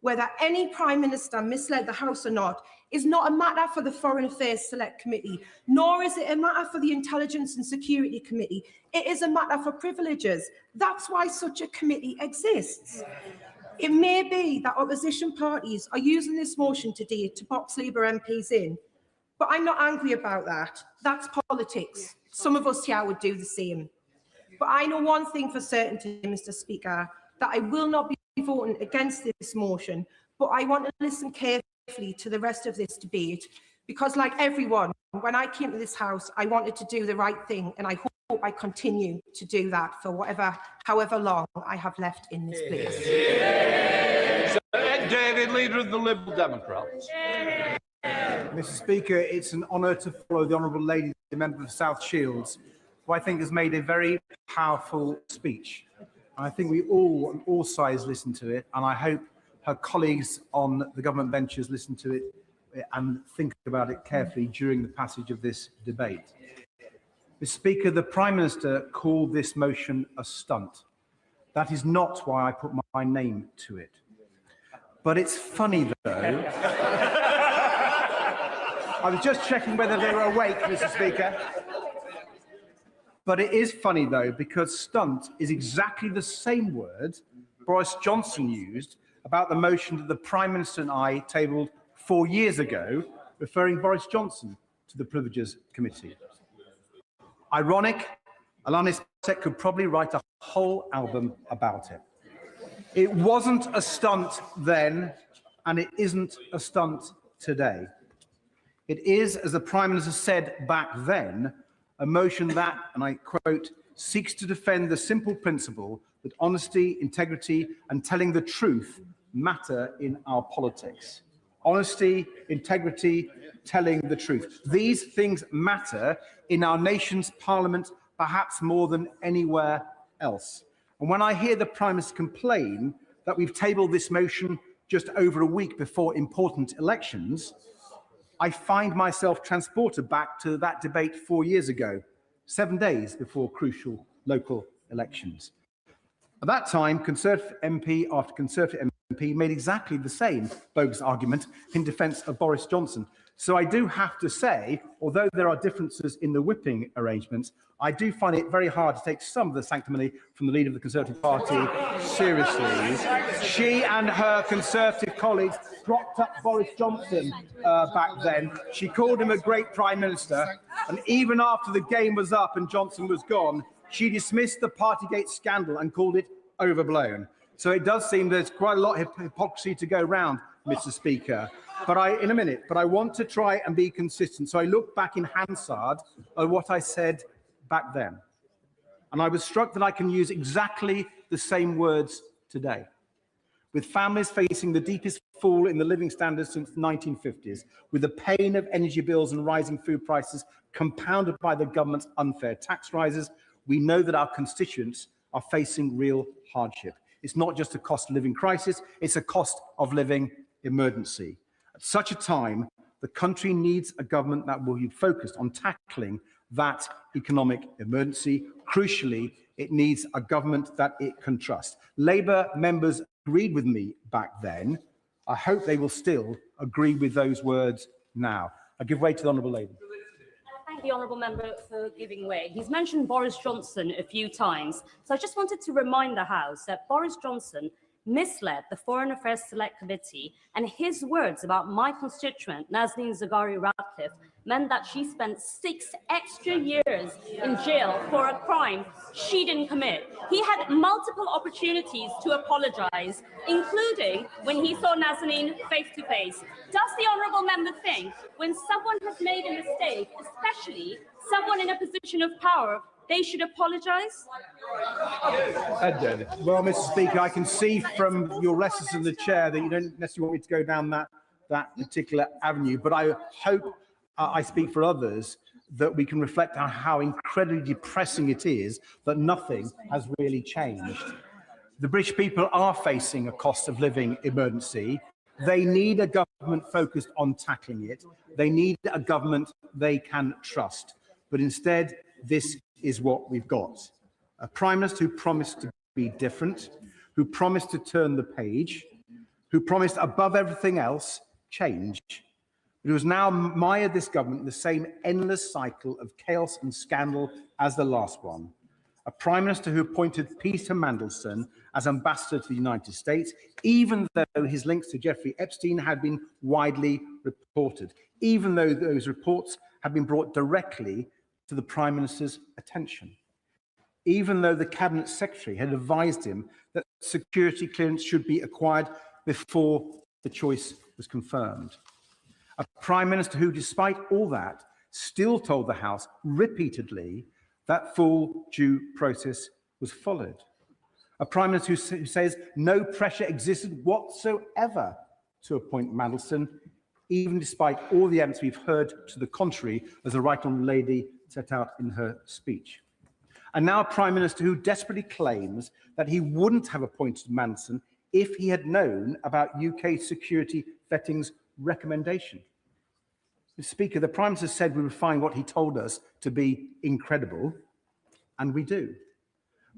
Whether any Prime Minister misled the House or not is not a matter for the Foreign Affairs Select Committee, nor is it a matter for the Intelligence and Security Committee. It is a matter for privileges. That's why such a committee exists. It may be that opposition parties are using this motion today to box Labour MPs in, but I'm not angry about that. That's politics. Some of us here would do the same. But I know one thing for certainty, Mr. Speaker, that I will not be voting against this motion, but I want to listen carefully to the rest of this debate, because like everyone, when I came to this House, I wanted to do the right thing, and I hope I continue to do that for however long I have left in this place. Sir Ed David, Leader of the Liberal Democrats. Mr. Speaker, it's an honour to follow the Honourable Lady, the member for South Shields, who I think has made a very powerful speech. And I think we all, on all sides, listen to it, and I hope her colleagues on the government benches listen to it and think about it carefully during the passage of this debate. Mr. Speaker, the Prime Minister called this motion a stunt. That is not why I put my name to it. But it's funny, though. I was just checking whether they were awake, Mr. Speaker. But it is funny, though, because stunt is exactly the same word Boris Johnson used about the motion that the Prime Minister and I tabled 4 years ago, referring Boris Johnson to the Privileges Committee. Ironic, Alanis Morissette could probably write a whole album about it. It wasn't a stunt then, and it isn't a stunt today. It is, as the Prime Minister said back then, a motion that, and I quote, seeks to defend the simple principle that honesty, integrity, and telling the truth matter in our politics. Honesty, integrity, telling the truth. These things matter in our nation's parliament, perhaps more than anywhere else. And when I hear the Prime Minister complain that we've tabled this motion just over a week before important elections, I find myself transported back to that debate 4 years ago, 7 days before crucial local elections. At that time, Conservative MP after Conservative MP made exactly the same bogus argument in defence of Boris Johnson. So I do have to say, although there are differences in the whipping arrangements, I do find it very hard to take some of the sanctimony from the leader of the Conservative Party seriously. She and her Conservative colleagues propped up Boris Johnson back then. She called him a great Prime Minister, and even after the game was up and Johnson was gone, she dismissed the Partygate scandal and called it overblown. So it does seem there's quite a lot of hypocrisy to go round, Mr. Speaker. But I want to try and be consistent. So I look back in Hansard at what I said back then. And I was struck that I can use exactly the same words today. With families facing the deepest fall in the living standards since the 1950s, with the pain of energy bills and rising food prices compounded by the government's unfair tax rises, we know that our constituents are facing real hardship. It's not just a cost of living crisis, it's a cost of living emergency. At such a time, the country needs a government that will be focused on tackling that economic emergency. Crucially, it needs a government that it can trust. Labour members agreed with me back then. I hope they will still agree with those words now. I give way to the Honourable Lady. thank the honourable member for giving way. He's mentioned Boris Johnson a few times, so I just wanted to remind the House that Boris Johnson misled the Foreign Affairs Select Committee, and his words about my constituent, Nazanin Zaghari-Ratcliffe, meant that she spent 6 extra years in jail for a crime she didn't commit. He had multiple opportunities to apologise, including when he saw Nazanin face to face. Does the honourable member think when someone has made a mistake, especially someone in a position of power, they should apologise? Well, Mr. Speaker, I can see from your letters in the chair that you don't necessarily want me to go down that particular avenue, but I hope I speak for others that we can reflect on how incredibly depressing it is that nothing has really changed. The British people are facing a cost of living emergency. They need a government focused on tackling it. They need a government they can trust. But instead, this is what we've got. A Prime Minister who promised to be different, who promised to turn the page, who promised above everything else, change. But who has now mired this government in the same endless cycle of chaos and scandal as the last one. A Prime Minister who appointed Peter Mandelson as ambassador to the United States, even though his links to Jeffrey Epstein had been widely reported, even though those reports had been brought directly to the Prime Minister's attention, even though the Cabinet Secretary had advised him that security clearance should be acquired before the choice was confirmed. A Prime Minister who, despite all that, still told the House repeatedly that full due process was followed. A Prime Minister who says no pressure existed whatsoever to appoint Mandelson, even despite all the evidence we've heard to the contrary, as the Right Honourable Lady set out in her speech. And now a Prime Minister who desperately claims that he wouldn't have appointed Mandelson if he had known about UK security vetting's recommendation. Mr. Speaker, the Prime Minister said we would find what he told us to be incredible, and we do.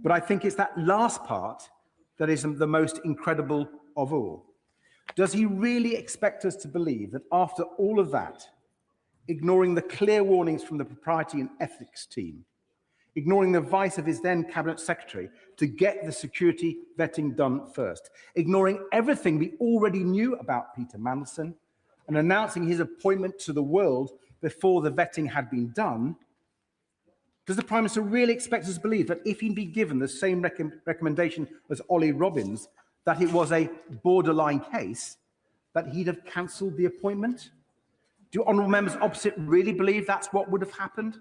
But I think it's that last part that is the most incredible of all. Does he really expect us to believe that after all of that, ignoring the clear warnings from the Propriety and Ethics team, ignoring the advice of his then Cabinet Secretary to get the security vetting done first, ignoring everything we already knew about Peter Mandelson, and announcing his appointment to the world before the vetting had been done, does the Prime Minister really expect us to believe that if he'd been given the same recommendation as Ollie Robbins, that it was a borderline case, that he'd have cancelled the appointment? Do honourable members opposite really believe that's what would have happened?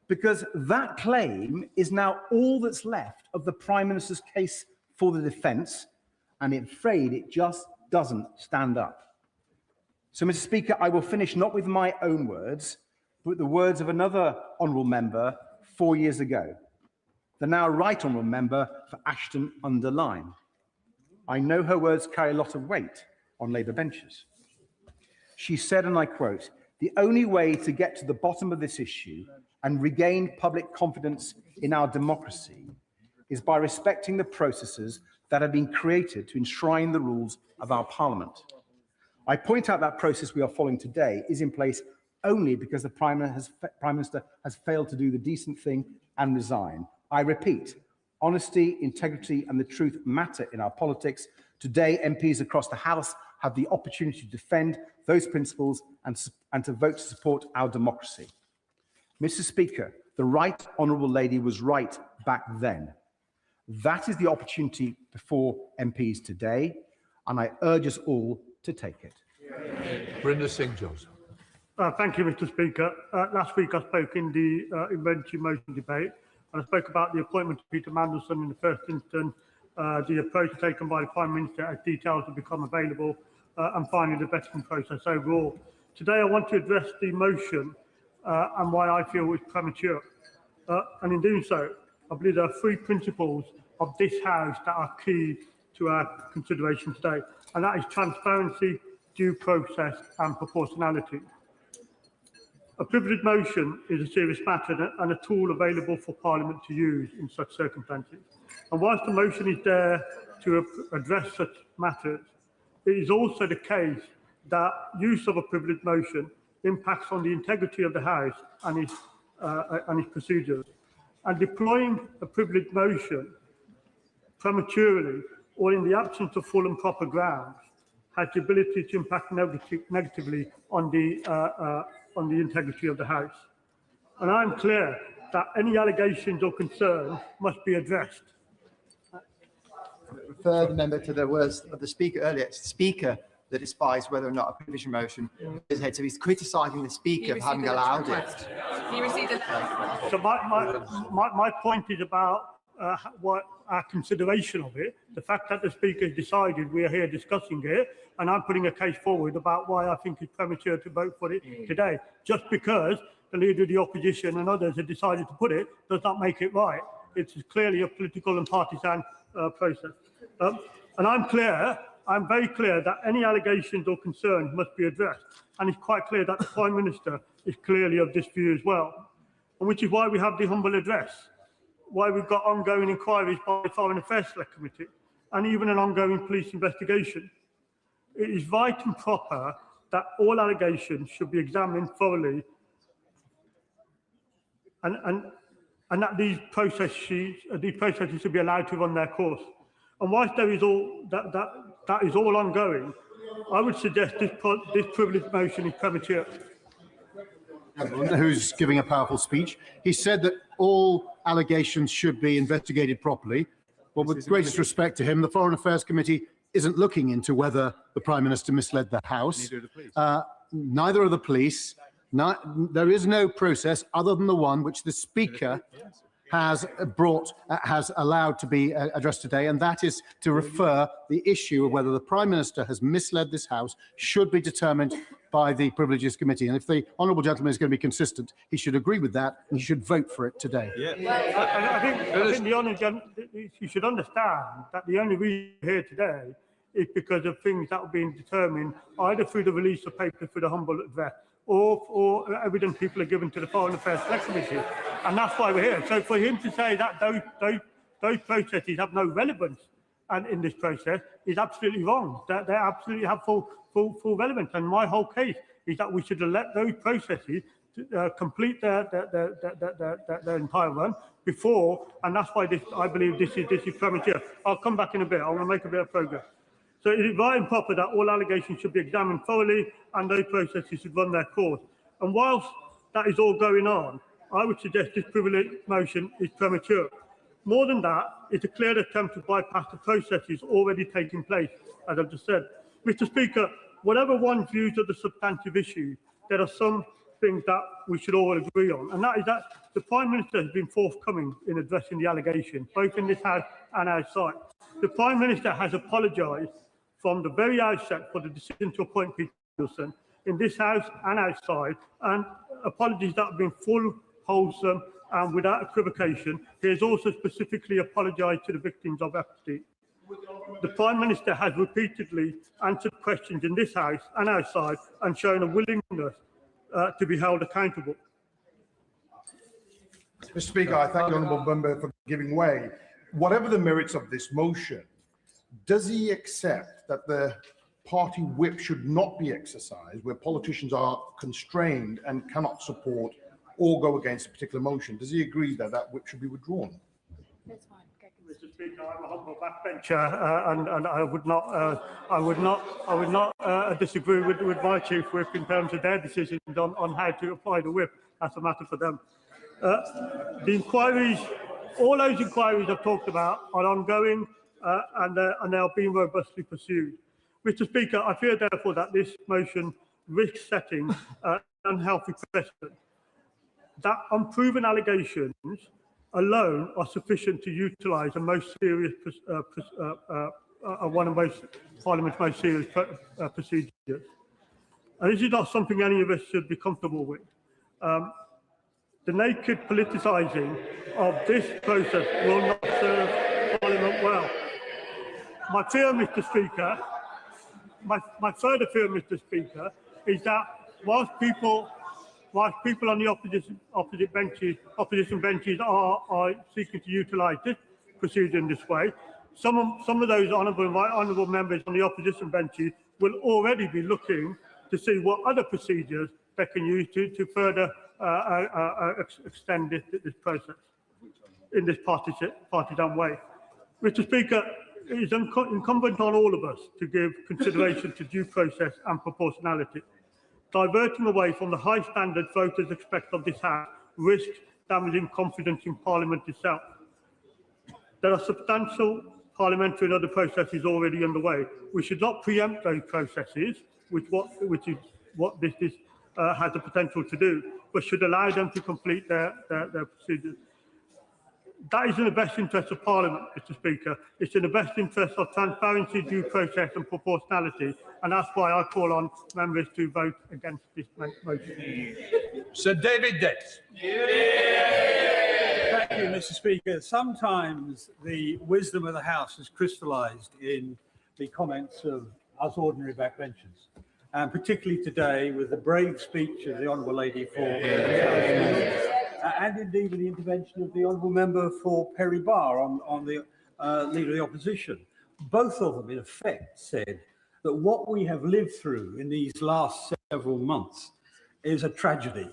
Because that claim is now all that's left of the Prime Minister's case for the defence, and I'm afraid it just doesn't stand up. So, Mr. Speaker, I will finish not with my own words, but with the words of another honourable member 4 years ago, the now Right Honourable Member for Ashton-under-Lyne. I know her words carry a lot of weight on Labour benches. She said, and I quote, "The only way to get to the bottom of this issue and regain public confidence in our democracy is by respecting the processes that have been created to enshrine the rules of our Parliament. I point out that process we are following today is in place only because the Prime Minister has failed to do the decent thing and resign. I repeat, honesty, integrity and the truth matter in our politics. Today, MPs across the House have the opportunity to defend those principles and to vote to support our democracy. Mr. Speaker, the Right Honourable Lady was right back then. That is the opportunity before MPs today, and I urge us all to take it. Brenda Singh Joseph. Thank you, Mr. Speaker. Last week I spoke in the emergency motion debate, and I spoke about the appointment of Peter Mandelson in the first instance, the approach taken by the Prime Minister as details have become available, and finally the vetting process overall. Today I want to address the motion and why I feel it's premature. And in doing so, I believe there are 3 principles of this House that are key to our consideration today, and that is transparency, due process and proportionality. A privileged motion is a serious matter and a tool available for Parliament to use in such circumstances. And whilst the motion is there to address such matters, it is also the case that use of a privileged motion impacts on the integrity of the House and its procedures. And deploying a privileged motion prematurely or in the absence of full and proper grounds has the ability to impact negatively on the integrity of the House. And I'm clear that any allegations or concerns must be addressed. Refer the member to the words of the Speaker earlier. It's the Speaker that decides whether or not a privilege motion is ahead. So he's criticising the Speaker for having allowed it. He received it. So my point is about what our consideration of it, the fact that the Speaker has decided we are here discussing it, and I'm putting a case forward about why I think it's premature to vote for it today. Just because the Leader of the Opposition and others have decided to put it does not make it right. It's clearly a political and partisan process. And I'm very clear that any allegations or concerns must be addressed. And it's quite clear that the Prime Minister is clearly of this view as well. And which is why we have the humble address, why we've got ongoing inquiries by the Foreign Affairs Select Committee, and even an ongoing police investigation. It is right and proper that all allegations should be examined thoroughly, and that these processes should be allowed to run their course. And whilst there is that is all ongoing, I would suggest this privileged motion is premature. Who's giving a powerful speech? He said that all allegations should be investigated properly. Well, with greatest respect to him, the Foreign Affairs Committee isn't looking into whether the Prime Minister misled the House. Neither are the police. There is no process other than the one which the Speaker has allowed to be addressed today, and that is to refer the issue of whether the Prime Minister has misled this House should be determined by the Privileges Committee. And if the honourable gentleman is going to be consistent, he should agree with that and he should vote for it today. I think the honourable gentleman, you should understand that the only reason we're here today is because of things that have been determined either through the release of papers for the humble address or evidence people are given to the Foreign Affairs Select Committee. And that's why we're here. So for him to say that those processes have no relevance in this process is absolutely wrong. That they absolutely have full relevance. And my whole case is that we should let those processes complete their entire run before, and that's why I believe this is premature. I'll come back in a bit. I want to make a bit of progress. So it is right and proper that all allegations should be examined thoroughly and those processes should run their course. And whilst that is all going on, I would suggest this privilege motion is premature. More than that, it's a clear attempt to bypass the processes already taking place, as I've just said. Mr. Speaker, whatever one's views of the substantive issue, there are some things that we should all agree on, and that is that the Prime Minister has been forthcoming in addressing the allegations, both in this House and outside. The Prime Minister has apologised from the very outset for the decision to appoint Peter Mandelson in this House and outside, and apologies that have been full, wholesome and without equivocation. He has also specifically apologised to the victims of Epstein. The Prime Minister has repeatedly answered questions in this House and outside and shown a willingness to be held accountable. Mr. Speaker, I thank the honourable member for giving way. Whatever the merits of this motion, does he accept that the party whip should not be exercised where politicians are constrained and cannot support or go against a particular motion? Does he agree that that whip should be withdrawn? That's fine. Mr. Speaker, I'm a humble backbencher, and I would not disagree with my chief whip in terms of their decisions on how to apply the whip. That's a matter for them. The inquiries, all those inquiries I've talked about, are ongoing and they are being robustly pursued. Mr. Speaker, I fear therefore that this motion risks setting an unhealthy precedent. That unproven allegations alone are sufficient to utilise a most serious, one of Parliament's most serious procedures. And this is not something any of us should be comfortable with. The naked politicising of this process will not serve Parliament well. My fear, Mr. Speaker, my further fear, Mr. Speaker, is that whilst people on the opposition benches are seeking to utilise this procedure in this way, some of those honourable members on the opposition benches will already be looking to see what other procedures they can use to further extend this process in this partisan way. Mr. Speaker, it is incumbent on all of us to give consideration to due process and proportionality. Diverting away from the high standards voters expect of this House risks damaging confidence in Parliament itself. There are substantial parliamentary and other processes already underway. We should not preempt those processes, which is what this has the potential to do, but should allow them to complete their procedures. That is in the best interest of Parliament, Mr. Speaker. It's in the best interest of transparency, due process and proportionality, and that's why I call on members to vote against this motion. Sir David Dix. Thank you, Mr. Speaker. Sometimes the wisdom of the House is crystallised in the comments of us ordinary backbenchers, and particularly today with the brave speech of the Honourable Lady for and indeed with the intervention of the Honourable Member for Perry Barr on the Leader of the Opposition. Both of them, in effect, said that what we have lived through in these last several months is a tragedy,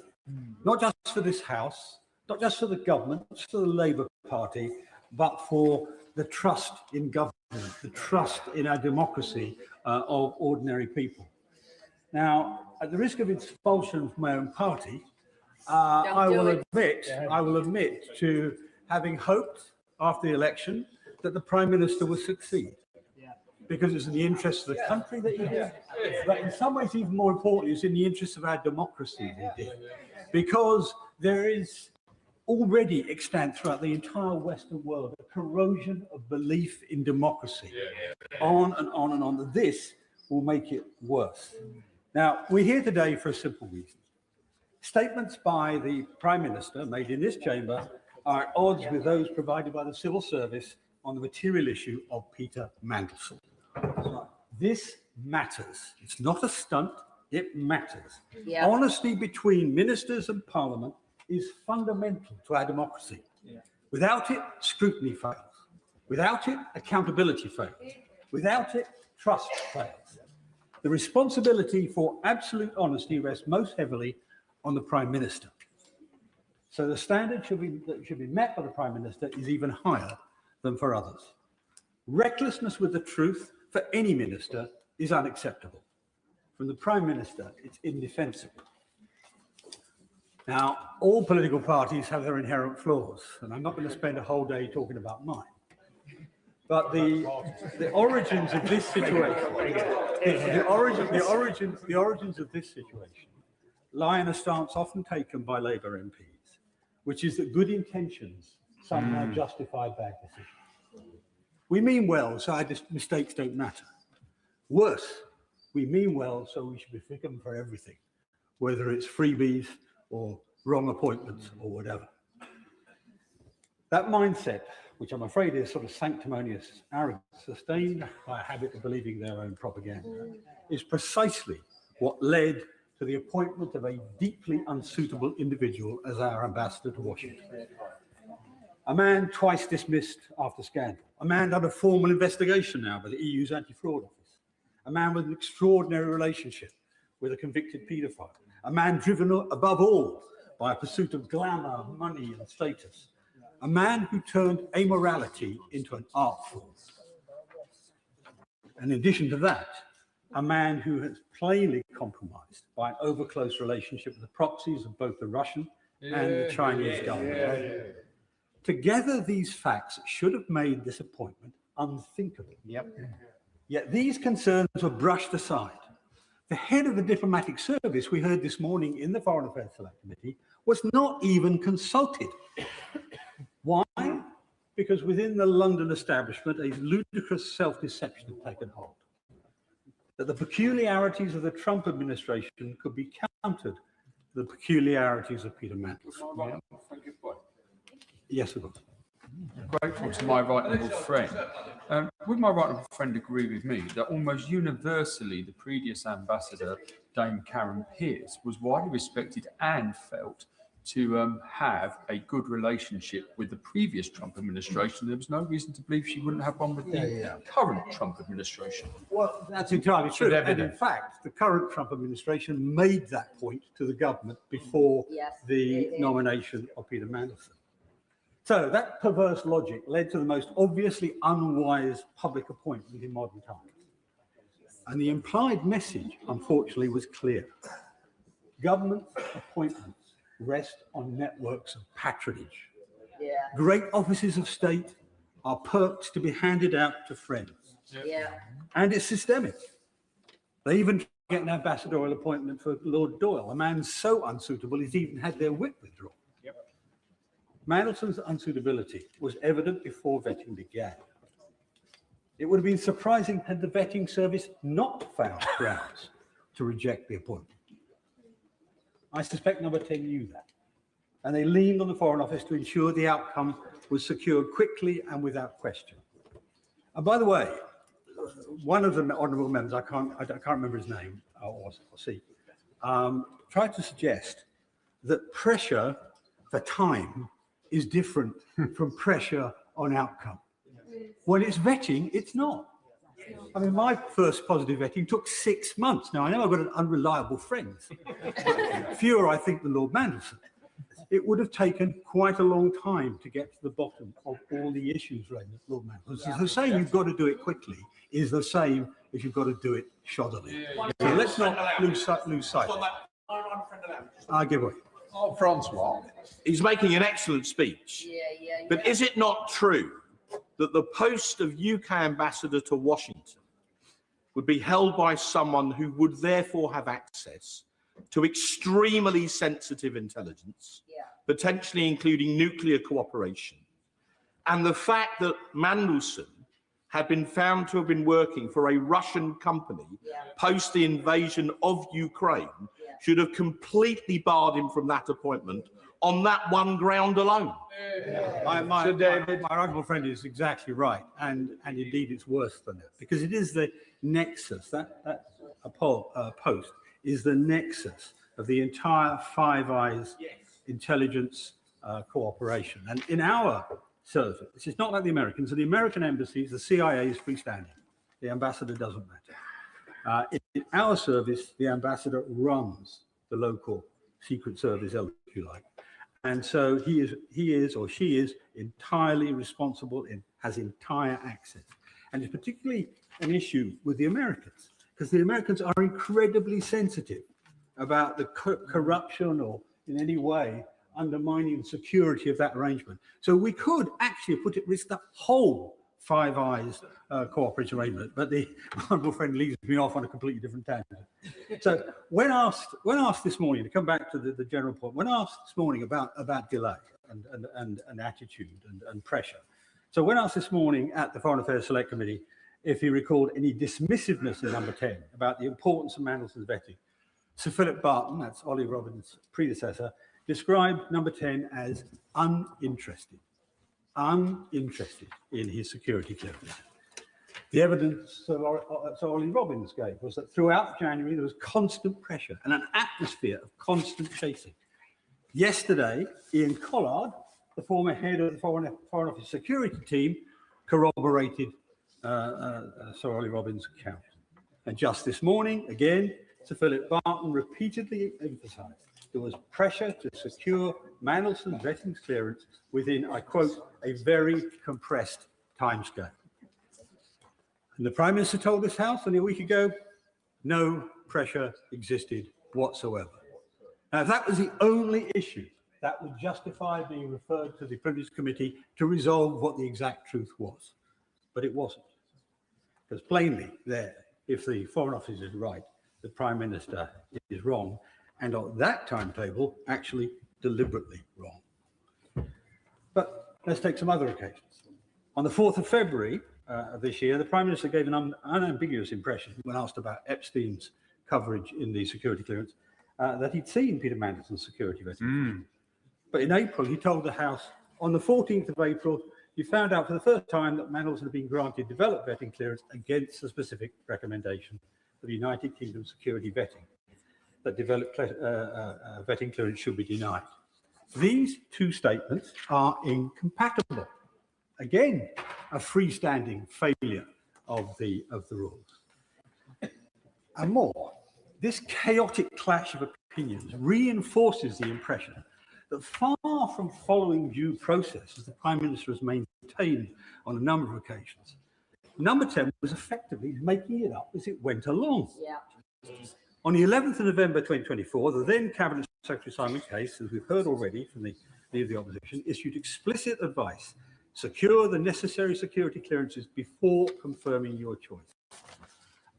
not just for this House, not just for the government, not just for the Labour Party, but for the trust in government, the trust in our democracy of ordinary people. Now, at the risk of expulsion from my own party, I will admit to having hoped after the election that the Prime Minister would succeed, because it's in the interest of the country that he did, but in some ways even more importantly, it's in the interest of our democracy that he did, because there is already extant throughout the entire Western world a corrosion of belief in democracy, on and on and on. This will make it worse. Now, we're here today for a simple reason. Statements by the Prime Minister made in this chamber are at odds with those provided by the civil service on the material issue of Peter Mandelson. This matters. It's not a stunt, it matters. Yeah. Honesty between ministers and Parliament is fundamental to our democracy. Yeah. Without it, scrutiny fails. Without it, accountability fails. Without it, trust fails. The responsibility for absolute honesty rests most heavily on the Prime Minister. So the standard that should be met by the Prime Minister is even higher than for others. Recklessness with the truth for any minister is unacceptable. From the Prime Minister, it's indefensible. Now, all political parties have their inherent flaws, and I'm not going to spend a whole day talking about mine. But the origins of this situation, the origins of this situation lie in a stance often taken by Labour MPs, which is that good intentions somehow justify bad decisions. We mean well, so our mistakes don't matter. Worse, we mean well, so we should be forgiven for everything, whether it's freebies or wrong appointments or whatever. That mindset, which I'm afraid is sort of sanctimonious arrogance, sustained by a habit of believing their own propaganda, is precisely what led to the appointment of a deeply unsuitable individual as our ambassador to Washington. A man twice dismissed after scandal, a man under formal investigation now by the EU's anti-fraud office, a man with an extraordinary relationship with a convicted paedophile, a man driven above all by a pursuit of glamour, money and status, a man who turned amorality into an art form. And in addition to that, a man who has plainly compromised by an over-close relationship with the proxies of both the Russian and the Chinese government. Together, these facts should have made this appointment unthinkable. Yet these concerns were brushed aside. The head of the diplomatic service, we heard this morning in the Foreign Affairs Select Committee, was not even consulted. Why? Because within the London establishment, a ludicrous self-deception had taken hold. That the peculiarities of the Trump administration could be countered to the peculiarities of Peter Mandelson. Yes, of course. Grateful to my right honourable friend. Would my right honourable friend agree with me that almost universally the previous ambassador, Dame Karen Pierce, was widely respected and felt to have a good relationship with the previous Trump administration. There was no reason to believe she wouldn't have one with the current Trump administration. Well, that's entirely true. And in fact, the current Trump administration made that point to the government before the nomination of Peter Mandelson. So that perverse logic led to the most obviously unwise public appointment in modern times. And the implied message, unfortunately, was clear. Government appointments rest on networks of patronage. Great offices of state are perks to be handed out to friends. And it's systemic. They even get an ambassadorial appointment for Lord Doyle, a man so unsuitable he's even had their whip withdrawn. Mandelson's unsuitability was evident before vetting began. It would have been surprising had the vetting service not found grounds to reject the appointment. I suspect number 10 knew that, and they leaned on the Foreign Office to ensure the outcome was secured quickly and without question. And by the way, one of the honourable members, I can't remember his name or seat, tried to suggest that pressure for time is different from pressure on outcome. When it's vetting, it's not. I mean, my first positive vetting took 6 months. Now, I know I've got an unreliable friend. Fewer, I think, than Lord Mandelson. It would have taken quite a long time to get to the bottom of all the issues raised with Lord Mandelson. So saying you've got to do it quickly is the same as you've got to do it shoddily. So let's not lose sight. I'll give way. Oh, Francois. He's making an excellent speech. But is it not true that the post of UK ambassador to Washington would be held by someone who would therefore have access to extremely sensitive intelligence, potentially including nuclear cooperation, and the fact that Mandelson had been found to have been working for a Russian company post the invasion of Ukraine should have completely barred him from that appointment on that one ground alone? My honourable friend is exactly right, and indeed it's worse than that, because it is the nexus, that post is the nexus of the entire Five Eyes intelligence cooperation. And in our service, it's not like the Americans. In the American embassies, the CIA is freestanding. The ambassador doesn't matter. In our service, the ambassador runs the local Secret Service, if you like. And so he is or she is entirely responsible and has entire access. And it's particularly an issue with the Americans, because the Americans are incredibly sensitive about the corruption or in any way undermining the security of that arrangement. So we could actually put at risk the whole Five Eyes cooperation arrangement, but the honourable friend leads me off on a completely different tangent. So when asked this morning, to come back to the general point, when asked this morning about delay and attitude and pressure, so when asked this morning at the Foreign Affairs Select Committee if he recalled any dismissiveness in number 10 about the importance of Mandelson's vetting, Sir Philip Barton, that's Ollie Robbins' predecessor, described number 10 as uninterested in his security clearance. The evidence Sir Ollie Robbins gave was that throughout January there was constant pressure and an atmosphere of constant chasing. Yesterday, Ian Collard, the former head of the Foreign Office security team, corroborated Sir Ollie Robbins' account. And just this morning, again, Sir Philip Barton repeatedly emphasised there was pressure to secure Mandelson's vetting clearance within, I quote, a very compressed timescale. And the Prime Minister told this House only a week ago, no pressure existed whatsoever. Now, if that was the only issue, that would justify being referred to the Privileged Committee to resolve what the exact truth was. But it wasn't. Because plainly there, if the Foreign Office is right, the Prime Minister is wrong, and on that timetable, actually deliberately wrong. But let's take some other occasions. On the 4th of February of this year, the Prime Minister gave an unambiguous impression when asked about Epstein's coverage in the security clearance, that he'd seen Peter Mandelson's security vetting. But in April, he told the House, on the 14th of April, you found out for the first time that Mandelson had been granted developed vetting clearance against the specific recommendation of the United Kingdom security vetting, that developed vetting clearance should be denied. These two statements are incompatible. Again, a freestanding failure of the rules. And more, this chaotic clash of opinions reinforces the impression that far from following due process, as the Prime Minister has maintained on a number of occasions, Number 10 was effectively making it up as it went along. Yeah. On the 11th of November 2024, the then Cabinet Secretary Simon Case, as we've heard already from the Leader of the Opposition, issued explicit advice: secure the necessary security clearances before confirming your choice.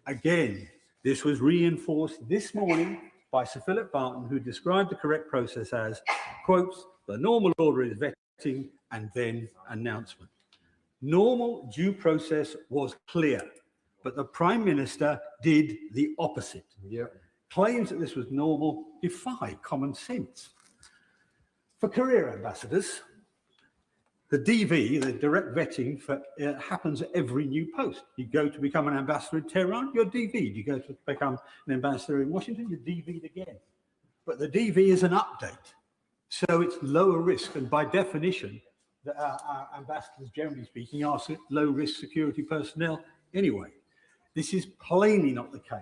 Again, this was reinforced this morning by Sir Philip Barton, who described the correct process as, quote, the normal order is vetting and then announcement. Normal due process was clear, but the Prime Minister did the opposite. Claims that this was normal defy common sense. For career ambassadors, the DV, the direct vetting, happens at every new post. You go to become an ambassador in Tehran, you're DV'd. You go to become an ambassador in Washington, you're DV'd again. But the DV is an update, so it's lower risk, and by definition, our ambassadors, generally speaking, are low-risk security personnel anyway. This is plainly not the case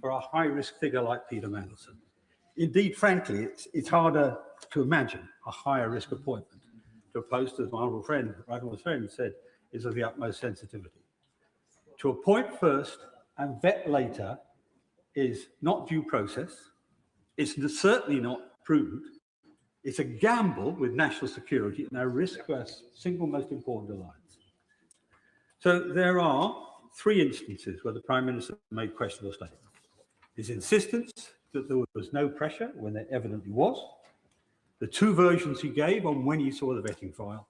for a high-risk figure like Peter Mandelson. Indeed, frankly, it's harder to imagine a higher-risk appointment to a post, as my honourable friend said, is of the utmost sensitivity. To appoint first and vet later is not due process. It's certainly not prudent. It's a gamble with national security and a risk to our single most important alliance. So there are three instances where the Prime Minister made questionable statements. His insistence that there was no pressure when there evidently was, the two versions he gave on when he saw the vetting file,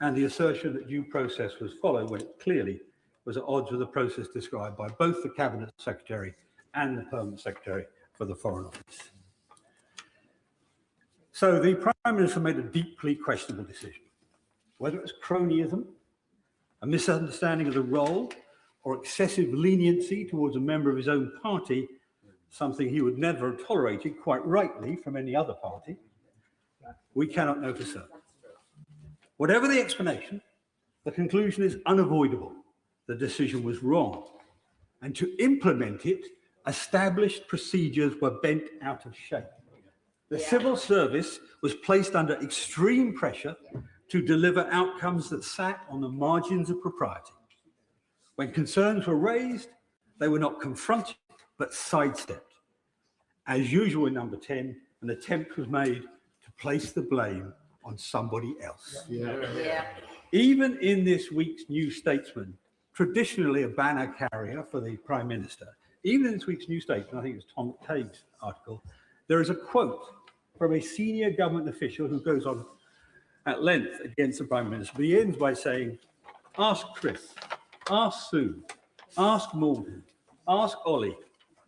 and the assertion that due process was followed when it clearly was at odds with the process described by both the Cabinet Secretary and the Permanent Secretary for the Foreign Office. So the Prime Minister made a deeply questionable decision. Whether it was cronyism, a misunderstanding of the role, or excessive leniency towards a member of his own party, something he would never have tolerated, quite rightly, from any other party, we cannot know for certain. Whatever the explanation, the conclusion is unavoidable. The decision was wrong. And to implement it, established procedures were bent out of shape. The civil service was placed under extreme pressure to deliver outcomes that sat on the margins of propriety. When concerns were raised, they were not confronted, but sidestepped. As usual in number 10, an attempt was made to place the blame on somebody else. Even in this week's New Statesman, traditionally a banner carrier for the Prime Minister, even in this week's New Statesman, I think it's Tom Tague's article, there is a quote from a senior government official who goes on at length against the Prime Minister. But he ends by saying, ask Chris, ask Sue, ask Morgan, ask Ollie.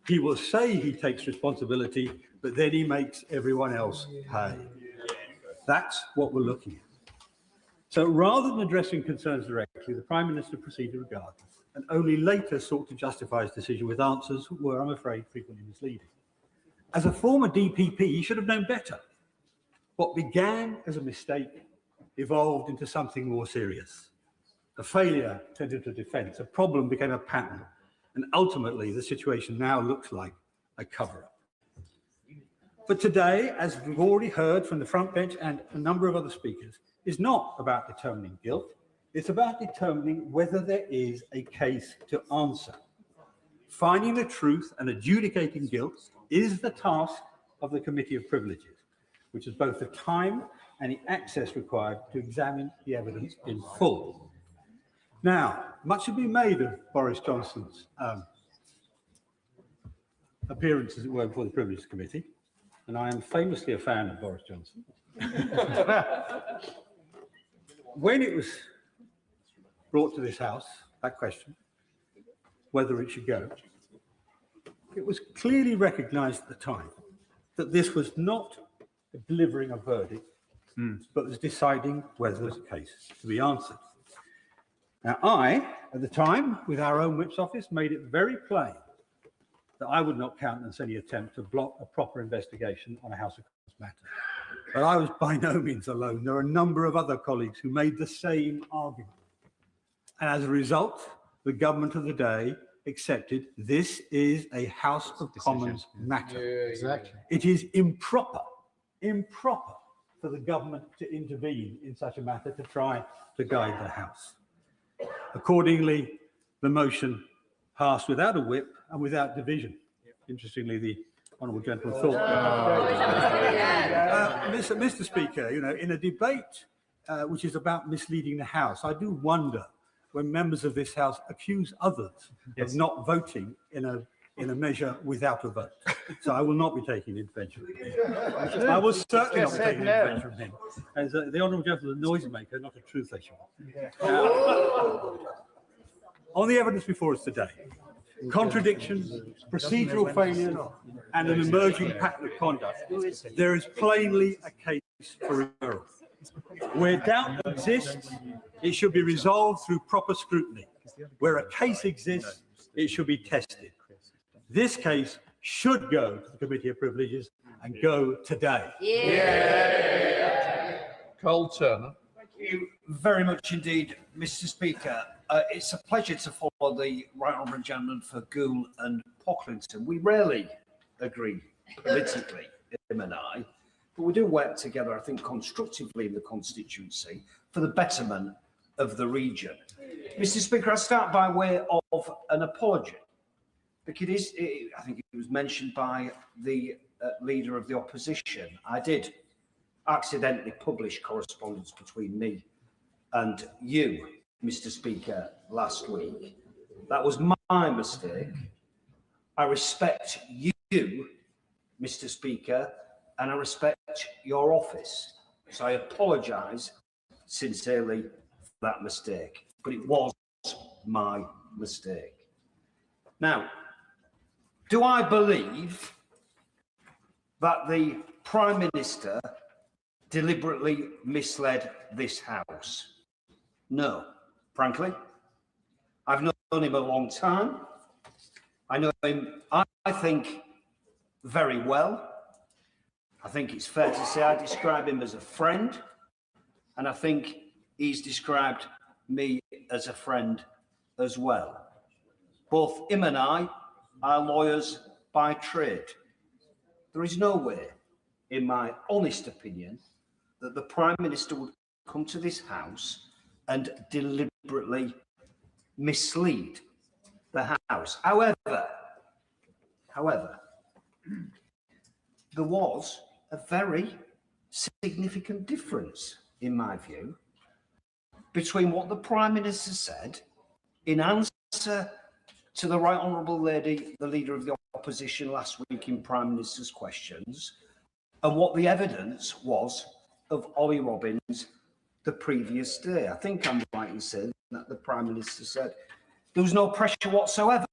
He will say he takes responsibility, but then he makes everyone else pay. That's what we're looking at. So rather than addressing concerns directly, the Prime Minister proceeded regardless, and only later sought to justify his decision with answers that were, I'm afraid, frequently misleading. As a former DPP, he should have known better. What began as a mistake evolved into something more serious. A failure turned into a defence, a problem became a pattern, and ultimately the situation now looks like a cover-up. But today, as we've already heard from the front bench and a number of other speakers, is not about determining guilt, it's about determining whether there is a case to answer. Finding the truth and adjudicating guilt is the task of the Committee of Privileges, which is both the time and the access required to examine the evidence in full. Now, much has been made of Boris Johnson's appearance, as it were, before the Privileges Committee, and I am famously a fan of Boris Johnson. When it was brought to this House, that question, whether it should go, it was clearly recognised at the time that this was not delivering a verdict, but was deciding whether there was a case to be answered. Now, I, at the time, with our own Whip's office, made it very plain that I would not countenance any attempt to block a proper investigation on a House of Commons matter. But I was by no means alone. There are a number of other colleagues who made the same argument. And as a result, the government of the day accepted this is a House of Commons matter. Exactly. It is improper for the government to intervene in such a matter to try to guide the House. Accordingly, the motion passed without a whip and without division. Interestingly, the honourable gentleman thought. Mr. Speaker, you know, in a debate which is about misleading the House, I do wonder when members of this House accuse others of not voting in a measure without a vote. So I will not be taking intervention. I will certainly not be taking intervention from him. As the honourable gentleman, a noisemaker, not a truth issue. On the evidence before us today, contradictions, procedural failures, and an emerging pattern of conduct, there is plainly a case for referral. Where doubt exists, it should be resolved through proper scrutiny. Where a case exists, it should be tested. This case should go to the Committee of Privileges and go today. Cole Turner. Thank you very much indeed, Mr. Speaker. It's a pleasure to follow the Right Honourable Gentleman for Goole and Pocklington. We rarely agree politically, him and I, but we do work together, I think, constructively in the constituency for the betterment of the region. Mr. Speaker, I start by way of an apology, because I think it was mentioned by the Leader of the Opposition. I did accidentally publish correspondence between me and you, Mr. Speaker, last week. That was my mistake. I respect you, Mr. Speaker, and I respect your office. So I apologise sincerely for that mistake, but it was my mistake. Now, do I believe that the Prime Minister deliberately misled this House? No, frankly. I've known him a long time. I know him, I think, very well. I think it's fair to say I describe him as a friend, and I think he's described me as a friend as well. Both him and I are lawyers by trade. There is no way, in my honest opinion, that the Prime Minister would come to this House and deliberately mislead the House. However, there was a very significant difference, in my view, between what the Prime Minister said in answer to the Right Honourable Lady, the Leader of the Opposition, last week in Prime Minister's questions, and what the evidence was of Ollie Robbins the previous day. I think I'm right in saying that the Prime Minister said there was no pressure whatsoever,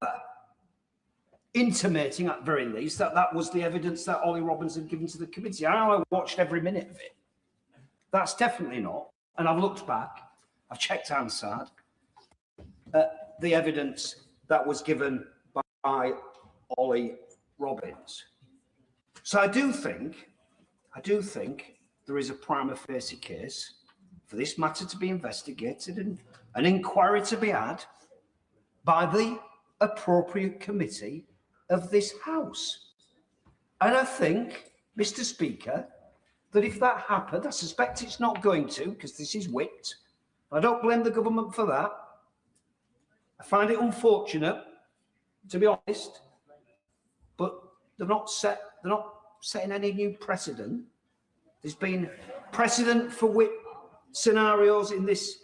intimating at very least that that was the evidence that Ollie Robbins had given to the committee. I watched every minute of it. That's definitely not. And I've looked back, I've checked Hansard, the evidence that was given by Ollie Robbins. So I do think there is a prima facie case for this matter to be investigated and an inquiry to be had by the appropriate committee of this House. And I think, Mr. Speaker, that if that happened, I suspect it's not going to, because this is whipped. I don't blame the government for that. I find it unfortunate, to be honest, but they're not setting any new precedent. There's been precedent for whip scenarios in this